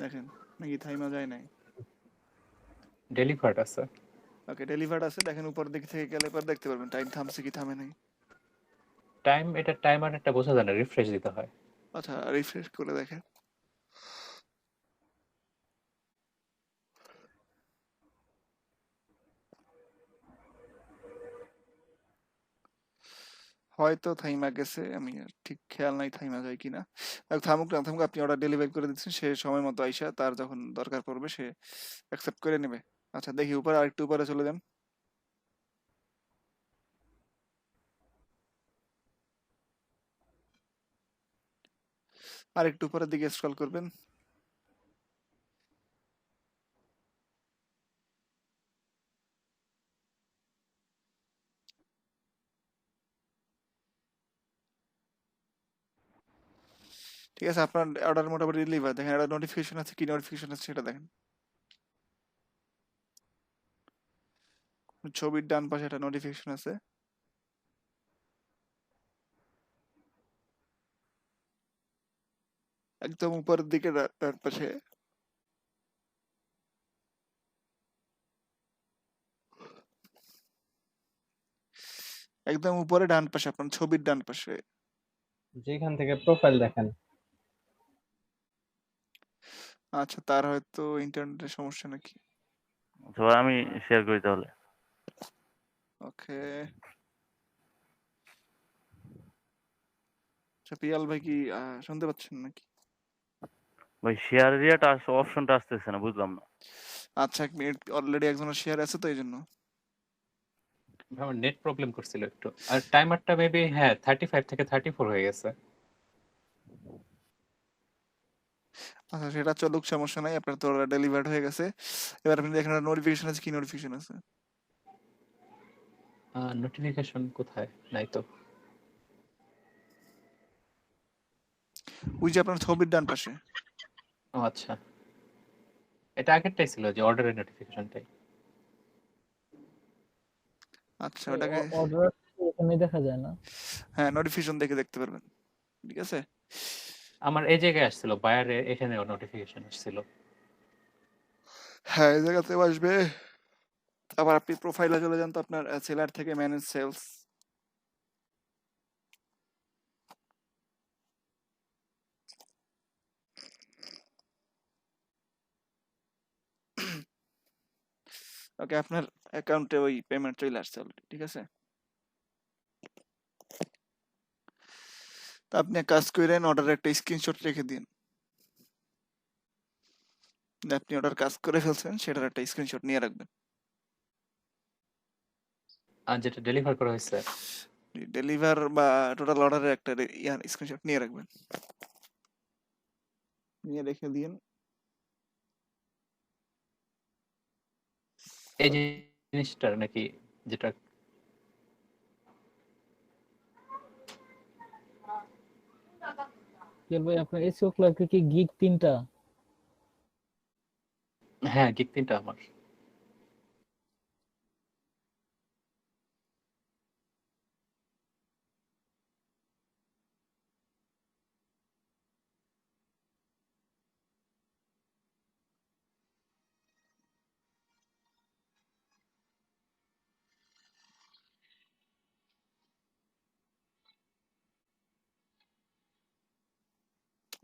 দেখেন নাকি থাইমা যায় নাই? ডেলিভার্ড আছে। ওকে, ডেলিভার্ড আছে। দেখেন উপর দিক থেকে গেলে পর দেখতে পারবেন টাইম থামছে কি থামে নাই। টাইম, এটা টাইমার একটা বোঝা যায় না, রিফ্রেশ দিতে হয়। আচ্ছা, রিফ্রেশ করে দেখেন। হয়তো থাইমা গেছে, আমি আর ঠিক খেয়াল নাই থাইমা যায় কিনা। থামুক না থামুক, আপনি অর্ডার ডেলিভারি করে দিচ্ছেন, সে সময় মতো আইসা তার যখন দরকার পড়বে সে অ্যাকসেপ্ট করে নেবে। আচ্ছা দেখি উপরে, আরেকটু উপরে চলে যান। আরেকটু উপরের দিকে স্ক্রল করবেন। ঠিক আছে, আপনার অর্ডার মোটামুটি ডেলিভার। দেখেন একটা নোটিফিকেশন আছে, কি নোটিফিকেশন আছে সেটা দেখেন। ছবির ডান পাশে একটা নোটিফিকেশন আছে। একদম উপরের দিকে ডান পাশে। একদম উপরে ডান পাশে, আপনার ছবির ডান পাশে। যেখান থেকে প্রোফাইল দেখেন। আচ্ছা, তার হয়তো ইন্টারনেটের সমস্যা নাকি। তো আমি শেয়ার করি তাহলে। ওকে, আচ্ছা পিয়াল ভাই কি শুনতে পাচ্ছেন নাকি? ভাই শেয়ার এরিয়াটা অপশনটা আসতেছে না, বুঝলাম না। আচ্ছা, এক মিনিট, অলরেডি একজনের শেয়ার আছে তো এই জন্য। আমার নেট প্রবলেম করছিল একটু। আর টাইমারটা মেবি হ্যাঁ 35 থেকে 34 হয়ে গেছে। আচ্ছা সেটা চলুক, সমস্যা নাই, আপনার তো ডেলিভার্ড হয়ে গেছে। এবার আপনি দেখেন নোটিফিকেশন আছে, কি নোটিফিকেশন আছে? নোটিফিকেশন কোথায়? নাই তো। ওই যে আপনার ছবির ডান পাশে। ও আচ্ছা, এটা আগেরটাই ছিল যে অর্ডারের নোটিফিকেশনটাই। আচ্ছা ওটাকে, অর্ডার এখানে দেখা যায় না। হ্যাঁ নোটিফিকেশন দেখে দেখতে পারবেন। ঠিক আছে, আমার এই জায়গায় আসছিল, বায়ারে এখানে নোটিফিকেশন আসছিল। হ্যাঁ এই জায়গাতেও আসবে। আবার আপনি প্রোফাইলে চলে যান তো, আপনার সেলার থেকে ম্যানেজ সেলস। ওকে, আপনার অ্যাকাউন্টে ওই পেমেন্ট চলে আসছে অলরেডি। ঠিক আছে, তো আপনি এক কাজ করেন, অর্ডারের একটা স্ক্রিনশট রেখে দিন। আপনি অর্ডার কাজ করে ফেলছেন সেটার একটা স্ক্রিনশট নিয়ে রাখবেন। আর যেটা ডেলিভার করা হয়েছে, ডেলিভার বা টোটাল অর্ডারের একটা স্ক্রিনশট নিয়ে রাখবেন, নিয়ে রেখে দিন। এই জিনিসটা নাকি যেটা ভাই আপনার এসিও ক্লার্কে কি গিগ 3টা? হ্যাঁ গিগ 3টা আমার।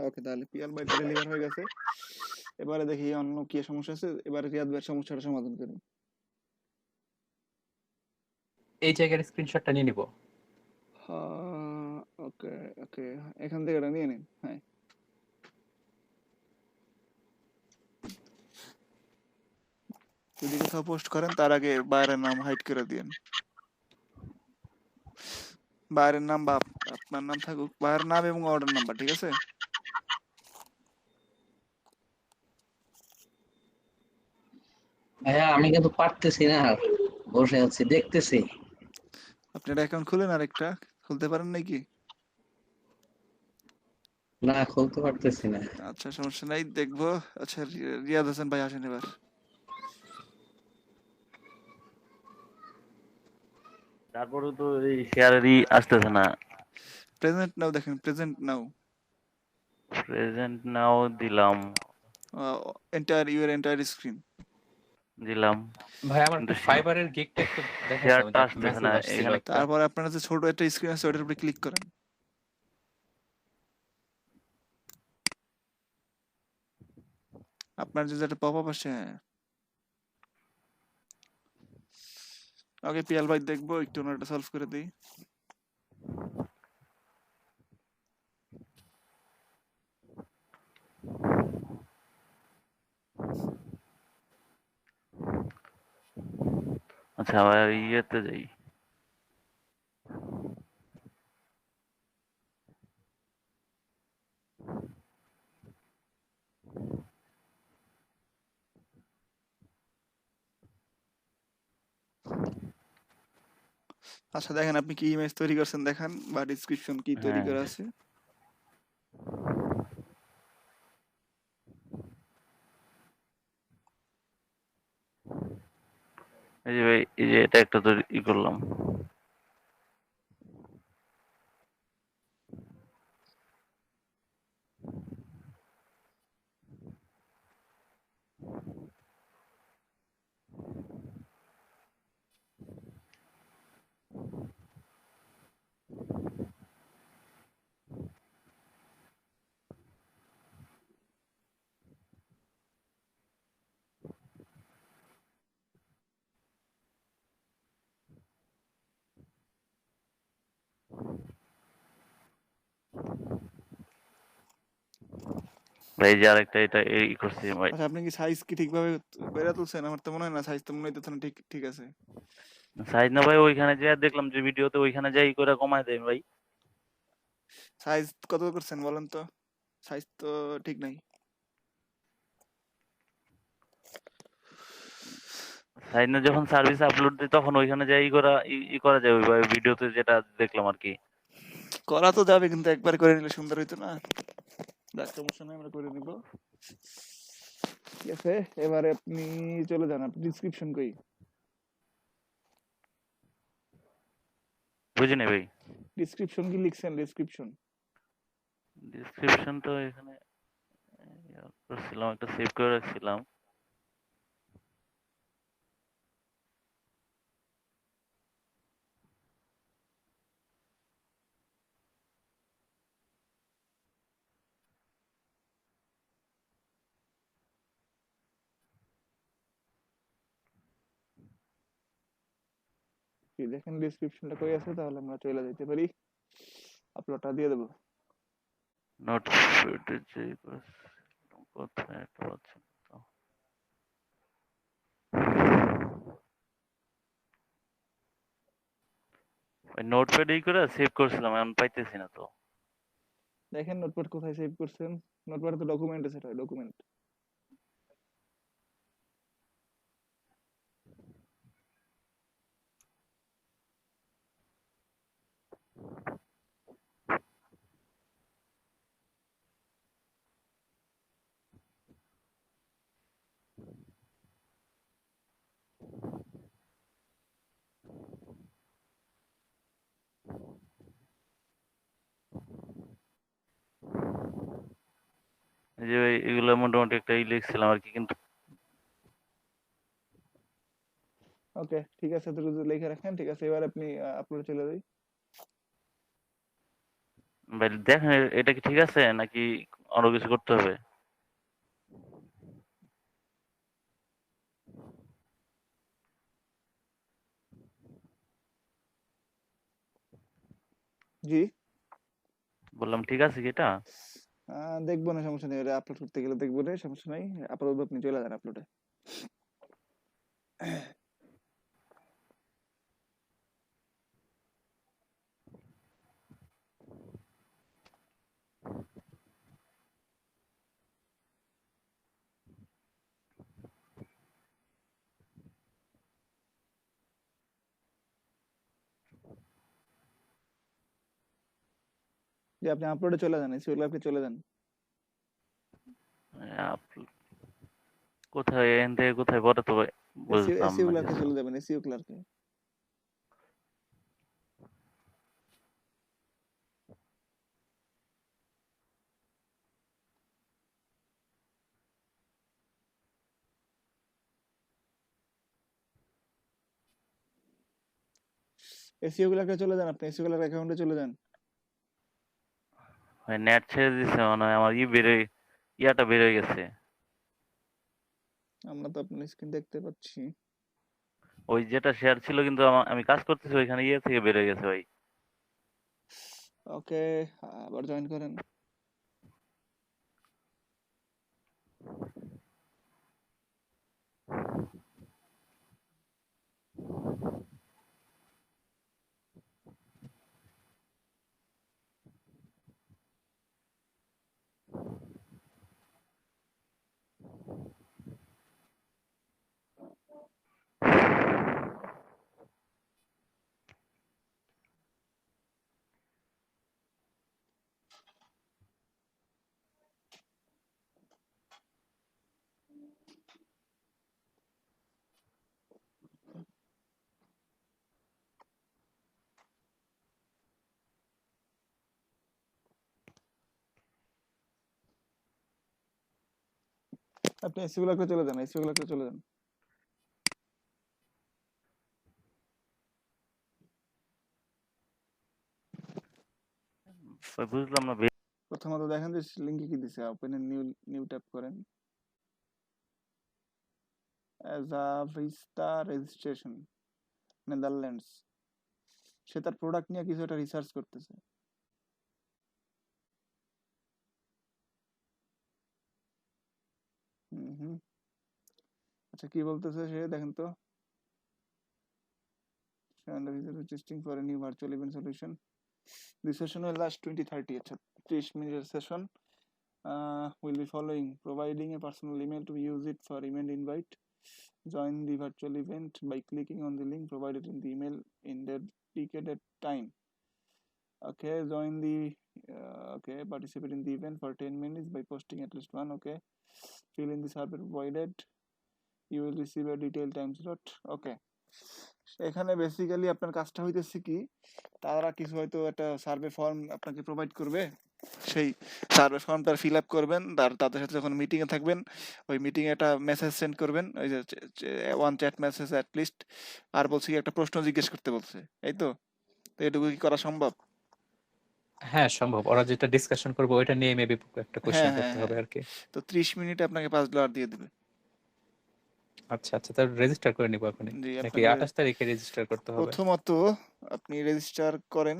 ওকে, তাহলে পিয়াল ভাই ডেলিভার হয়ে গেছে। এবারে দেখি অন্য কি সমস্যা আছে, এবারে রিয়াদ ভাইয়ের সমস্যাটা সমাধান করুন। এই জায়গার স্ক্রিনশটটা নিয়ে নিব। ওকে ওকে, এখান থেকে এটা নিয়ে নিন। হ্যাঁ, যদি কোথাও পোস্ট করেন তার আগে বায়ারের নাম হাইড করে দিয়েন। বায়ারের নাম বা আপনার নাম থাকুক, বায়ারের নাম এবং অর্ডার নাম্বার, ঠিক আছে? ভাইয়া আমি কিন্তু পারতেছি না, বসে আছি দেখতেছি। আপনার অ্যাকাউন্ট খুলেন, আরেকটা খুলতে পারেন নাকি? না খুলতে পারতেছি না। আচ্ছা সমস্যা নাই, দেখবো। আচ্ছা রিয়াদ হাসান ভাই আসেন এবার। তারপরে তো এই শেয়ারেরই আসতেছে না। প্রেজেন্ট নাও দেখেন, প্রেজেন্ট নাও। প্রেজেন্ট নাও দিলাম। এন্টার ইউর এন্টার স্ক্রিন দিলাম, ভাই আমার কিন্তু একটু ফাইবারের গিগটা একটু দেখাইতে শেয়ারটা হবে, যে আসতেছে মেসেজ না আসছিল এখানে। একটা। তারপরে আপনার যে ছোট একটা স্ক্রিন আছে ওটার উপরে ক্লিক করেন। আপনার যে একটা পপআপ আসে, হ্যাঁ। ওকে পিয়াল ভাই দেখবো একটু, ওনারটা সলভ করে দিই। আচ্ছা আবার ইয়েতে যাই। আচ্ছা দেখেন আপনি কি ইমেজ তৈরি করছেন দেখান, বা ডেসক্রিপশন কি তৈরি হ্যাঁ করা আছে। এই যে ভাই, এই যে এটা একটা তো ই করলাম। ভাই এই যে আরেকটা এটা এই করছি ভাই। আচ্ছা আপনি কি সাইজ কি ঠিকভাবে বেরা তুলছেন? আমার তো মনে হয় না, সাইজ তো মনে হইতেছে না ঠিক ঠিক আছে। সাইজ না ভাই, ওইখানে যে দেখলাম যে ভিডিওতে ওইখানে যাই করে কমায় দেয় ভাই। সাইজ কত করছেন বলেন তো? সাইজ তো ঠিক নাই। সাইজ না যখন সার্ভিস আপলোড দিই তখন ওইখানে যাই করা ই করা যায় ওই ভাই, ভিডিওতে যেটা দেখলাম আর কি। করা তো যাবে, কিন্তু একবার করে নিলে সুন্দর হইতো না? যাক সমস্যা নাই, আমরা করে নিব। ঠিক আছে, এবারে আপনি চলে যান। আপনি ডিসক্রিপশন কই? বুঝিনি ভাই। ডিসক্রিপশন কি লিখছেন? ডিসক্রিপশন ডিসক্রিপশন তো এখানে করছিলাম, একটা সেভ করে রাখছিলাম। কি দেখেন ডিসক্রিপশনটা কই আছে, তাহলে আমরা চলে যেতে পারি। আপলোডটা দিয়ে দেব। নোট যে কোথায় একটা পাচ্ছি না তো। ওই নোটপ্যাড এই করে সেভ করছিলাম, এখন পাইতেছি না তো। দেখেন নোটপ্যাড কোথায় সেভ করছেন। নোটপ্যাড তো ডকুমেন্ট আছে, এটা ডকুমেন্ট। এই যে ভাই এগুলো মোটামুটি একটা ই লিখছিলাম আর কি, কিন্তু ওকে ঠিক আছে, তো লিখে রাখেন। ঠিক আছে, এবার আপনি আপলোড চলে যাই। ভাই দেখেন এটা কি ঠিক আছে নাকি আরো কিছু করতে হবে? জি বললাম ঠিক আছে কি এটা? দেখবো না, সমস্যা নেই। এটা আপলোড করতে গেলে দেখবো না, সমস্যা নাই। আপাতত আপনি চলে যান আপলোডে। যে আপনি আপলোডে চলে যান, এসিও ক্লার্কে চলে যান। কোথায় এখান থেকে কোথায় পরে তো বুঝলাম এসিও না ক্লার্কে কিছু। চলে যাবেন, এসিও ক্লার্কে। এসিও ক্লার্কে চলে যান, আপনি এসিও ক্লার্ক অ্যাকাউন্টে চলে যান। নেট ছেড়ে দিছে মনে হয়, আমার ইয়াটা বের হয়ে গেছে। আমরা তো আপনার স্ক্রিন দেখতে পাচ্ছি। ওই যেটা শেয়ার ছিল কিন্তু আমি কাজ করতেছি ওইখানে ইয়ে থেকে বের হয়ে গেছে ভাই। ওকে, আবার জয়েন করেন। আপনি এসিও ক্লার্কে চলে যান, এসিও ক্লার্কে চলে যান। বুঝলাম না। প্রথমত দেখেন যে লিংকে কি দিছে, ওপেন এ নিউ ট্যাব করেন। ভিস্তা রেজিস্ট্রেশন নেদারল্যান্ডস। সে তার প্রোডাক্ট নিয়ে কিছু একটা রিসার্চ করতেছে। হুম, আচ্ছা কি বলতেছে সে দেখেন তো। Testing for a new virtual event solution. This session will last 20-30. আচ্ছা 30 মিনিটের session. Will be following: providing a personal email to use it for email invite. Join the virtual event by clicking on the link provided in the email in dedicated time. Okay, join the participate in the event for 10 minutes by posting at least one. Okay, fill in the survey provided. You will receive a detailed time slot. Okay, এখানে basically আপনার কাজটা হইতেছে কি, তারা কিছু হয়তো একটা survey form আপনাকে প্রোভাইড করবে, সেই সার্ভে ফর্মটা ফিল আপ করবেন, তাদের সাথে যখন মিটিং এ থাকবেন ওই মিটিং এ একটা মেসেজ সেন্ড করবেন, ওই যে one chat message at least. আর বলছি কি একটা প্রশ্ন জিজ্ঞেস করতে বলছে, এই তো এটুকু কি করা সম্ভব? হ্যাঁ সম্ভব, ওরা যেটা ডিসকাশন করবে ওইটা নিয়ে মেবি একটা কোশ্চেন হ্যাঁ করতে হ্যাঁ হবে হ্যাঁ, আর কি। তো 30 মিনিটে আপনাকে $5 দিয়ে দেবে। আচ্ছা আচ্ছা, তাহলে রেজিস্টার করে নিব এখনই জি, নাকি আপনাকে 28 তারিখে রেজিস্টার করতে হবে? প্রথমত আপনি রেজিস্টার করেন।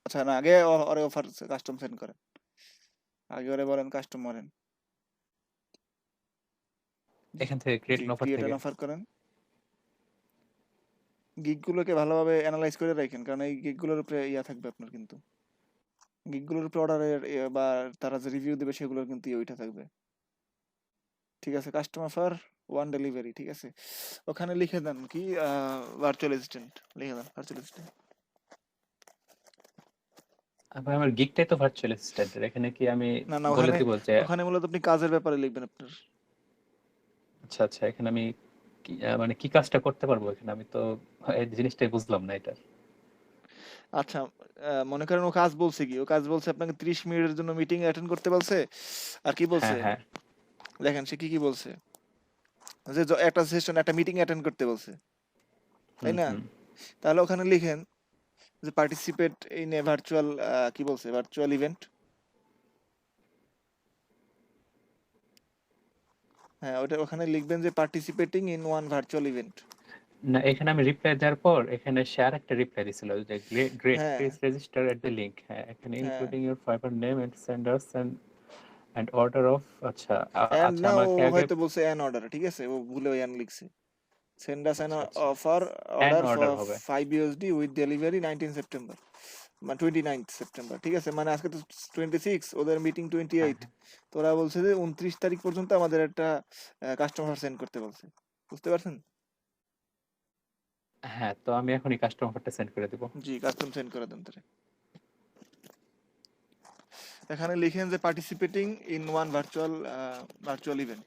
আচ্ছা না, আগে ওরে অফার কাস্টম সেন্ড করেন, আগে ওরে বলেন কাস্টম করেন। এখান থেকে ক্রিয়েট অফার ক্রিয়েট থেকে অ্যান অফার করেন। গিগগুলোকে ভালোভাবে অ্যানালাইজ করে রাখেন, কারণ এই গিগগুলোর উপরে ইয়া থাকবে আপনার, কিন্তু গিগগুলোর উপরে অর্ডারের বা তারা যে রিভিউ দেবে সেগুলোর কিন্তু ওইটা থাকবে। ঠিক আছে, কাস্টম অফার ওয়ান ডেলিভারি। ঠিক আছে, ওখানে লিখে দেন কি ভার্চুয়াল অ্যাসিস্ট্যান্ট লিখে দেন, ভার্চুয়াল অ্যাসিস্ট্যান্ট। আমার গিগটাই তো ভার্চুয়াল অ্যাসিস্ট্যান্ট, এখানে কি আমি না না, বলে ওখানে দিব যে ওখানে মূলত আপনি কাজের ব্যাপারে লিখবেন আপনার। আচ্ছা আচ্ছা, এখানে আমি মানে কি কাজটা করতে পারবো এখানে, আমি তো এই জিনিসটাই বুঝলাম না এটা। আচ্ছা মনে করেন ও কাজ বলছে কি, ও কাজ বলছে আপনাকে 30 মিনিটের জন্য মিটিং অ্যাটেন্ড করতে বলছে। আর কি বলছে হ্যাঁ হ্যাঁ, দেখেন সে কি কি বলছে, যে একটা সেশন একটা মিটিং অ্যাটেন্ড করতে বলছে, তাই না? তাহলে ওখানে লিখেন যে পার্টিসিপেট ইন এ ভার্চুয়াল, কি বলছে, ভার্চুয়াল ইভেন্ট। হ্যাঁ, ওটা ওখানে লিখবেন যে participating in one virtual event. না এখানে আমি রিপ্লাই দেওয়ার পর এখানে শেয়ার একটা রিপ্লাই দিছিল যে গ্রেট হ্যাঁ please register at the link. হ্যাঁ এখানে হ্যাঁ, including your fibre name and senders and order of. আচ্ছা এন্ড আচ্ছা, না, ও আমাকে আগে হয়তো বলছে অ্যান অর্ডার, ঠিক আছে, ও ভুলে অ্যান লিখছে। সেন্ড আস অ্যান আচ্ছা আচ্ছা offer an order order for হবে 5 USD উইথ ডেলিভারি 19 সেপ্টেম্বর, মানে 29 সেপ্টেম্বর, ঠিক আছে? মানে আজকে তো 26, ওদের মিটিং হ্যাঁ 28। হ্যাঁ তো ওরা বলছে যে 29 তারিখ পর্যন্ত আমাদের একটা কাস্টমার সেন্ড করতে বলছে, বুঝতে পারছেন? হ্যাঁ, তো আমি এখনই কাস্টমারটা সেন্ড করে দিব। জি, কাস্টম সেন্ড করে দেন তাহলে। এখানে লিখেন যে participating in one virtual event.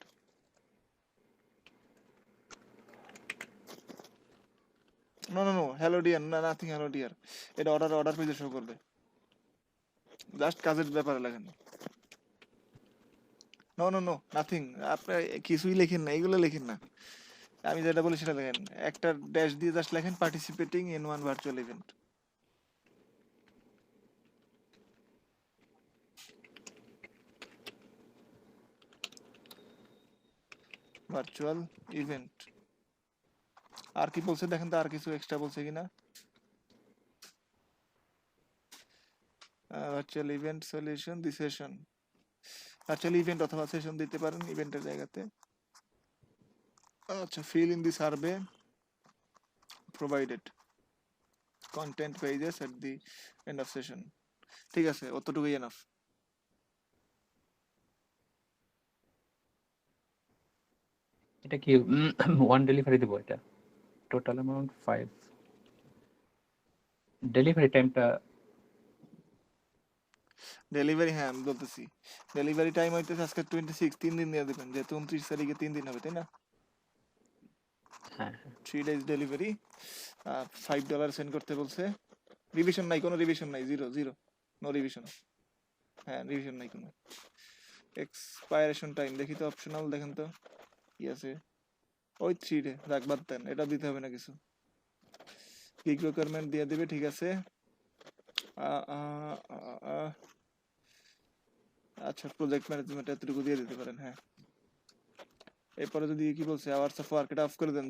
No hello dear, না নাথিং হ্যালো ডিয়ার, এটা অর্ডার পেজে শো করবে, জাস্ট কাজের ব্যাপারে লেখেন। নো নাথিং, আপনি কিছুই লেখেন না, এগুলো লেখেন না, আমি যেটা বলি সেটা লেখেন, একটা ড্যাশ দিয়ে জাস্ট লেখেন participating in one virtual event. Virtual event আর কি বলছে দেখেন তো, আর কিছু এক্সট্রা বলছে কিনা। Virtual event solution the session, virtual event অথবা সেশন দিতে পারেন ইভেন্টের জায়গাতে। আচ্ছা, fill in the survey provided content pages at the end of session. ঠিক আছে, অতটুকুই এনাফ। এটা কি ওয়ান ডেলিভারি দিব? এটা টোটাল অ্যামাউন্ট 5, ডেলিভারি টাইমটা ডেলিভারি, হ্যাঁ আমি বলতেছি, ডেলিভারি টাইম হইতেছে আজকে 26, 3 দিন দিয়ে দেবেন, যেহেতু 29 তারিখে 3 দিন হবে, তাই না? হ্যাঁ 3 days ডেলিভারি। $5 সেন্ড করতে বলছে। রিভিশন নাই, কোনো রিভিশন নাই, জিরো, নো রিভিশন। হ্যাঁ, রিভিশন নাই কোনো। এক্সপায়ারেশন টাইম দেখি তো, অপশনাল দেখেন তো কি আছে। ওই 3 ডে, রাখ বাদ দেন, এটা দিতে হবে না কিছু। গিগ রিকোয়ারমেন্ট দিয়ে দিবে, ঠিক আছে। আচ্ছা, প্রজেক্ট ম্যানেজমেন্ট এতটুকু দিয়ে দিতে পারেন, হ্যাঁ। এরপরে যদি কি বলছে, আওয়ার্স অফ ওয়ার্ক, এটা অফ করে দেন,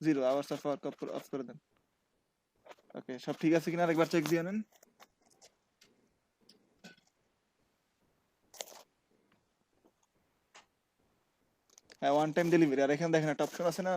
zero hours of work off করে দেন। ওকে, সব ঠিক আছে কিনা আরেকবার চেক দিয়ে নেন। হ্যাঁ, ওয়ান টাইম ডেলিভারি। আর এখানে দেখেন একটা অপশন আছে না,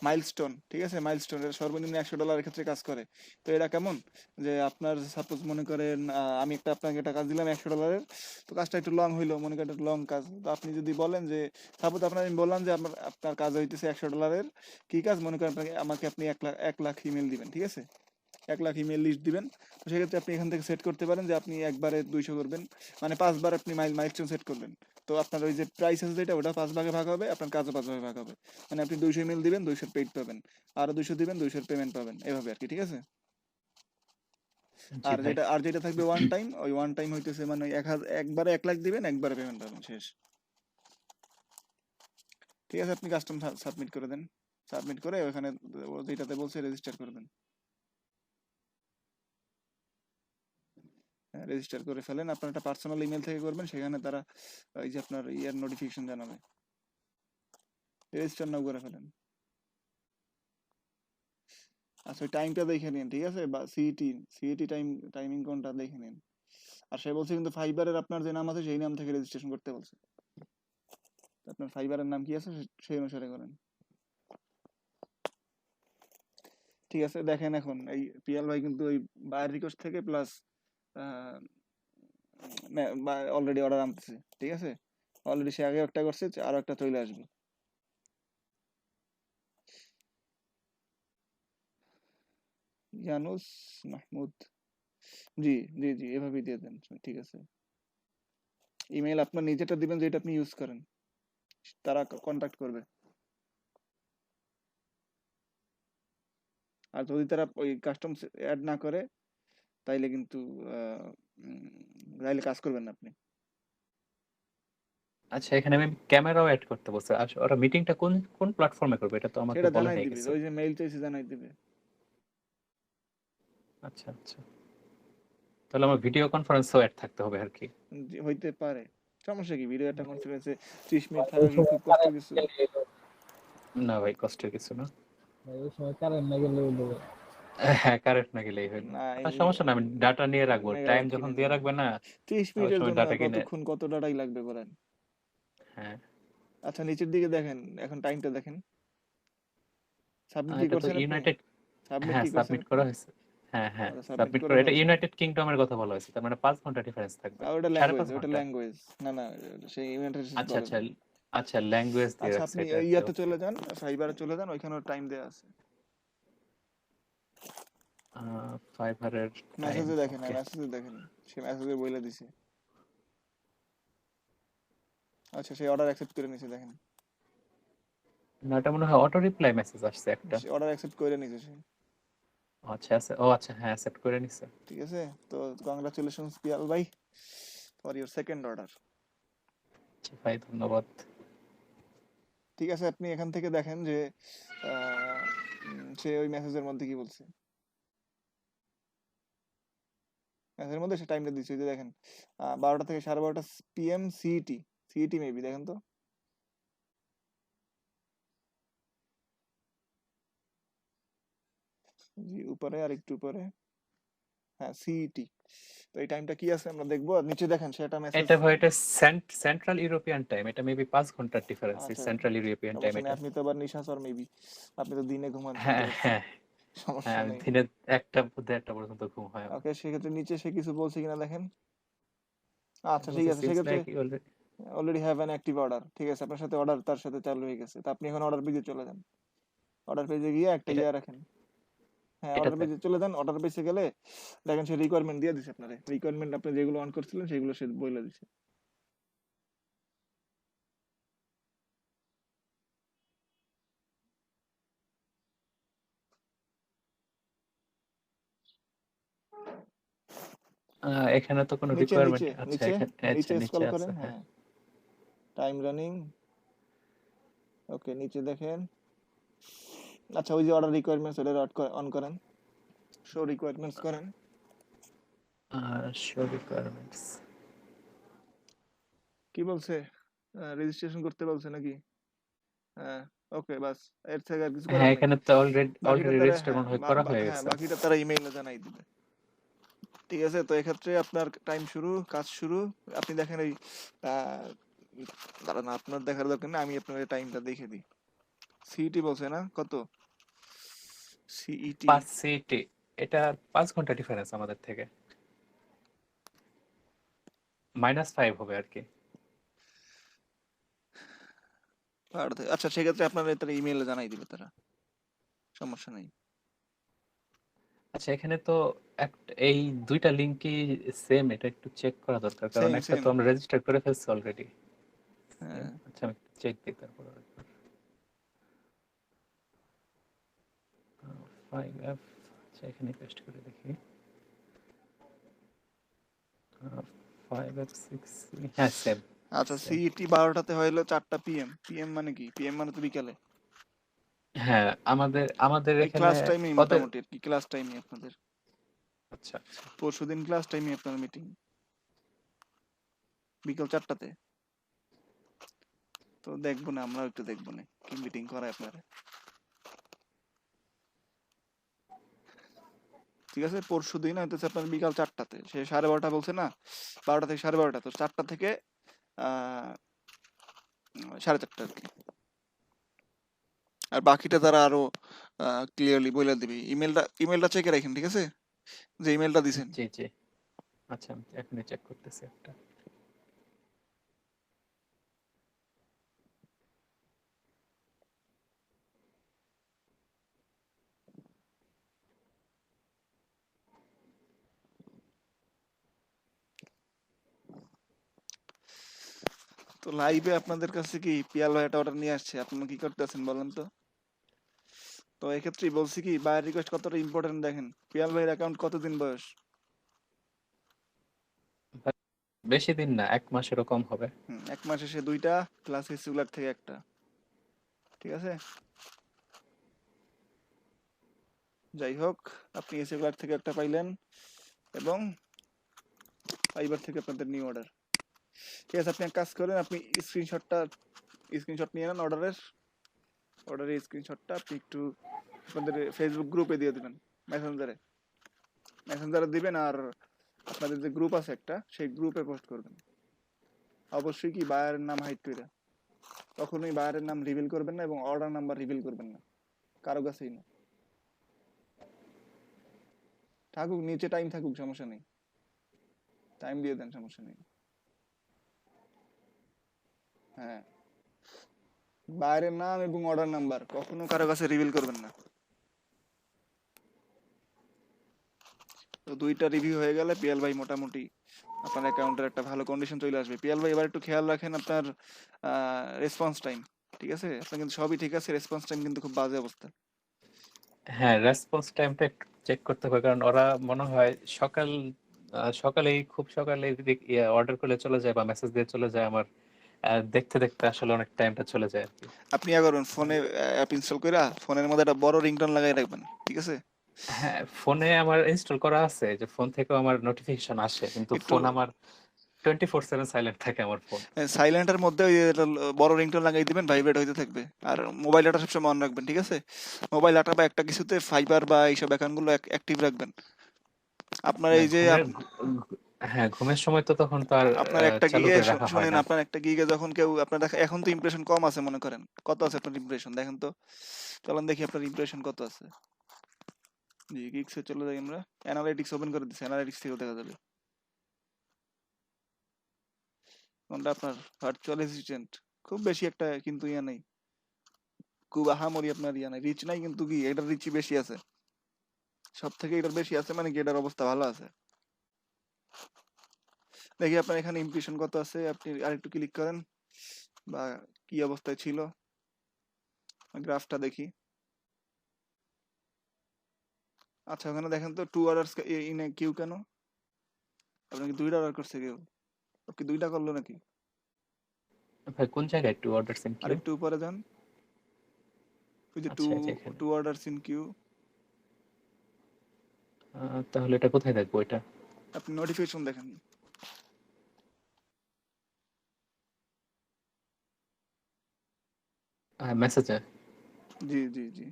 মাইলস্টোন, ঠিক আছে? মাইলস্টোন এর সর্বনিম্ন $100 ক্ষেত্রে কাজ করে। তো এটা কেমন, যে আপনার সাপোজ মনে করেন আমি আপনাকে একটা কাজ দিলাম $100, তো কাজটা একটু লং হইলো, মনে করেন একটা লং কাজ, তো আপনি যদি বলেন যে সাপোজ আমি বললাম যে আপনার কাজ হইতেছে $100 কি কাজ, মনে করেন আমাকে আপনি 1 লাখ ইমেল দিবেন, ঠিক আছে? 1 লাখ ইমেল লিস্ট দিবেন। তো সেক্ষেত্রে আপনি এখান থেকে সেট করতে পারেন যে আপনি একবারে 200 করবেন, মানে 5 বার আপনি মাইলস্টোন সেট করবেন। তো আপনার ওই যে প্রাইস আছে যেটা, ওটা 5 ভাগে ভাগ হবে, আপনার কাজও 5 ভাগে ভাগ হবে। মানে আপনি 200 ইমেল দিবেন, 200 পেইড পাবেন, আরো 200 দিবেন, 200 পেমেন্ট পাবেন, এভাবে আর কি, ঠিক আছে? জি ভাই। আর যেটা থাকবে ওয়ান টাইম, ওই ওয়ান টাইম হইতেছে মানে একবারে 1 লাখ দিবেন, একবারে পেমেন্ট পাবেন, শেষ। ঠিক আছে, আপনি কাস্টম সাবমিট করে দেন, সাবমিট করে ওখানে যেটাতে বলছে রেজিস্টার করে দেন। রেজিস্টার করে ফেলেন, আপনার একটা পার্সোনাল ইমেল থেকে করবেন, সেখানে তারা এই যে আপনার ইয়ার নোটিফিকেশন জানাবে। রেজিস্টার নাও করে ফেলেন। আচ্ছা, ওই টাইমটা দেখে নিন, ঠিক আছে? বা সিইটি টাইমিং কোনটা দেখে নিন। আর সে বলছে কিন্তু ফাইবারের আপনার যে নাম আছে সেই নাম থেকে রেজিস্ট্রেশন করতে বলছে। আপনার ফাইবারের নাম কি আছে সেই অনুসারে করেন। ঠিক আছে, দেখেন এখন এই পিয়াল ভাই কিন্তু ওই বায়ার রিকোয়েস্ট থেকে প্লাস অলরেডি অর্ডার আনতেছে, ঠিক আছে? অলরেডি সে আগে একটা করছে, আরো একটা চলে আসবে। ইয়ানুস মাহমুদ, জি এভাবেই দিয়ে দেন, ঠিক আছে। ইমেল আপনার নিজেটা দিবেন যেটা আপনি ইউজ করেন, তারা কন্টাক্ট করবে। আর যদি তারা ওই কাস্টম অ্যাড না করে, তাইলে কিন্তু তাইলে কাজ করবেন না আপনি। আচ্ছা, এখানে আমি ক্যামেরাও অ্যাড করতে বলছি। আচ্ছা, ওরা মিটিংটা কোন কোন প্ল্যাটফর্মে করবে এটা তো আমাকে সেটা বলে জানাই নাই দিবে, কিছু। ওই যে মেইল চাইছে জানাই দিবে। আচ্ছা আচ্ছা, তাহলে আমার ভিডিও কনফারেন্সও অ্যাড থাকতে হবে আর কি। হইতে পারে, সমস্যা কি? ভিডিও একটা কনফারেন্সে 30 মিনিট থাকা কি খুব কষ্ট কিছু? না ভাই, কষ্টের কিছু না। এই সময় কারেন্ট না গেলে হ্যাঁ, কারেন্ট না গেলেই হয় না। না, সমস্যা না, আমি ডাটা নিয়ে রাখবো, টাইম মেগাবাইট যখন কিনে দিয়ে নেবেন। রাখবে না 30 ওই মিনিটের সময় জন্য ডাটা কিনে। কতক্ষণ, কত ডাটাই লাগবে বলেন? হ্যাঁ আচ্ছা, নিচের দিকে দেখেন, এখন টাইমটা দেখেন। সাবমিট কি এটা তো করছেন আপনি? ইউনাইটেড, সাবমিট হ্যাঁ কি করছেন সাবমিট আপনি? করা হয়েছে। হ্যাঁ হ্যাঁ আচ্ছা, সাবমিট সাবমিট করে করা, এটা ফেলছেন। ইউনাইটেড কিংডমের কথা বলা হয়েছে, তার মানে 5 ঘন্টা ডিফারেন্স থাকবে, আর ওটা 5.5 ল্যাঙ্গুয়েজ, ওটা ঘন্টা। ল্যাঙ্গুয়েজ। না না, সেই ইউনাইটেড স্টেটস আচ্ছা বলে আচ্ছা না। আচ্ছা, ল্যাঙ্গুয়েজ দিয়ে আচ্ছা, রাখছে আপনি এটা আর কি, ইয়াতে ওকে। চলে যান, ফাইবারে চলে যান, ওইখানেও টাইম দেয়া আছে। ফাইবারের টাইম, মেসেজে দেখেন, ওকে। মেসেজে দেখেন, সে মেসেজে বলে দিছে। আচ্ছা, সেই অর্ডার অ্যাকসেপ্ট করে নিছে, দেখেন না এটা মনে হয় অটো রিপ্লাই মেসেজ আসছে একটা। সে অর্ডার অ্যাকসেপ্ট করে নিছে সে। আচ্ছা আছে, ও আচ্ছা হ্যাঁ অ্যাকসেপ্ট করে নিছে। ঠিক আছে, তো কংগ্রাচুলেশনস পিয়াল ভাই ফর ইওর সেকেন্ড অর্ডার। আচ্ছা ভাই ধন্যবাদ। ঠিক আছে, আপনি এখান থেকে দেখেন যে সে ওই মেসেজের মধ্যে কি বলছে। মেসেজের মধ্যে সে টাইমটা দিচ্ছে, ওই যে দেখেন 12টা থেকে 12:30 PM সিইটি মেবি, দেখেন তো। জি, উপরে আর একটু উপরে, হ্যাঁ সিইটি। তো এই টাইমটা কি আছে আমরা দেখবো। আর নিচে দেখেন সে একটা মেসেজ। এটা ভাই এটা সেন্ট্রাল ইউরোপিয়ান টাইম, এটা মেবি 5 ঘন্টার ডিফারেন্স আচ্ছা, সেন্ট্রাল ইউরোপিয়ান টাইম সমস্যা নেই, এটা। আপনি তো আবার নিশাচর মেবি, আপনি তো দিনে ঘুমান, শুনতে হ্যাঁ পাচ্ছি। হ্যাঁ সমস্যা হ্যাঁ, আমি নেই। দিনে 1টা পর্যন্ত ঘুম হয় আমার। ওকে, সেক্ষেত্রে নিচে সে কিছু বলছে কিনা দেখেন। আচ্ছা ঠিক বলছে আছে, সিন্স সেক্ষেত্রে like already. Already have an active order. ঠিক আছে, আপনার সাথে অর্ডার তার সাথে চালু হয়ে গেছে। তো আপনি এখন অর্ডার পেজে চলে যান। অর্ডার পেজে গিয়ে একটা এটা ইয়ে রাখেন। হ্যাঁ, অর্ডার এটাতে পেজে চলে যান। অর্ডার পেজে গেলে দেখেন সে রিকোয়ারমেন্ট দিয়ে দিছে আপনারে। রিকোয়ারমেন্ট আপনি যেগুলো অন করছিলেন সেগুলো সে বলে দিছে। এখানে তো কোনো নিচে রিকোয়ারমেন্ট, নিচে আচ্ছা নিচে এখানে, আচ্ছা নিচে নিচে স্ক্রল আছে করেন, হ্যাঁ। হ্যাঁ। টাইম রানিং, ওকে, নিচে দেখেন। আচ্ছা, ওই যে অর্ডার রিকোয়ারমেন্টস, ওটা অন করেন, শো রিকোয়ারমেন্টস করেন। শো রিকোয়ারমেন্টস কি বলছে? রেজিস্ট্রেশন করতে বলছে নাকি? হ্যাঁ, ওকে, বাস, এর থেকে আর কিছু হ্যাঁ করার নাই। এখানে তো অলরেডি বাকিটা তারা, রেজিস্টার হ্যাঁ মনে হয় করা হয়ে হ্যাঁ, গেছে। বাকিটা তারা ইমেইলে জানাই দিবে। ঠিক আছে, তো এক্ষেত্রে আপনার টাইম শুরু, কাজ শুরু। আপনি দেখেন এই দাঁড়ান, আপনার দেখার দরকার নেই, আমি আপনার টাইমটা দেখে দিই। সিইটি বলছে না কত? সিইটি 5 সিটি, এটা 5 ঘন্টা ডিফারেন্স আমাদের থেকে, -5 হবে আর কি। আচ্ছা, সেক্ষেত্রে আপনার তারা ইমেইলে জানাই দিবে তারা, সমস্যা নেই। আচ্ছা এখানে তো এই 2টা লিংকই সেম, এটা একটু চেক করা দরকার, কারণ সেম একটা সেম, তো আমরা রেজিস্টার করে ফেলছি অলরেডি। হ্যাঁ। আচ্ছা আমি চেক দিই তারপর। 5F, আচ্ছা এখানে পেস্ট করে দেখি। 5F6, হ্যাঁ সেম। আচ্ছা, সিইটি 12টাতে হইলো 4টা PM। PM মানে কি? PM মানে তো বিকালে। হ্যাঁ আমাদের এই এখানে ক্লাস টাইমই ওদের, মোটামুটি আর কি, ক্লাস টাইমই আপনাদের। আচ্ছা আচ্ছা পরশুদিন ক্লাস টাইমই আপনার মিটিং, বিকাল 4টাতে। তো দেখবো না, আমরাও একটু দেখবো না কি মিটিং করায় আপনারা। ঠিক আছে, পরশুদিন হইতেছে আপনার বিকাল 4টাতে। সে 12:30 বলছে না, 12টা থেকে 12:30, তো 4টা থেকে 4:30 আর কি। আর বাকিটা তারা আরো ক্লিয়ারলি বলে দিবে। ইমেলটা চেকে রাখেন, ঠিক আছে, যে ইমেলটা দিছেন। জি জি, আচ্ছা আমি এখনই চেক করতেছি একটা। তো লাইভে আপনাদের কাছে কি পিয়াল ভাই একটা অর্ডার নিয়ে আসছে, আপনারা কি করতেছেন বলেন তো? তো এক্ষেত্রেই বলছি কি, বায়ার রিকোয়েস্ট কতটা ইম্পর্টেন্ট দেখেন। পিয়াল ভাইয়ের অ্যাকাউন্ট কতদিন বয়স? বেশি দিন না, 1 মাসেরও কম হবে। 1 মাসে সে 2টা ক্লাস রেগুলার থেকে একটা, ঠিক আছে। যাই হোক, আপনি রেগুলার থেকে একটা পাইলেন এবং ফাইবার থেকে আপনাদের নিউ অর্ডার। ঠিক আছে, আপনি এক কাজ করেন, আপনি স্ক্রিনশট নিয়ে নেন অর্ডারের স্ক্রিনশটটা আপনি একটু আপনাদের ফেসবুক গ্রুপে দিয়ে দিবেন, মেসেঞ্জারে দিবেন। আর আপনাদের যে গ্রুপ আছে একটা, সেই গ্রুপে পোস্ট করবেন। অবশ্যই কি বায়ারের নাম হাইড করে, কখনোই বায়ারের নাম রিভিল করবেন না এবং অর্ডার নাম্বার রিভিল করবেন না। কারো কাছেই না। থাকুক নিচে, টাইম থাকুক, সমস্যা নেই, টাইম দিয়ে দেন, সমস্যা নেই। হ্যাঁ, বাইরের নাম এবং অর্ডার নাম্বার কখনো কারো কাছে রিভিল করবেন না। তো 2টা রিভিউ হয়ে গেলে পিএল ভাই মোটামুটি আপনার অ্যাকাউন্টের একটা ভালো কন্ডিশন চলে আসবে। পিএল ভাই এবার একটু খেয়াল রাখেন আপনার রেসপন্স টাইম, ঠিক আছে? আপনার কিন্তু সবই ঠিক আছে, রেসপন্স টাইম কিন্তু খুব বাজে অবস্থা। হ্যাঁ, রেসপন্স টাইমটা একটু চেক করতে হবে, কারণ ওরা মনে হয় সকালেই খুব সকালে অর্ডার করলে চলে যায় বা মেসেজ দিয়ে চলে যায়। আমার দেখতে দেখতে আসলে অনেক টাইমটা চলে যায় আর কি। আপনি ইয়া করবেন, ফোনে অ্যাপ ইনস্টল করে ফোনের মধ্যে একটা বড় রিংটোন লাগাই রাখবেন, ঠিক আছে? হ্যাঁ, ফোনে আমার ইনস্টল করা আছে, যে ফোন থেকেও আমার নোটিফিকেশন আসে, কিন্তু একটু ফোন আমার 24/7 সাইলেন্ট থাকে আমার ফোন। সাইলেন্টের মধ্যে ওই একটা বড় রিংটোন লাগাই দিবেন, ভাইব্রেট হইতে থাকবে। আর মোবাইল ডাটা সবসময় অন রাখবেন, ঠিক আছে? মোবাইল ডাটা বা একটা কিছুতে ফাইবার বা এইসব অ্যাকাউন্টগুলো অ্যাক্টিভ রাখবেন। আপনার না, এই যে হ্যাঁ, ঘুমের সময় তো তখন তো আর আপনার একটা চালু গিগে করে রাখা হয় শুনেন, না। আপনার একটা গিগে যখন কেউ আপনার এখন তো ইমপ্রেশন কম আছে মনে করেন, কত আছে আপনার ইমপ্রেশন দেখেন তো, চলেন দেখি আপনার ইমপ্রেশন কত আছে। জি, গিগসে চলে যাই আমরা, অ্যানালাইটিক্স ওপেন করে দিচ্ছি, অ্যানালাইটিক্স থেকে দেখা যাবে কোনটা আপনার ভার্চুয়াল অ্যাসিস্ট্যান্ট। খুব বেশি একটা কিন্তু ইয়া নেই, খুব আহামরি আপনার ইয়া নাই, রিচ নাই, কিন্তু কি এটার রিচই বেশি আছে, সব থেকে এটার বেশি আছে, মানে কি এটার অবস্থা ভালো আছে। দেখি আপনার এখানে ইমপ্রেশন কত আছে, আপনি আরেকটু ক্লিক করেন বা কি অবস্থায় ছিল গ্রাফটা দেখি। আচ্ছা, ওখানে দেখেন তো 2 অর্ডারস ইন এ কিউ কেন? আপনাকে 2টা অর্ডার করছে কেউ, কি 2টা করলো নাকি? ভাই কোন জায়গায় একটু অর্ডার সিন আর কিউ? একটু উপরে যান, ওই যে আচ্ছা, আচ্ছা, এখানে। 2 অর্ডারস ইন কিউ। তাহলে এটা কোথায় দেখবো এটা? আপনি নোটিফিকেশন দেখেন। মেসেজে জি জি জি,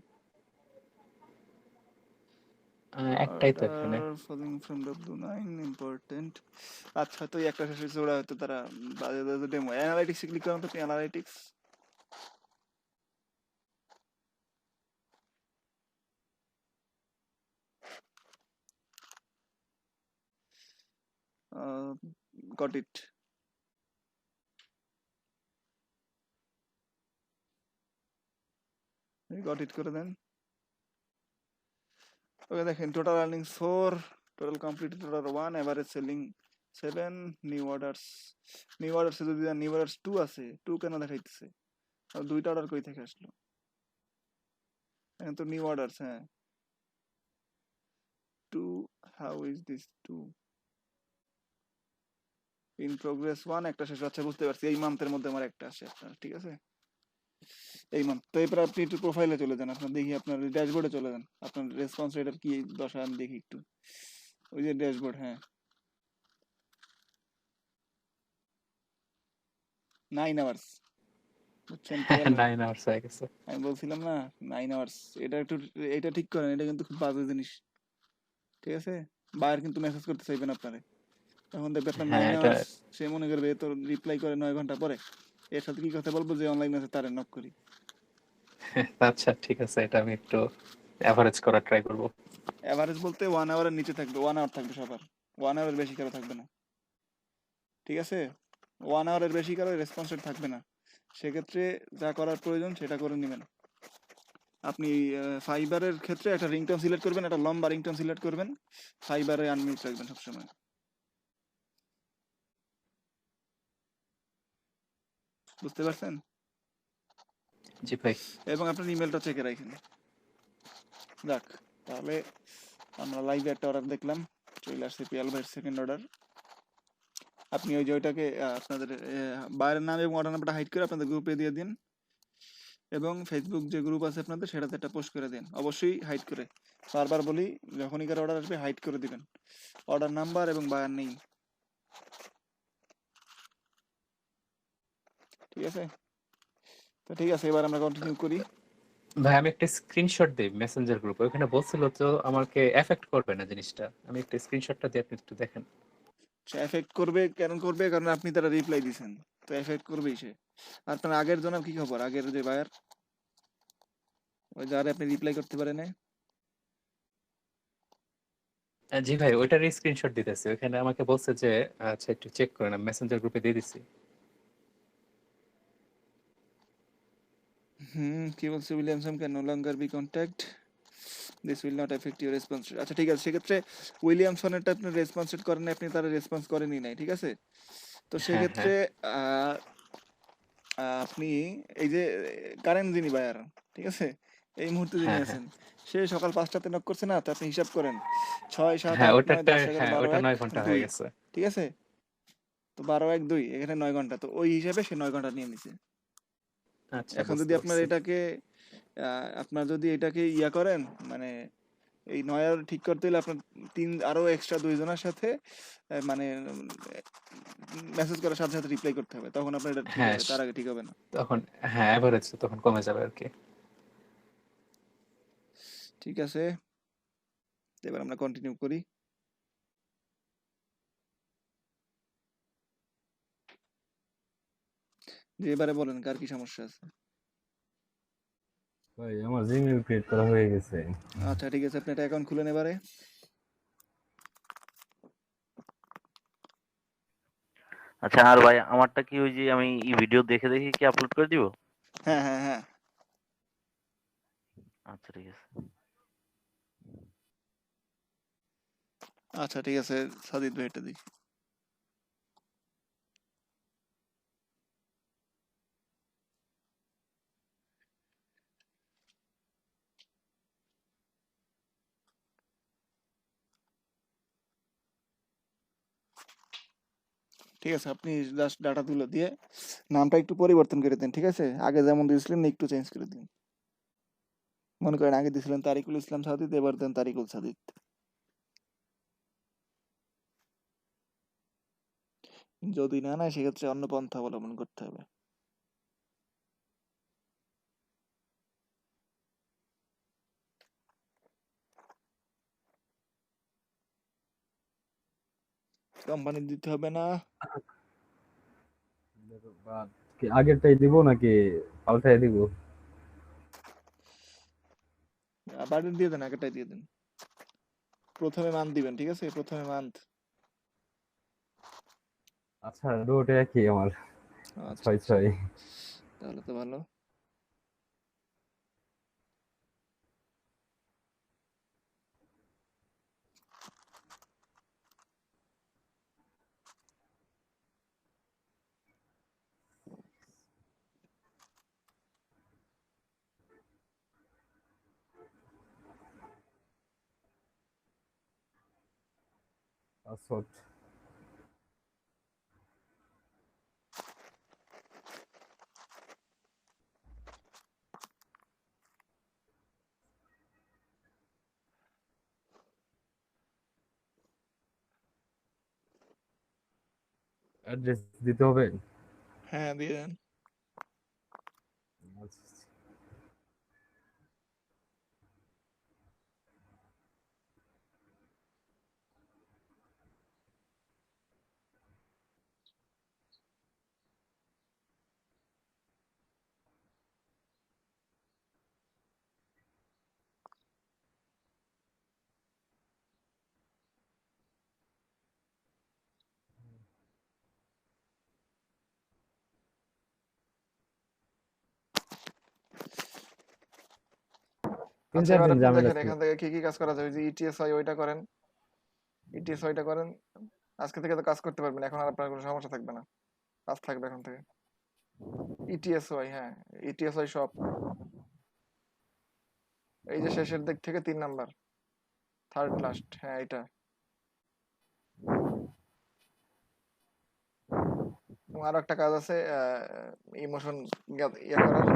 একটাই তো এখানে। Order following from W9 important. আচ্ছা, তো এই একটা শেষ হয়েছে, ওরা হয়তো তারা বাজে বাজে ডেমো। অ্যানালাইটিক্স ক্লিক করুন তো, আপনি analytics. Got it. Got it করে দেন। ওকে, দেখেন total earnings 4, total completed order 1, average selling 7, new orders যদি নিউ অর্ডারস 2 আছে, 2 কেন দেখাইতেছে? আর 2টা অর্ডার কই থেকে আসলো? এখন তো নিউ অর্ডারস, হ্যাঁ 2, how is this 2 in progress 1, একটা শেষ হচ্ছে, বুঝতে পারছি এই মান্থের মধ্যে আমার একটা আসে আপনার, ঠিক আছে? এই মান্থ তো। এরপর আপনি একটু প্রোফাইলে চলে যান, আপনার দেখি আপনার ড্যাশবোর্ডে চলে যান, আপনার রেসপন্স রেটের কি দশা আমি দেখি একটু। ওই যে ড্যাশবোর্ড, হ্যাঁ 9 আওয়ার্স, বুঝছেন? 9 আওয়ার্স হয়ে গেছে। আমি বলছিলাম না 9 আওয়ার্স, এটা একটু, এটা ঠিক করেন, এটা কিন্তু খুব বাজে জিনিস, ঠিক আছে? বায়ার কিন্তু মেসেজ করতে চাইবেন আপনারে, তখন দেখবে আপনার হ্যাঁ, 9 এটা আওয়ার্স, সে মনে করবে তো রিপ্লাই করে 9 ঘন্টা পরে, এর সাথে কি কথা বলবো যে অনলাইন আছে তারে নক করি। আচ্ছা, ঠিক আছে, এটা আমি একটু এভারেজ করার ট্রাই করব। এভারেজ বলতে 1 আওয়ারের নিচে থাকবে, 1 আওয়ার থাকবে সবার, 1 আওয়ারের বেশি কারো থাকবে না, ঠিক আছে? 1 আওয়ারের বেশি কারো রেসপন্স রেট থাকবে না, সেক্ষেত্রে যা করার প্রয়োজন সেটা করে নেবেন। আপনি ফাইবারের ক্ষেত্রে একটা রিংটোন সিলেক্ট করবেন, একটা লম্বা রিংটোন সিলেক্ট করবেন, ফাইবারে আনমিউট রাখবেন সবসময়, বুঝতে পারছেন? জি ভাই। এবং আপনার ইমেলটা চেকে রাখেন। যাক, তাহলে আমরা লাইভে একটা অর্ডার দেখলাম, চলে আসছে পিয়াল ভাইয়ের সেকেন্ড অর্ডার। আপনি ওই যে ওইটাকে আপনাদের বাইরের নাম এবং অর্ডার নাম্বারটা হাইড করে আপনাদের গ্রুপে দিয়ে দিন, এবং ফেসবুক যে গ্রুপ আছে আপনাদের সেটাতে একটা পোস্ট করে দিন, অবশ্যই হাইড করে। বারবার বলি, যখনই কারো অর্ডার আসবে হাইড করে দিবেন, অর্ডার নাম্বার এবং বায়ার নেই, ঠিক আছে? তো ঠিক আছে, এবার আমরা কন্টিনিউ করি। ভাই আমি একটা স্ক্রিনশট দেই মেসেঞ্জার গ্রুপে, ওখানে বলছিল তো আমাকে এফেক্ট করবে না জিনিসটা। আমি একটা স্ক্রিনশটটা দিয়ে আপনি একটু দেখেন। সে এফেক্ট করবে, কেন করবে? কারণ আপনি তারা রিপ্লাই দিয়েছেন, তো এফেক্ট করবেই সে। আপনার আগের জন্য কি খবর, আগের যে বায়ার? ওই যারে আপনি রিপ্লাই করতে পারেন না। জি ভাই, ওইটার স্ক্রিনশট দিতেছি। ওখানে আমাকে বলছে যে আচ্ছা একটু চেক করেন, আমি মেসেঞ্জার গ্রুপে দিয়ে দিছি। কি বলছে Williamson can no longer be contact, this will not effect your response. আচ্ছা ঠিক আছে, সেক্ষেত্রে উইলিয়ামসনেরটা আপনি রেসপন্স করেন নাই, আপনি তারা রেসপন্স করেনই নাই, ঠিক আছে। তো হ্যাঁ সেক্ষেত্রে হ্যাঁ আপনি এই যে কারেন্ট যিনি বায়ার, ঠিক আছে, এই মুহূর্তে যিনি হ্যাঁ হ্যাঁ আছেন, সে সকাল 5টাতে নক করছে না, তো আপনি হিসাব করেন 6 7 হ্যাঁ 8 9 ওটারটা 10 11 হ্যাঁ 12 ওটা 1 9 ঘন্টা হয়ে 2, গেছে। ঠিক আছে। তো 12 1 2 এখানে 9 ঘন্টা, তো ওই হিসাবে সে 9 ঘন্টা নিয়ে নিছে। আচ্ছা এখন বুঝতে যদি আপনার পারছি। এটাকে আপনার যদি এটাকে ইয়া করেন, মানে এই 9 আর ঠিক করতে হলে আপনার আরো এক্সট্রা 2 জনের সাথে মানে মেসেজ করার সাথে সাথে রিপ্লাই করতে হবে, তখন আপনার এটা ঠিক হ্যাঁ হবে, তার আগে ঠিক হবে না। তখন হ্যাঁ এভারেজ তখন কমে যাবে আর কি। ঠিক আছে, এবার আমরা কন্টিনিউ করি। যে এবারে বলেন কার কি সমস্যা আছে। ভাই আমার জিমেইল ক্রিয়েট করা হয়ে গেছে। আচ্ছা ঠিক আছে, আপনি একটা অ্যাকাউন্ট খুলেন এবারে। আচ্ছা আর ভাই আমারটা কি ওই যে আমি এই ভিডিও দেখে দেখে কি আপলোড করে দিব? হ্যাঁ হ্যাঁ হ্যাঁ আচ্ছা ঠিক আছে। আচ্ছা ঠিক আছে, সাদিদ ভাই এটা দিই। ঠিক আছে, আপনি জাস্ট ডাটা তুলে দিয়ে নামটা একটু পরিবর্তন করে দেন, ঠিক আছে। আগে যেমন দিয়েছিলেন একটু চেঞ্জ করে দিন। মনে করেন আগে দিয়েছিলেন তারিকুল ইসলাম সাদিদ, এবার দেন তারিকুল সাদিদ। যদি না না সেক্ষেত্রে অন্য পন্থা অবলম্বন করতে হবে। কোম্পানি দিতে হবে না। কি আগেরটাই দিব নাকি পাল্টাই দিব? বাড়ি দিয়ে দেন, আগেটাই দিয়ে দেন। প্রথমে মান্থ দিবেন, ঠিক আছে, প্রথমে মান্থ। আচ্ছা দুটো একই আমার, আচ্ছা 6 আচ্ছা, 6। তাহলে তো ভালো। পাসওয়ার্ড অ্যাড্রেস দিতে হবে? হ্যাঁ দিয়ে দেন। আচ্ছা, তিন আচ্ছা চার এবার দিন আপনি ঝামেলা দেখেন ছিল। এখান থেকে কি কি কাজ করা যায়। যে ইটিএস হয় ওইটা করেন, ইটিএস ওইটা করেন। আজকে থেকে তো কাজ করতে পারবেন, এখন আর আপনার কোনো সমস্যা থাকবে না, কাজ থাকবে এখন থেকে। ইটিএস হয়, হ্যাঁ ইটিএস হয় সব। এই যে শেষের দিক থেকে 3 নাম্বার, থার্ড লাস্ট, হ্যাঁ এটা। এবং আরো একটা কাজ আছে ইমোশন ইয়ে করার,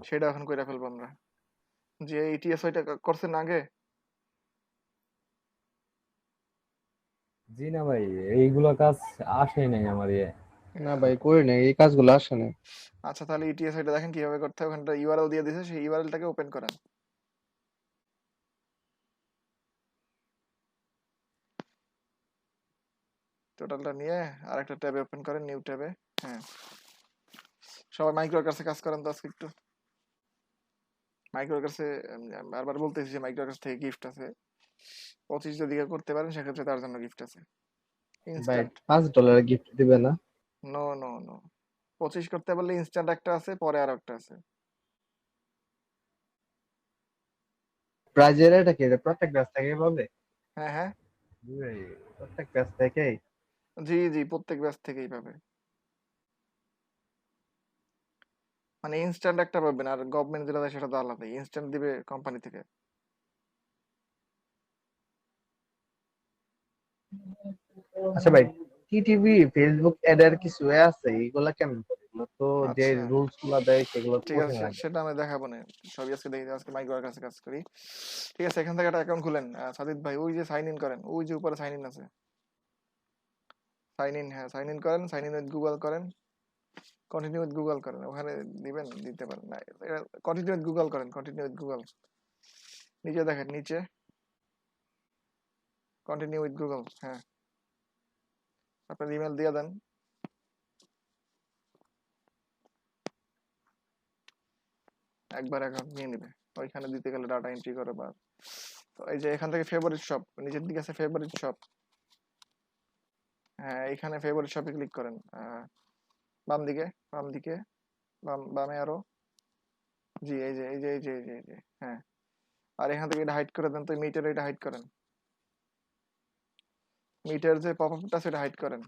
সেটা এখন কইরা ফেলবো আমরা। যে ইটিএস ওইটা করছেন আগে। জি না ভাই, এইগুলা কাজ আসে নাই আমার না ভাই করি না, এই কাজগুলো আসে না। আচ্ছা তাহলে ইটিএস ওইটা দেখেন কিভাবে করতে হবে। ওখানটা ইউআরএল দিয়ে দিয়েছে, সেই ইউআরএলটাকে ওপেন করেন। টোটালটা নিয়ে আরেকটা ট্যাবে ওপেন করেন, নিউ ট্যাবে। হ্যাঁ সবাই মাইক্রোর কাছে কাজ করেন তো আজকে একটু। মাইক্রোর কাছে বারবার বলতেছি যে মাইক্রোর কাছ থেকে গিফট আছে, 25 যদি কেউ করতে পারেন সেক্ষেত্রে তার জন্য গিফট আছে ভাই ইনস্ট্যান্ট। $5 গিফট দিবে না? নো নো নো, 25 করতে পারলে ইনস্ট্যান্ট একটা আছে, পরে আর একটা আছে। প্রাইজের এটা কি, এটা প্রত্যেক ব্যাচ থেকে পাবে? হ্যাঁ হ্যাঁ, জি ভাই, প্রত্যেক ব্যাচ থেকেই? জি জি, প্রত্যেক ব্যাচ থেকেই পাবে, মানে ইনস্ট্যান্ট একটা পাবেন, আর গভর্নমেন্ট যেটা দেয় সেটা তো আলাদা, ইনস্ট্যান্ট দিবে কোম্পানি থেকে। আচ্ছা ভাই, টিটিভি ফেসবুক এর কিছু এ আছে, এগুলা কেমন করে? এগুলো তো যে আচ্ছা রুলস গুলা দেয় সেগুলো তো ঠিক কঠিন আছে, লাগে। সেটা আমি দেখাবো না, সবই আজকে দেখি, আজকে মাইক্রোর কাছে কাজ করি। ঠিক আছে, এখান থেকে একটা অ্যাকাউন্ট খুলেন সাদিদ ভাই, ওই যে সাইন ইন করেন, ওই যে উপরে সাইন ইন আছে, সাইন ইন, হ্যাঁ সাইন ইন করেন, সাইন ইন উইথ গুগল করেন, কন্টিনিউ উইথ গুগল করেন, ওখানে দিবেন, দিতে পারেন না, কন্টিনিউ উইথ গুগল করেন, কন্টিনিউ উইথ গুগল, নিচে দেখেন, নিচে কন্টিনিউ উইথ গুগল, হ্যাঁ আপনার ইমেল দিয়ে দেন, একবার অ্যাকাউন্ট নিয়ে নেবে, ওইখানে দিতে গেলে ডাটা এন্ট্রি করে বার। তো এই যে এখান থেকে ফেভারিট শপ, নিচের দিকে আছে ফেভারিট শপ, হ্যাঁ এখানে ফেভারিট শপে ক্লিক করেন, বাম দিকে, বাম দিকে, বামে আরো, জি এই যে এই যে এই যে এই যে এই যে, হ্যাঁ আর এখান থেকে এটা হাইড করে দেন, তো মিটার এটা হাইড করেন, মিটার যে পপআপটা সেটা হাইড করেন,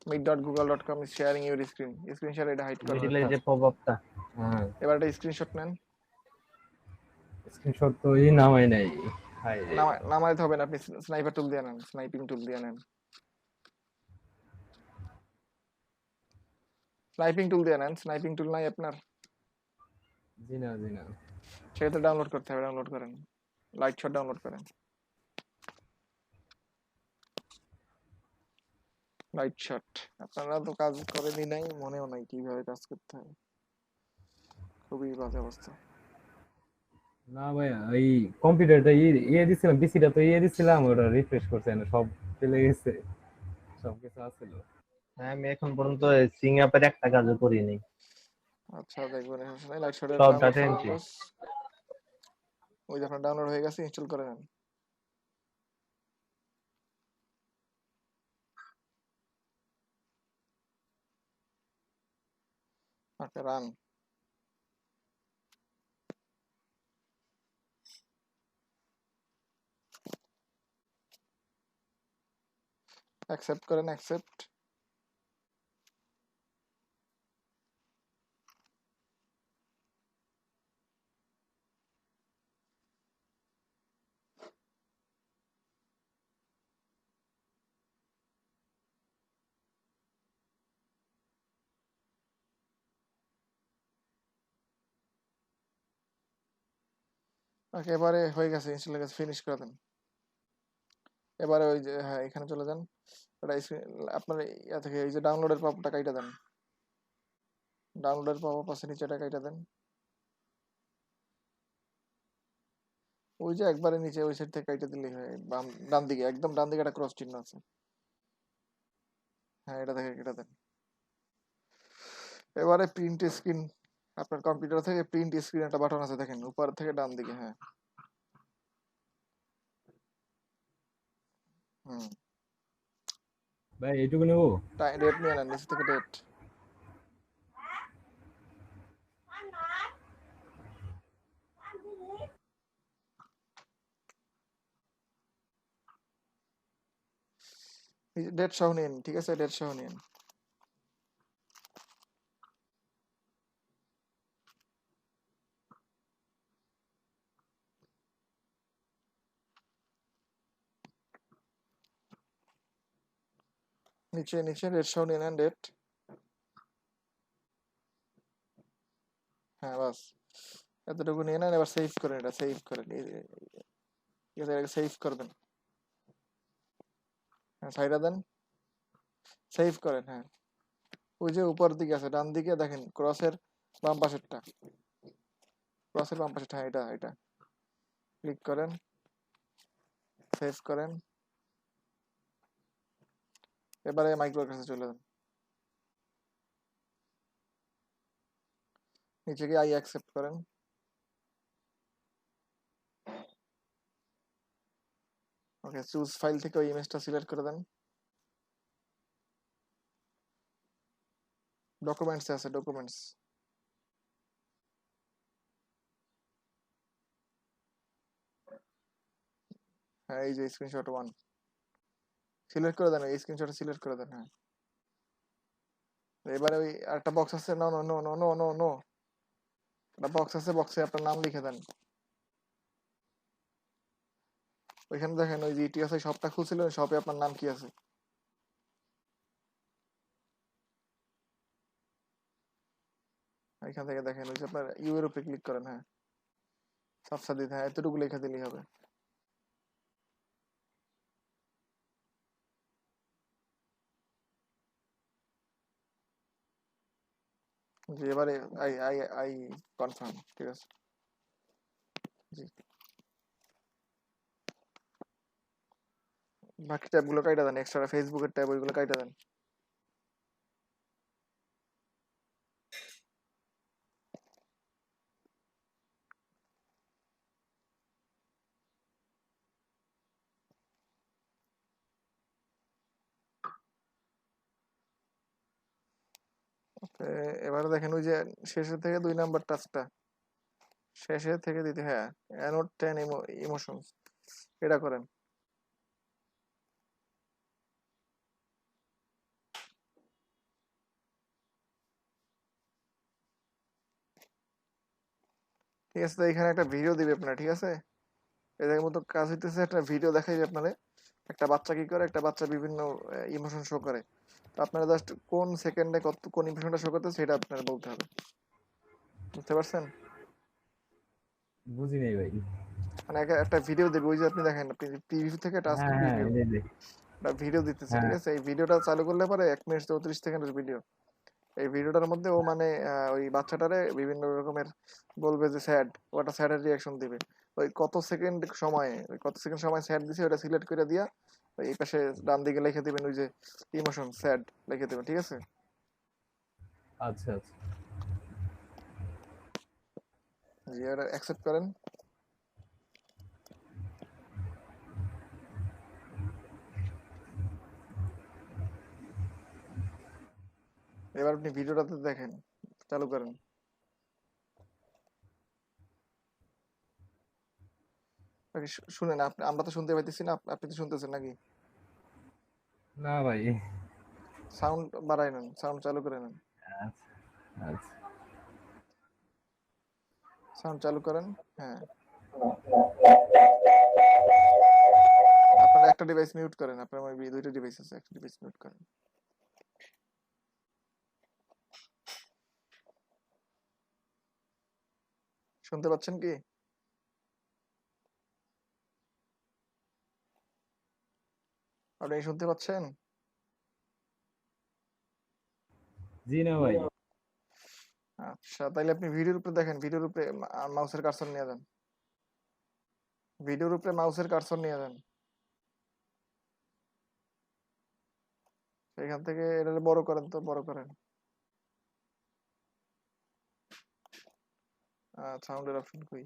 meet.google.com is sharing your screen, screen share এটা হাইড করেন। মিডিলে যে পপআপটা, হ্যাঁ এবার একটা স্ক্রিনশট নেন, স্ক্রিনশট তো এই নামাই নাই। হাই রে। নামাইতে হবে না, আপনি স্নাইপার টুল দিয়ে নেন, স্নাইপিং টুল দিয়ে নেন, স্নাইপিং টুল দিয়ে নেন, স্নাইপিং টুল নাই আপনার, জি না জি না। সেটা ডাউনলোড করতে হবে, ডাউনলোড করেন, লাইট শট ডাউনলোড করেন, লাইট শট। আপনারা তো কাজ করেনই নাই, মনেও নাই কিভাবে কাজ করতে হয়, খুবই বাজে অবস্থা। না ভাইয়া, এই কম্পিউটারটা ইয়ে দিছিলাম, পিসিটা তো ইয়ে দিছিলাম, ওটা রিফ্রেশ করছে না, সব চলে গেছে, সব কিছু আছিল। হ্যাঁ, আমি এখন পর্যন্ত সিং অ্যাপের একটা কাজও করিনি, আচ্ছা দেখবেন, লাইট শটের সব ডাউনলোড ডাটা এন্ট্রি। প্রসেস, ওই যে আপনার ডাউনলোড হয়ে গেছে, ইনস্টল করে নেন। ওকে রান, অ্যাকসেপ্ট করেন, অ্যাকসেপ্ট, ওকে এবারে হয়ে গেছে, ইনস্টল হয়ে গেছে, ফিনিশ করে দেন। এবারে ওই যে হ্যাঁ এখানে চলে যান, ওটা আপনার ইয়া থেকে এই যে ডাউনলোডের পপটা কাইটা দেন, ডাউনলোডের পপ আছে নিচে, এটা কাইটা দেন, ওই যে একবারে নিচে ওই সাইড থেকে কাইটা দিলেই হয়, বাম ডান দিকে, একদম ডান দিকে একটা ক্রস চিহ্ন আছে, হ্যাঁ এটা থেকে কেটে দেন। এবারে প্রিন্ট স্ক্রিন, আপনার কম্পিউটার থেকে প্রিন্ট স্ক্রিন একটা বাটন আছে দেখেন, উপর থেকে ডান দিকে, হ্যাঁ হুম, ভাই এইটুকু নেবো? ডেট নিয়ে নেন, নিচে থেকে ডেট, ডেট সহ নিন, ঠিক আছে ডেট সহ নিন, নিচে নিচে ডেট সহ নিয়ে নেন, ডেট, হ্যাঁ বাস এতটুকু নিয়ে নেন। এবার সেভ করেন, এটা সেভ করেন, ঠিক আছে এটাকে সেভ করবেন, হ্যাঁ সাইডা দেন, সেভ করেন, হ্যাঁ ওই যে উপর দিকে আছে ডান দিকে দেখেন, ক্রসের বাম পাশেরটা, ক্রসের বাম পাশেরটা, হ্যাঁ এটা এটা ক্লিক করেন, সেভ করেন, এবারে মাইক্রোর কাছে চলে যান, নিচে গিয়ে আই অ্যাকসেপ্ট করেন, ওকে, চুজ ফাইল থেকে ওই ইমেজটা সিলেক্ট করে দেন। ডকুমেন্টস আছে, ডকুমেন্টস। হ্যাঁ, এই যে স্ক্রিনশট 1 সিলেক্ট করে দেন, এই স্ক্রিনশটটা সিলেক্ট করে দেন। হ্যাঁ, এবারে ওই একটা বক্স আছে, no no no no no no no, একটা বক্স আছে, বক্সে আপনার নাম লিখে দেন। ওইখানে দেখেন ওই যে ইটি আছে, শপটা খুলছিল, শপে আপনার নাম কি আছে? এখান থেকে দেখেন ওই যে আপনার ইউ এর উপরে ক্লিক করেন। হ্যাঁ, সাবসা দিতে, হ্যাঁ এতটুকু লেখা দিলেই হবে। জি, এবারে আই আই আই কনফার্ম, ঠিক আছে। জি, বাকি ট্যাবগুলো কাইটা দেন, এক্সট্রা ফেসবুকের ট্যাব ওইগুলো কাইটা দেন। এবারে দেখেন ওই যে শেষের থেকে 2 নাম্বার টাচটা, শেষের থেকে দিতে, হ্যাঁ অ্যানোড 10 ইমোশনস, এটা করেন। ঠিক আছে, তো এখানে একটা ভিডিও দিবে আপনার, ঠিক আছে। এদের মতো কাজ হইতেছে, একটা ভিডিও দেখাইবে আপনারে, একটা বাচ্চা কি করে, একটা বাচ্চা বিভিন্ন ইমোশন শো করে। তো আপনারা জাস্ট কোন সেকেন্ডে কোন ইমোশনটা শো করতে সেটা আপনারা বলতে হবে, বুঝতে পারছেন? বুঝি নাই ভাই। মানে একটা ভিডিও দেবে, ওই যে আপনি দেখেন, আপনি প্রিভিউ থেকে টাচ হ্যাঁ হ্যাঁ, প্রিভিউ, এই যে একটা ভিডিও দিতেছে, ঠিক হ্যাঁ আছে। এই ভিডিওটা চালু করলে পরে 1 মিনিট 34 সেকেন্ডের ভিডিও। এই ভিডিওটার মধ্যে ও মানে ওই বাচ্চাটারে বিভিন্ন রকমের বলবে যে স্যাড, ওটা স্যাডের রিয়াকশন দিবে। ওই কত সেকেন্ড সময় স্যাড দিছে ওটা সিলেক্ট করে দিয়া ওই এই পাশে ডান দিকে লিখে দিবেন ওই যে ইমোশন স্যাড লিখে দিবেন, ঠিক আছে। আচ্ছা আচ্ছা। জি, এটা অ্যাকসেপ্ট করেন। এবার আপনি ভিডিওটাতে দেখেন, চালু করেন। ওকে, শুনেন, আমরা তো শুনতে পাইতেছি না, আপনি তো শুনতেছেন নাকি? না ভাই। সাউন্ড বাড়াই নেন, সাউন্ড চালু করে নেন, আচ্ছা আচ্ছা। সাউন্ড চালু করেন। হ্যাঁ, আপনার একটা ডিভাইস মিউট করেন, আপনার দুইটা ডিভাইস আছে, একটা ডিভাইস মিউট করেন। শুনতে পাচ্ছেন কি? আপনি শুনতে পাচ্ছেন? জি না ভাই। আচ্ছা, তাইলে আপনি ভিডিওর উপরে দেখেন, ভিডিওর উপরে মাউসের কার্সর নিয়ে যান, ভিডিওর উপরে মাউসের কার্সর নিয়ে যান। এখান থেকে এটা বড় করেন, তো বড় করেন। সাউন্ডের অপশন কই?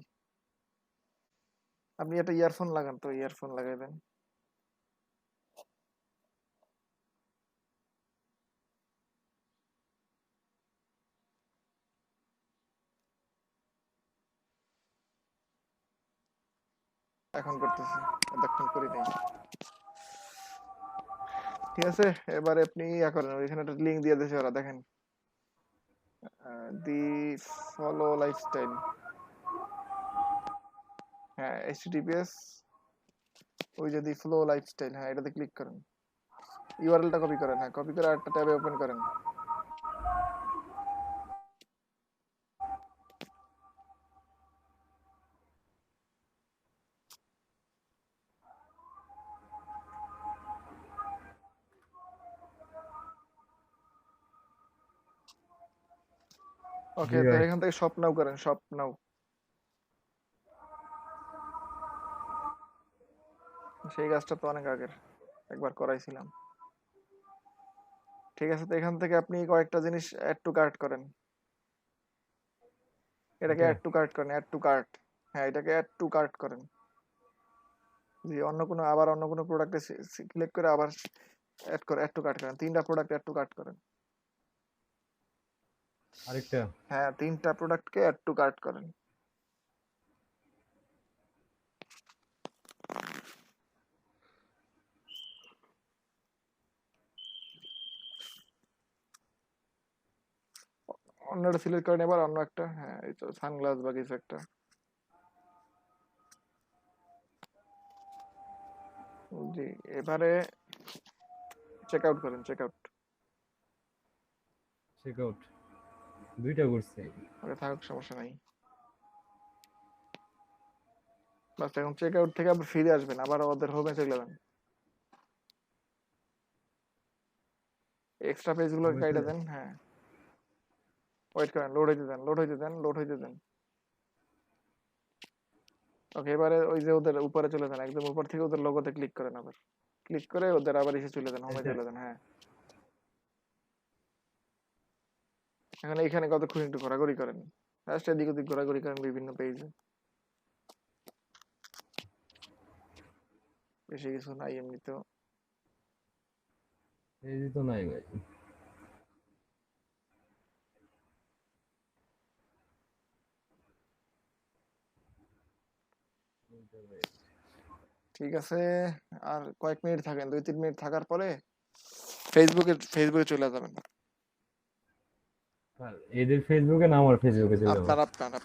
আপনি একটা ইয়ারফোন লাগান, তো ইয়ারফোন লাগাই দেন। এখন করতেছি, এতক্ষণ করি নাই, ঠিক আছে। এবারে আপনি ইয়া করেন, ওইখানে একটা লিঙ্ক দিয়ে দিয়েছে ওরা, দেখেন দি ফলো লাইফস্টাইল, হ্যাঁ https, ওই যে দি ফ্লো লাইফস্টাইল, হ্যাঁ এটাতে ক্লিক করেন, ইউআরএলটা কপি করেন, হ্যাঁ কপি করে একটা ট্যাবে ওপেন করেন। ওকে, জি তো ভাই। এখান থেকে শপ নাও করেন, শপ নাও। সেই কাজটা তো অনেক আগের, একবার করাইছিলাম। ঠিক আছে, তো এখান থেকে আপনি কয়েকটা জিনিস অ্যাড টু কার্ট করেন, এটাকে এটা অ্যাড টু কার্ট করেন, অ্যাড টু কার্ট, হ্যাঁ এটাকে অ্যাড টু কার্ট করেন। জি, আবার অন্য কোনো প্রোডাক্টে সিলেক্ট করে আবার অ্যাড টু কার্ট করেন। 3টা প্রোডাক্ট অ্যাড টু কার্ট করেন। আরেকটা হ্যাঁ, 3টা প্রোডাক্টকে অ্যাড টু কার্ট করেন। অন্যটা সিলেক্ট করেন এবার অন্য একটা, হ্যাঁ এই তো সানগ্লাস বা কিছু একটা। জি, এবারে চেক আউট করেন, চেক আউট। চেক আউট 2টা করছি। ওকে থাকুক, সমস্যা নাই। বাস এখন চেক আউট থেকে আবার ফিরে আসবেন, আবার ওদের হোমে চলে যাবেন। এক্সট্রা পেজগুলো কাইটা দেন, হ্যাঁ ওয়েট করেন, লোড হইতে দেন, লোড হইতে দেন, লোড হইতে দেন। ওকে, এবারে ওই যে ওদের উপরে চলে যান, একদম উপর থেকে ওদের লোগোতে ক্লিক করেন, আবার ক্লিক করে ওদের আবার এসে চলে যান, হোমে চলে যান। হ্যাঁ, এখন এইখানে কতক্ষণ একটু ঘোরাঘুরি করেন, জাস্ট এদিক ওদিক ঘোরাঘুরি করেন বিভিন্ন পেজে। বেশি কিছু নাই এমনিতেও। এই তো নাই ভাই। ঠিক আছে, আর কয়েক মিনিট থাকেন, 2-3 মিনিট থাকার পরে ফেসবুকে চলে যাবেন। আর এদের ফেসবুকে না আমার ফেসবুকে চলে যাবো। আপনার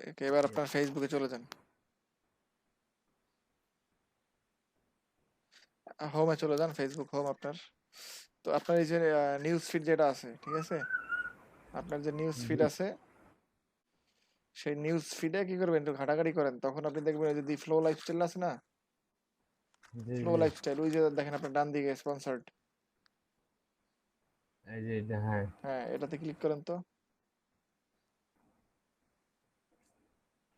আচ্ছা এবার আপনার ফেসবুকে চলে যান, হোমে চলে যান, ফেসবুক হোম আপনার। তো আপনার এই যে নিউজ ফিড যেটা আছে, ঠিক আছে, আপনার যে নিউজ ফিড আছে সেই নিউজ ফিডে কি করবেন, একটু ঘাটাঘাটি করেন, তখন আপনি দেখবেন যদি ফ্লো লাইফস্টাইল আছে না, জি ফ্লো জি লাইফস্টাইল ওই যে দেখেন আপনার ডান দিকে স্পন্সর্ড, এই যে এটা, হ্যাঁ হ্যাঁ এটাতে ক্লিক করেন তো,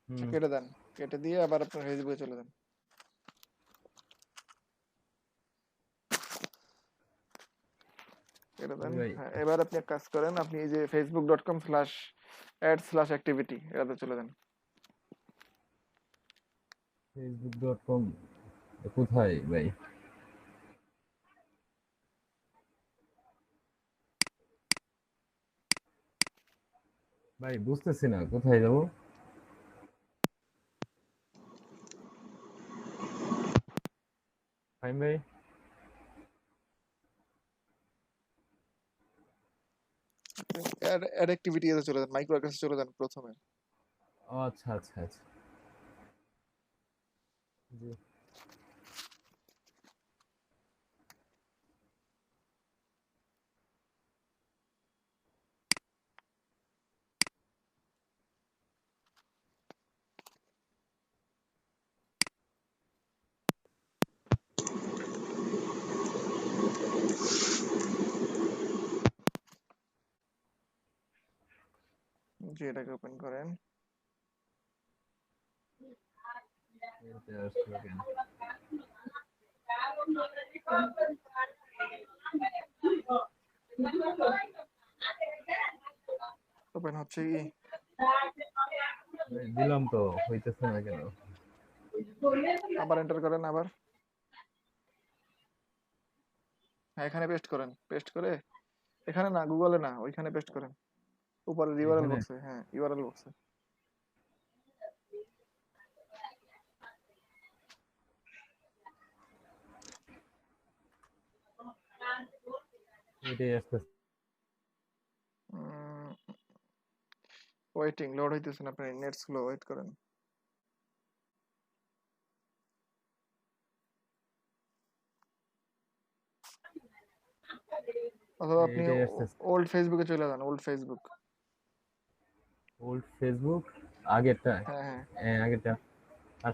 হুম কেটে দেন, কেটে দিয়ে আবার আপনার ফেসবুকে চলে যান। কেটে দেন, ভাই হ্যাঁ এবার আপনি এক কাজ করেন, আপনি এই যে facebook.com/ads/activity এটাতে চলে যান। facebook.com কোথায় ভাই? ভাই বুঝতেছি না কোথায় যাব। ফাইম ভাই অ্যাড অ্যাক্টিভিটি এতে চলে যান, মাইক্রো কাছে চলে যান প্রথমে। ও আচ্ছা আচ্ছা আচ্ছা জি জি, এটাকে ওপেন করেন। এটা আসলো কেন? ওপেন হচ্ছে কি? ভাই দিলাম তো, হইতেছে না কেন? আবার এন্টার করেন, আবার হ্যাঁ এখানে পেস্ট করেন, পেস্ট করে এখানে না, গুগলে না, ওইখানে পেস্ট করেন, উপরে ইউআরএল এখানে বক্সে, হ্যাঁ ইউআরএল বক্সে। এটাই আসতেছে। ওয়েটিং, লোড হইতেছে না, আপনার নেট স্লো, ওয়েট করেন। অথবা আপনি এটাই আসতেছে। ওল্ড ফেসবুকে চলে যান, ওল্ড ফেসবুক। ওল্ড ফেসবুক আগেরটা, হ্যাঁ হ্যাঁ, হ্যাঁ আগেরটা। আর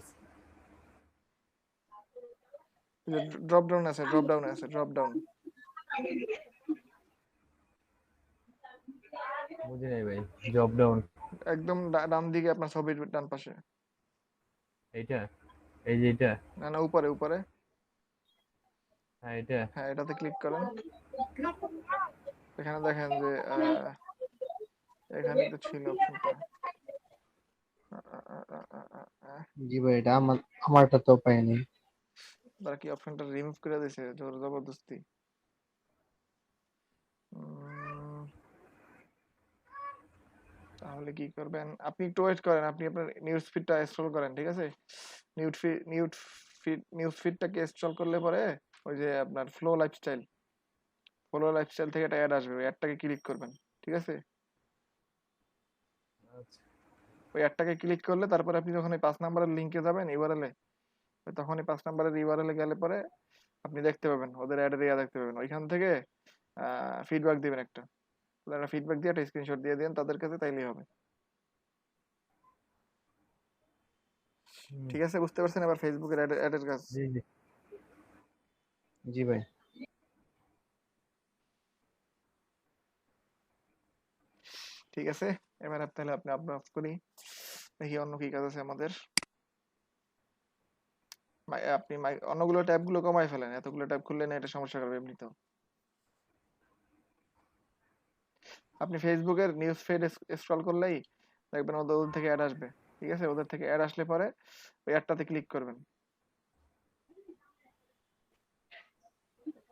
ড্রপ ডাউন আছে, ড্রপ ডাউন আছে, ড্রপ ডাউন। বুঝি নাই ভাই, জব ডাউন একদম ডান দিকে আপনার ছবির ডান পাশে। এইটা, এই যে এটা, না না, উপরে উপরে, হ্যাঁ এটা হ্যাঁ এটাতে ক্লিক করেন, এখানে দেখেন যে এখানে তো ছিল অপশনটা। জি ভাই, এটা আমারটা তো পাইনি। তারা কি অপশনটা রিমুভ করে দিয়েছে জোর জবরদস্তি। তাহলে কি করবেন, আপনি একটু ওয়েট করেন, আপনি আপনার নিউজ ফিডটা স্ক্রল করেন, ঠিক আছে? নিউজ ফিডটাকে স্ক্রল করলে পরে ওই যে আপনার ফ্লো লাইফস্টাইল থেকে একটা অ্যাড আসবে, ওই অ্যাডটাকে ক্লিক করবেন, ঠিক আছে? ওই অ্যাডটাকে ক্লিক করলে তারপরে আপনি যখন এই 5 নাম্বারের লিংকে যাবেন ইউআরএল এ, তখন এই 5 নাম্বারের ইউআরএল এ গেলে পরে আপনি দেখতে পাবেন ওদের অ্যাডের ইয়া দেখতে পাবেন, ওইখান থেকে ফিডব্যাক দিবেন একটা ফিডব্যাক দিয়ে একটা স্ক্রিনশট দিয়ে দেন তাদের কাছে, তাইলেই হবে। ঠিক আছে, বুঝতে পারছেন এবার ফেসবুকের অ্যাডের কাজ? জি জি জি ভাই। ঠিক আছে, এবার তাহলে আপনি অফ করি, দেখি অন্য কি কাজ আছে আমাদের। আপনি অন্যগুলো ট্যাবগুলো কমাই ফেলেন, এতগুলো ট্যাব খুললে না এটা সমস্যা করবে এমনিতেও। আপনি ফেসবুকের নিউজ ফিড স্ক্রল করলেই দেখবেন ওদের থেকে অ্যাড আসবে, ঠিক আছে? ওদের থেকে অ্যাড আসলে পরে ওই অ্যাডটাতে ক্লিক করবেন।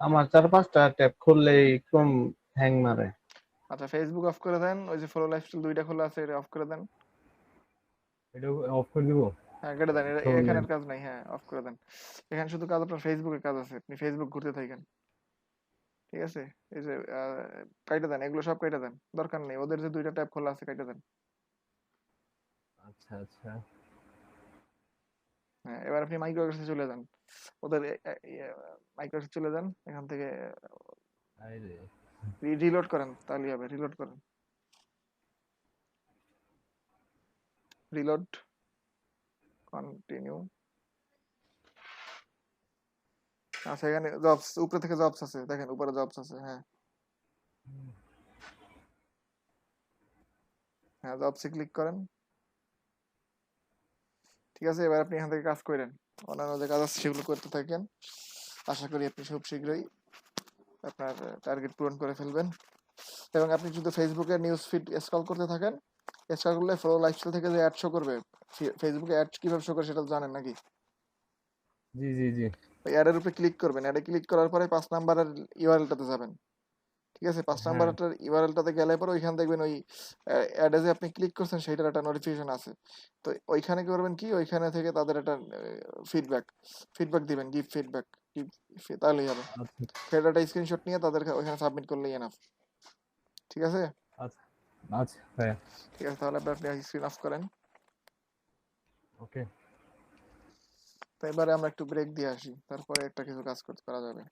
আমার 4-5টা ট্যাব খুললেই ক্রোম হ্যাং মারে। আচ্ছা, ফেসবুক অফ করে দেন, ওই যে ফলো লাইফস্টাইল 2টা খোলা আছে এটা অফ করে দেন। এটা অফ করে দিব? হ্যাঁ কেটে দেন, এখানের কাজ নাই, হ্যাঁ অফ করে দেন। এখানে শুধু কাজ আপনার ফেসবুকের কাজ আছে, আপনি ফেসবুক ঘুরতে থাকেন, ঠিক আছে? এই যে কাইটা দেন, এগুলো সব কাইটা দেন, দরকার নেই, ওদের যে 2টা ট্যাব খোলা আছে কাইটা দেন। আচ্ছা আচ্ছা। হ্যাঁ, এবার আপনি মাইক্রোসফটে চলে যান, ওদের মাইক্রোসফট চলে যান, এখান থেকে রিলোড করেন, তাহলেই হবে। রিলোড করেন, রিলোড, কন্টিনিউ। আচ্ছা, এখানে জবস, উপরে থেকে জবস আছে, দেখেন উপরে জবস আছে। হ্যাঁ হ্যাঁ, জবসে ক্লিক করেন, ঠিক আছে? এবার আপনি এখান থেকে কাজ করেন, অন্যান্য যে কাজ আছে সেগুলো করতে থাকেন, আশা করি আপনি খুব শীঘ্রই আপনার টার্গেট পূরণ করে ফেলবেন। এবং আপনি যদি ফেসবুকে নিউজ ফিড স্ক্রল করতে থাকেন, স্ক্রল করলে ফলো লাইফস্টাইল থেকে যে অ্যাড শো করবে, ফেসবুকে অ্যাড কিভাবে শো করে সেটা তো জানেন নাকি? জি জি জি। ওই অ্যাডের উপরে ক্লিক করবেন, অ্যাডে ক্লিক করার পরে 5 নাম্বারের ইউআরএলটাতে যাবেন, ঠিক আছে? 5 নাম্বারটার ইউআরএলটাতে গেলে পরে ওইখানে দেখবেন ওই অ্যাডে যে আপনি ক্লিক করছেন সেইটার একটা নোটিফিকেশন আছে, তো ওইখানে কি করবেন কি, ওইখানে থেকে তাদের একটা ফিডব্যাক দিবেন, গিভ ফিডব্যাক, তাহলেই হবে। সেটা একটা স্ক্রিনশট নিয়ে তাদের ওইখানে সাবমিট করলেই এনাফ, ঠিক আছে? আচ্ছা আচ্ছা ভাই, ঠিক আছে, তাহলে আপনি স্ক্রিন অফ করেন। ওকে। তো এবারে আমরা একটু ব্রেক দিয়ে আসি, তারপরে একটা কিছু কাজ করা যাবে।